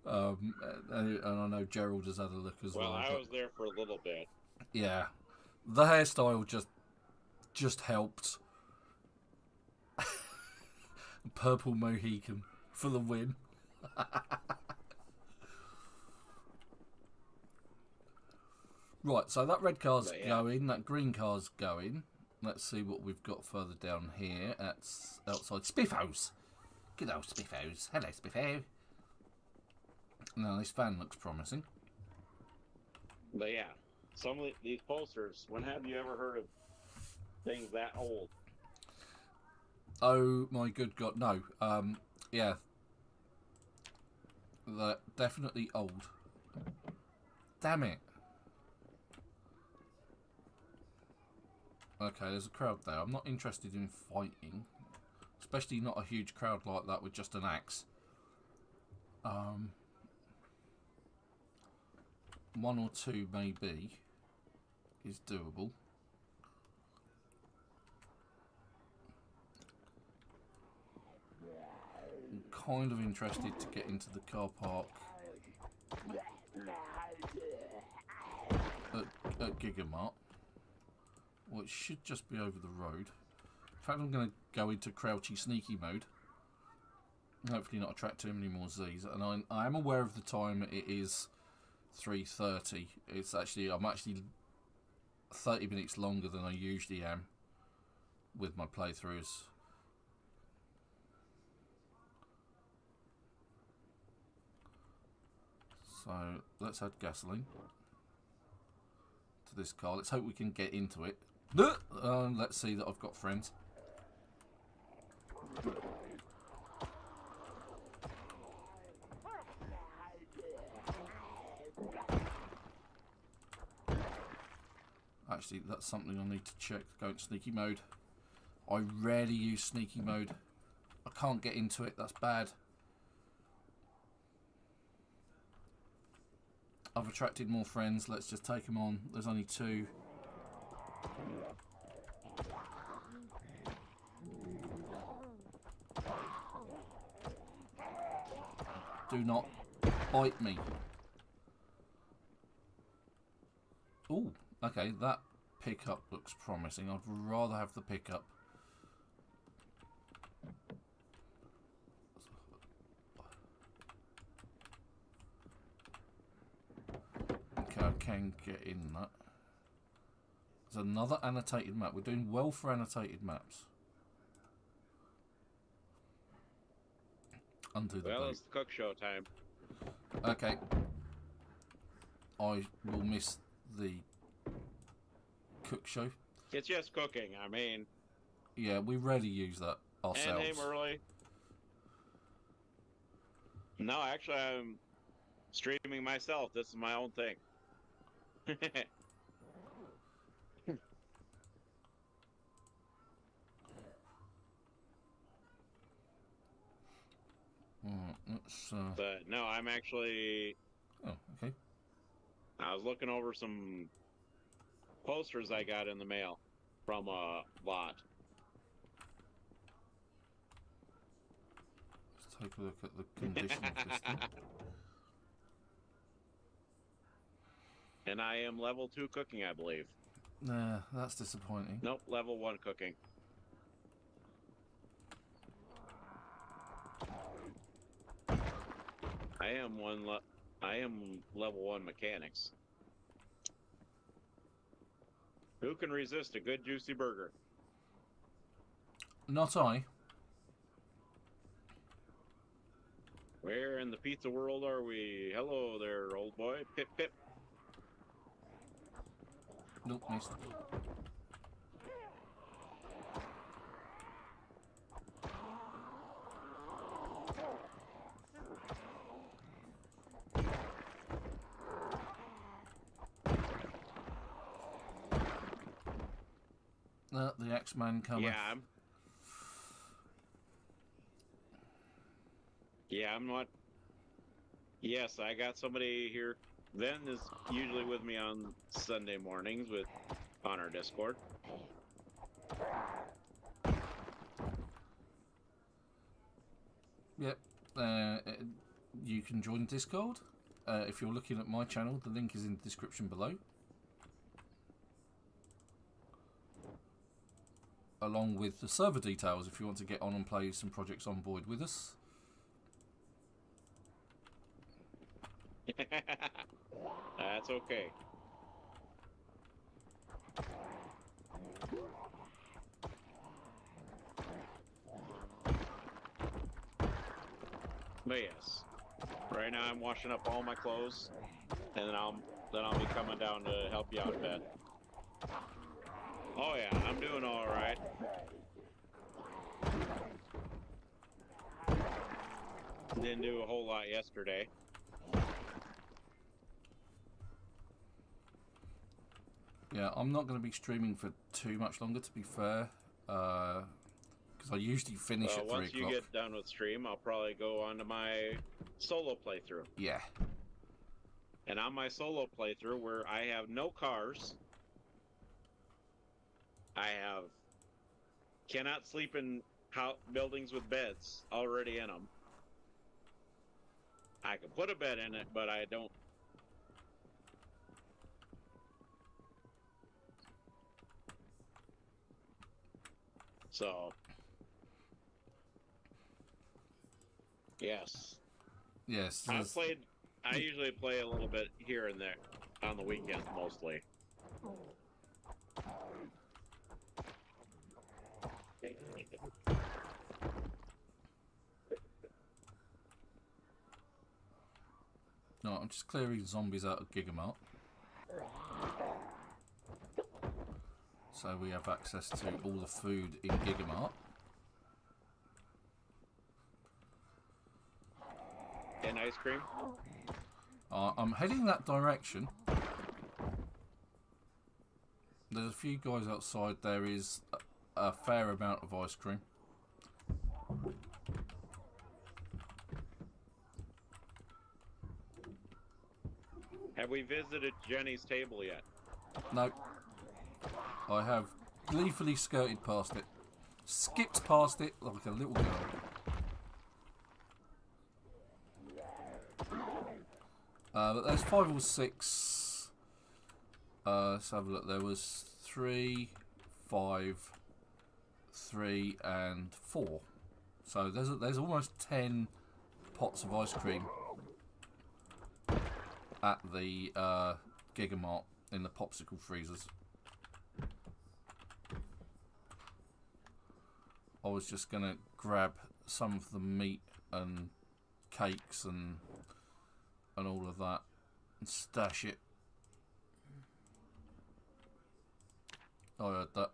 and I know Gerald has had a look as well. Well, I was there for a little bit. Yeah, the hairstyle just helped. Purple Mohican for the win. Right, so that red car's going, that green car's going. Let's see what we've got further down here. That's outside Spiffos. Good old Spiffos. Hello, Spiffo. Now, this van looks promising. But yeah, some of these posters, when have you ever heard of things that old? Oh my good God, no. Yeah. They're definitely old. Damn it. Okay, there's a crowd there. I'm not interested in fighting. Especially not a huge crowd like that with just an axe. One or two maybe is doable. I'm kind of interested to get into the car park at Gigamart, which should just be over the road. In fact, I'm going to go into crouchy sneaky mode. Hopefully not attract too many more Z's. And I am aware of the time. It is 3:30. I'm actually 30 minutes longer than I usually am with my playthroughs. So let's add gasoline to this car. Let's hope we can get into it. Let's see that I've got friends. Actually, that's something I need to check. Go into sneaky mode. I rarely use sneaky mode. I can't get into it. That's bad. I've attracted more friends. Let's just take them on. There's only 2. Do not bite me. Ooh, okay, that pickup looks promising. I'd rather have the pickup. Okay, I can get in that. There's another annotated map. We're doing well for annotated maps. Undo the Well, boot. it's the cook show time. Okay. I will miss the cook show. It's just cooking. I mean, Yeah, we rarely use that ourselves. and aim early. No, actually, I'm streaming myself. This is my own thing. Let's, But no, I'm actually. oh, okay. I was looking over some posters I got in the mail from a lot. Let's take a look at the conditions listing. And I am level 2 cooking, I believe. Nah, that's disappointing. Nope, level 1 cooking. I am level 1 mechanics. Who can resist a good juicy burger? Not I. Where in the pizza world are we? Hello there, old boy. Pip pip. Nope, missed. The X-Man coming. Yeah, I'm not. Yes, I got somebody here. Then is usually with me on Sunday mornings on our Discord. Yep. You can join Discord. If you're looking at my channel, the link is in the description below. Along with the server details if you want to get on and play some Project Zomboid with us. That's okay. But yes, right now I'm washing up all my clothes, and then I'll be coming down to help you out a bit. Oh yeah, I'm doing all right. Didn't do a whole lot yesterday. Yeah, I'm not going to be streaming for too much longer, to be fair, because I usually finish at 3 o'clock. Once you get done with stream, I'll probably go on to my solo playthrough. Yeah. And on my solo playthrough, where I have no cars, cannot sleep in buildings with beds already in them. I can put a bed in it, but I don't. So, yes. Yes. I usually play a little bit here and there on the weekends mostly. No, I'm just clearing zombies out of Gigamart. So we have access to all the food in Gigamart. And ice cream? I'm heading that direction. there's a few guys outside. There is a fair amount of ice cream. Have we visited Jenny's table yet? No. I have gleefully skirted past it. Skipped past it like a little girl. But there's 5 or 6. Let's have a look. There was 3, 5, 3, and 4. So there's almost 10 pots of ice cream at the Gigamart in the popsicle freezers. I was just gonna grab some of the meat and cakes and all of that and stash it. I heard that.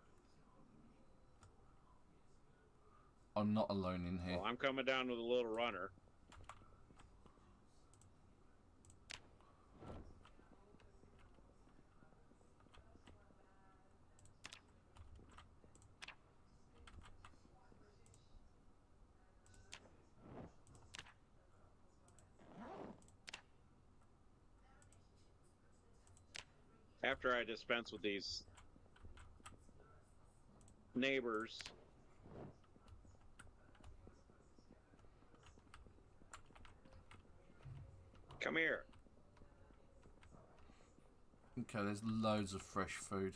I'm not alone in here. Well, I'm coming down with a little runner. After I dispense with these neighbors, come here. Okay, there's loads of fresh food.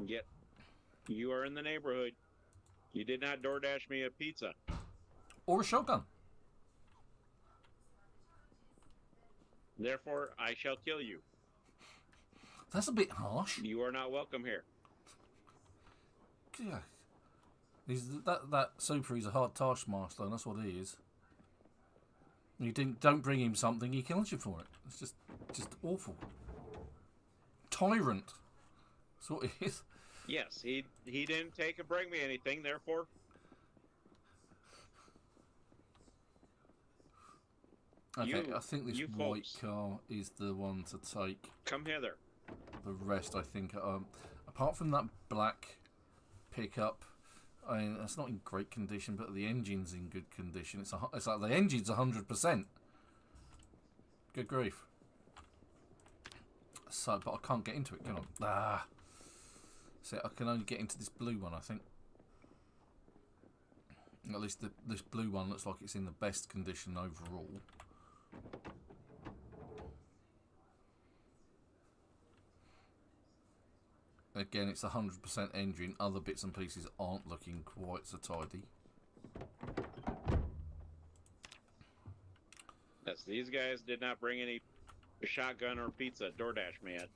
Yet, you are in the neighborhood. You did not DoorDash me a pizza. Or a shotgun. Therefore, I shall kill you. That's a bit harsh. You are not welcome here. Yeah. That super is a hard taskmaster, and that's what he is. You don't bring him something, he kills you for it. It's just awful. Tyrant. That's what he is. Yes, he didn't take and bring me anything, therefore. Okay, I think this white car is the one to take. Come hither. The rest, I think, apart from that black pickup, I mean, that's not in great condition, but the engine's in good condition. It's like the engine's 100%. Good grief. So, but I can't get into it, can I? So I can only get into this blue one, I think. At least this blue one looks like it's in the best condition overall. Again, it's 100% engine. Other bits and pieces aren't looking quite so tidy. Yes, these guys did not bring any shotgun or pizza DoorDash me yet.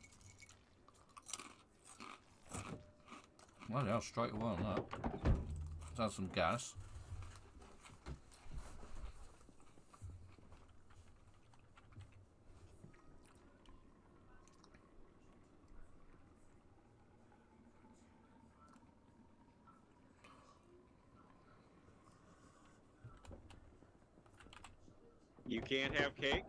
Well, yeah, straight away on that. Let's have some gas. You can't have cake?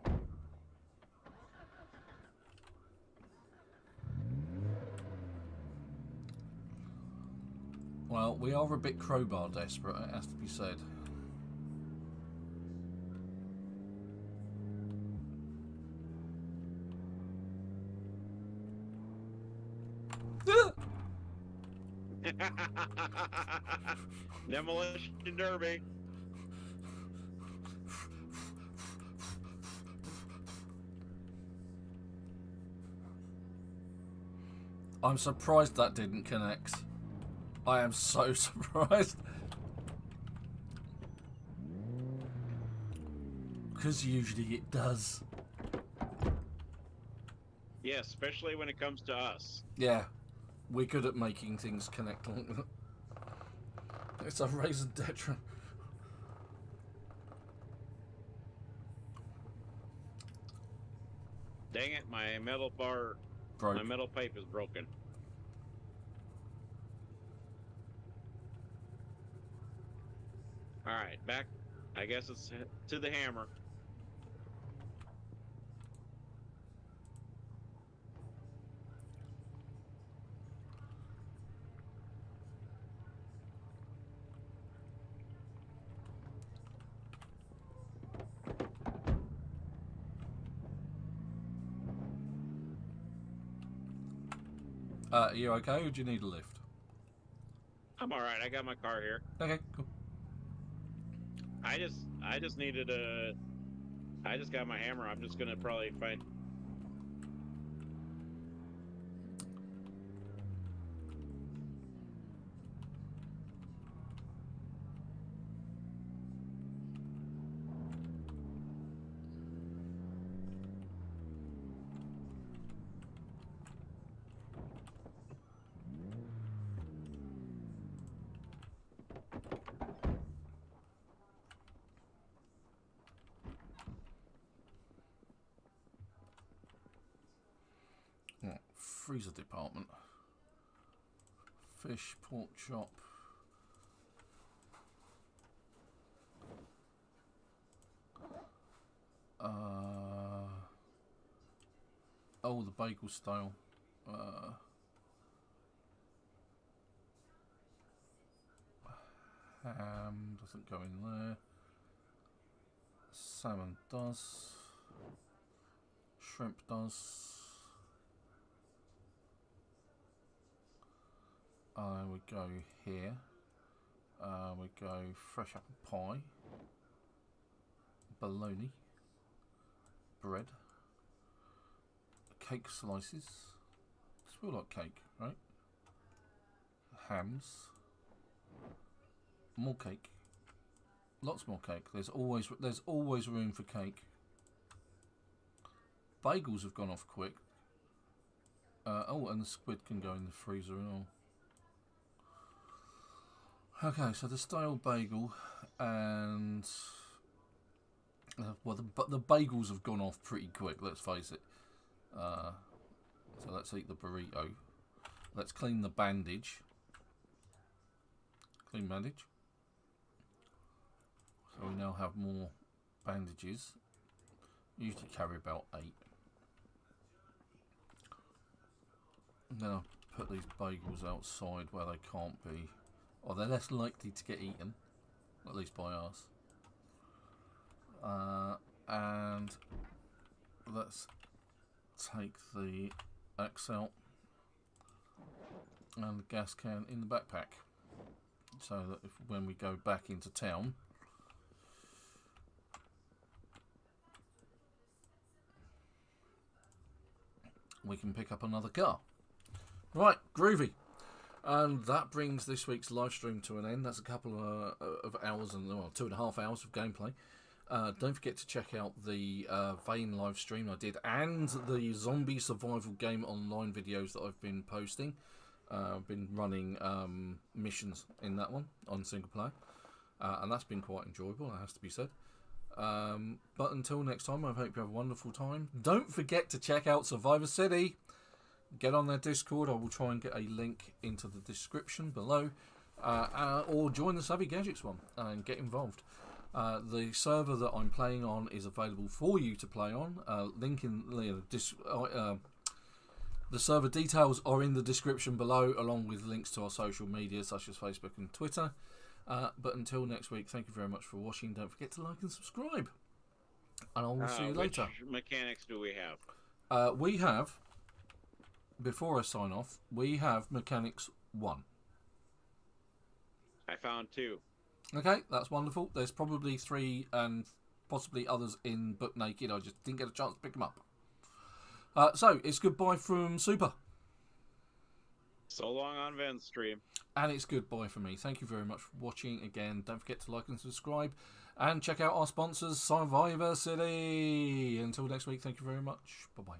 Well, we are a bit crowbar desperate, it has to be said. Demolition derby. I'm surprised that didn't connect. I am so surprised. Because usually it does. Yeah, especially when it comes to us. Yeah, we're good at making things connect like that. It's a raison d'etre. Dang it, my metal bar, Broke. my metal pipe is broken. All right, back. I guess it's to the hammer. Are you okay, or do you need a lift? I'm all right. I got my car here. Okay, cool. I just needed a. I just got my hammer. I'm just gonna probably find. Oh, freezer department. Fish, pork chop. Oh, the bagel style. Ham doesn't go in there. Salmon does. Shrimp does. We go here. We go fresh apple pie. Bologna. Bread. Cake slices. It's all like cake, right? Hams. More cake. Lots more cake. There's always room for cake. Bagels have gone off quick. Oh, and the squid can go in the freezer and all. Okay, so the stale bagel and well, the bagels have gone off pretty quick. Let's face it. So let's eat the burrito. Let's clean the bandage. Clean bandage. So we now have more bandages. Usually carry about 8. And then I'll put these bagels outside where they can't be, or they're less likely to get eaten, at least by us. And let's take the axe out and the gas can in the backpack, so that when we go back into town, we can pick up another car. Right, groovy. And that brings this week's live stream to an end. That's a couple of hours, and well, 2.5 hours of gameplay. Don't forget to check out the Vane live stream I did, and the zombie survival game online videos that I've been posting. I've been running missions in that one on single player, and that's been quite enjoyable, it has to be said. But until next time, I hope you have a wonderful time. Don't forget to check out Survivor City. Get on their Discord. I will try and get a link into the description below, or join the Savvy Gadgetz one and get involved. The server that I'm playing on is available for you to play on. Link in the server details are in the description below, along with links to our social media such as Facebook and Twitter. But until next week, thank you very much for watching. Don't forget to like and subscribe, and I will see you later. Which mechanics do we have? We have, before I sign off, we have mechanics 1. I found 2. Okay, that's wonderful. There's probably 3 and possibly others in Book Naked. I just didn't get a chance to pick them up. So it's goodbye from Super. So long on Ven's stream. And it's goodbye from me. Thank you very much for watching. Again, don't forget to like and subscribe. And check out our sponsors, SurvivorCity. Until next week, thank you very much. Bye-bye.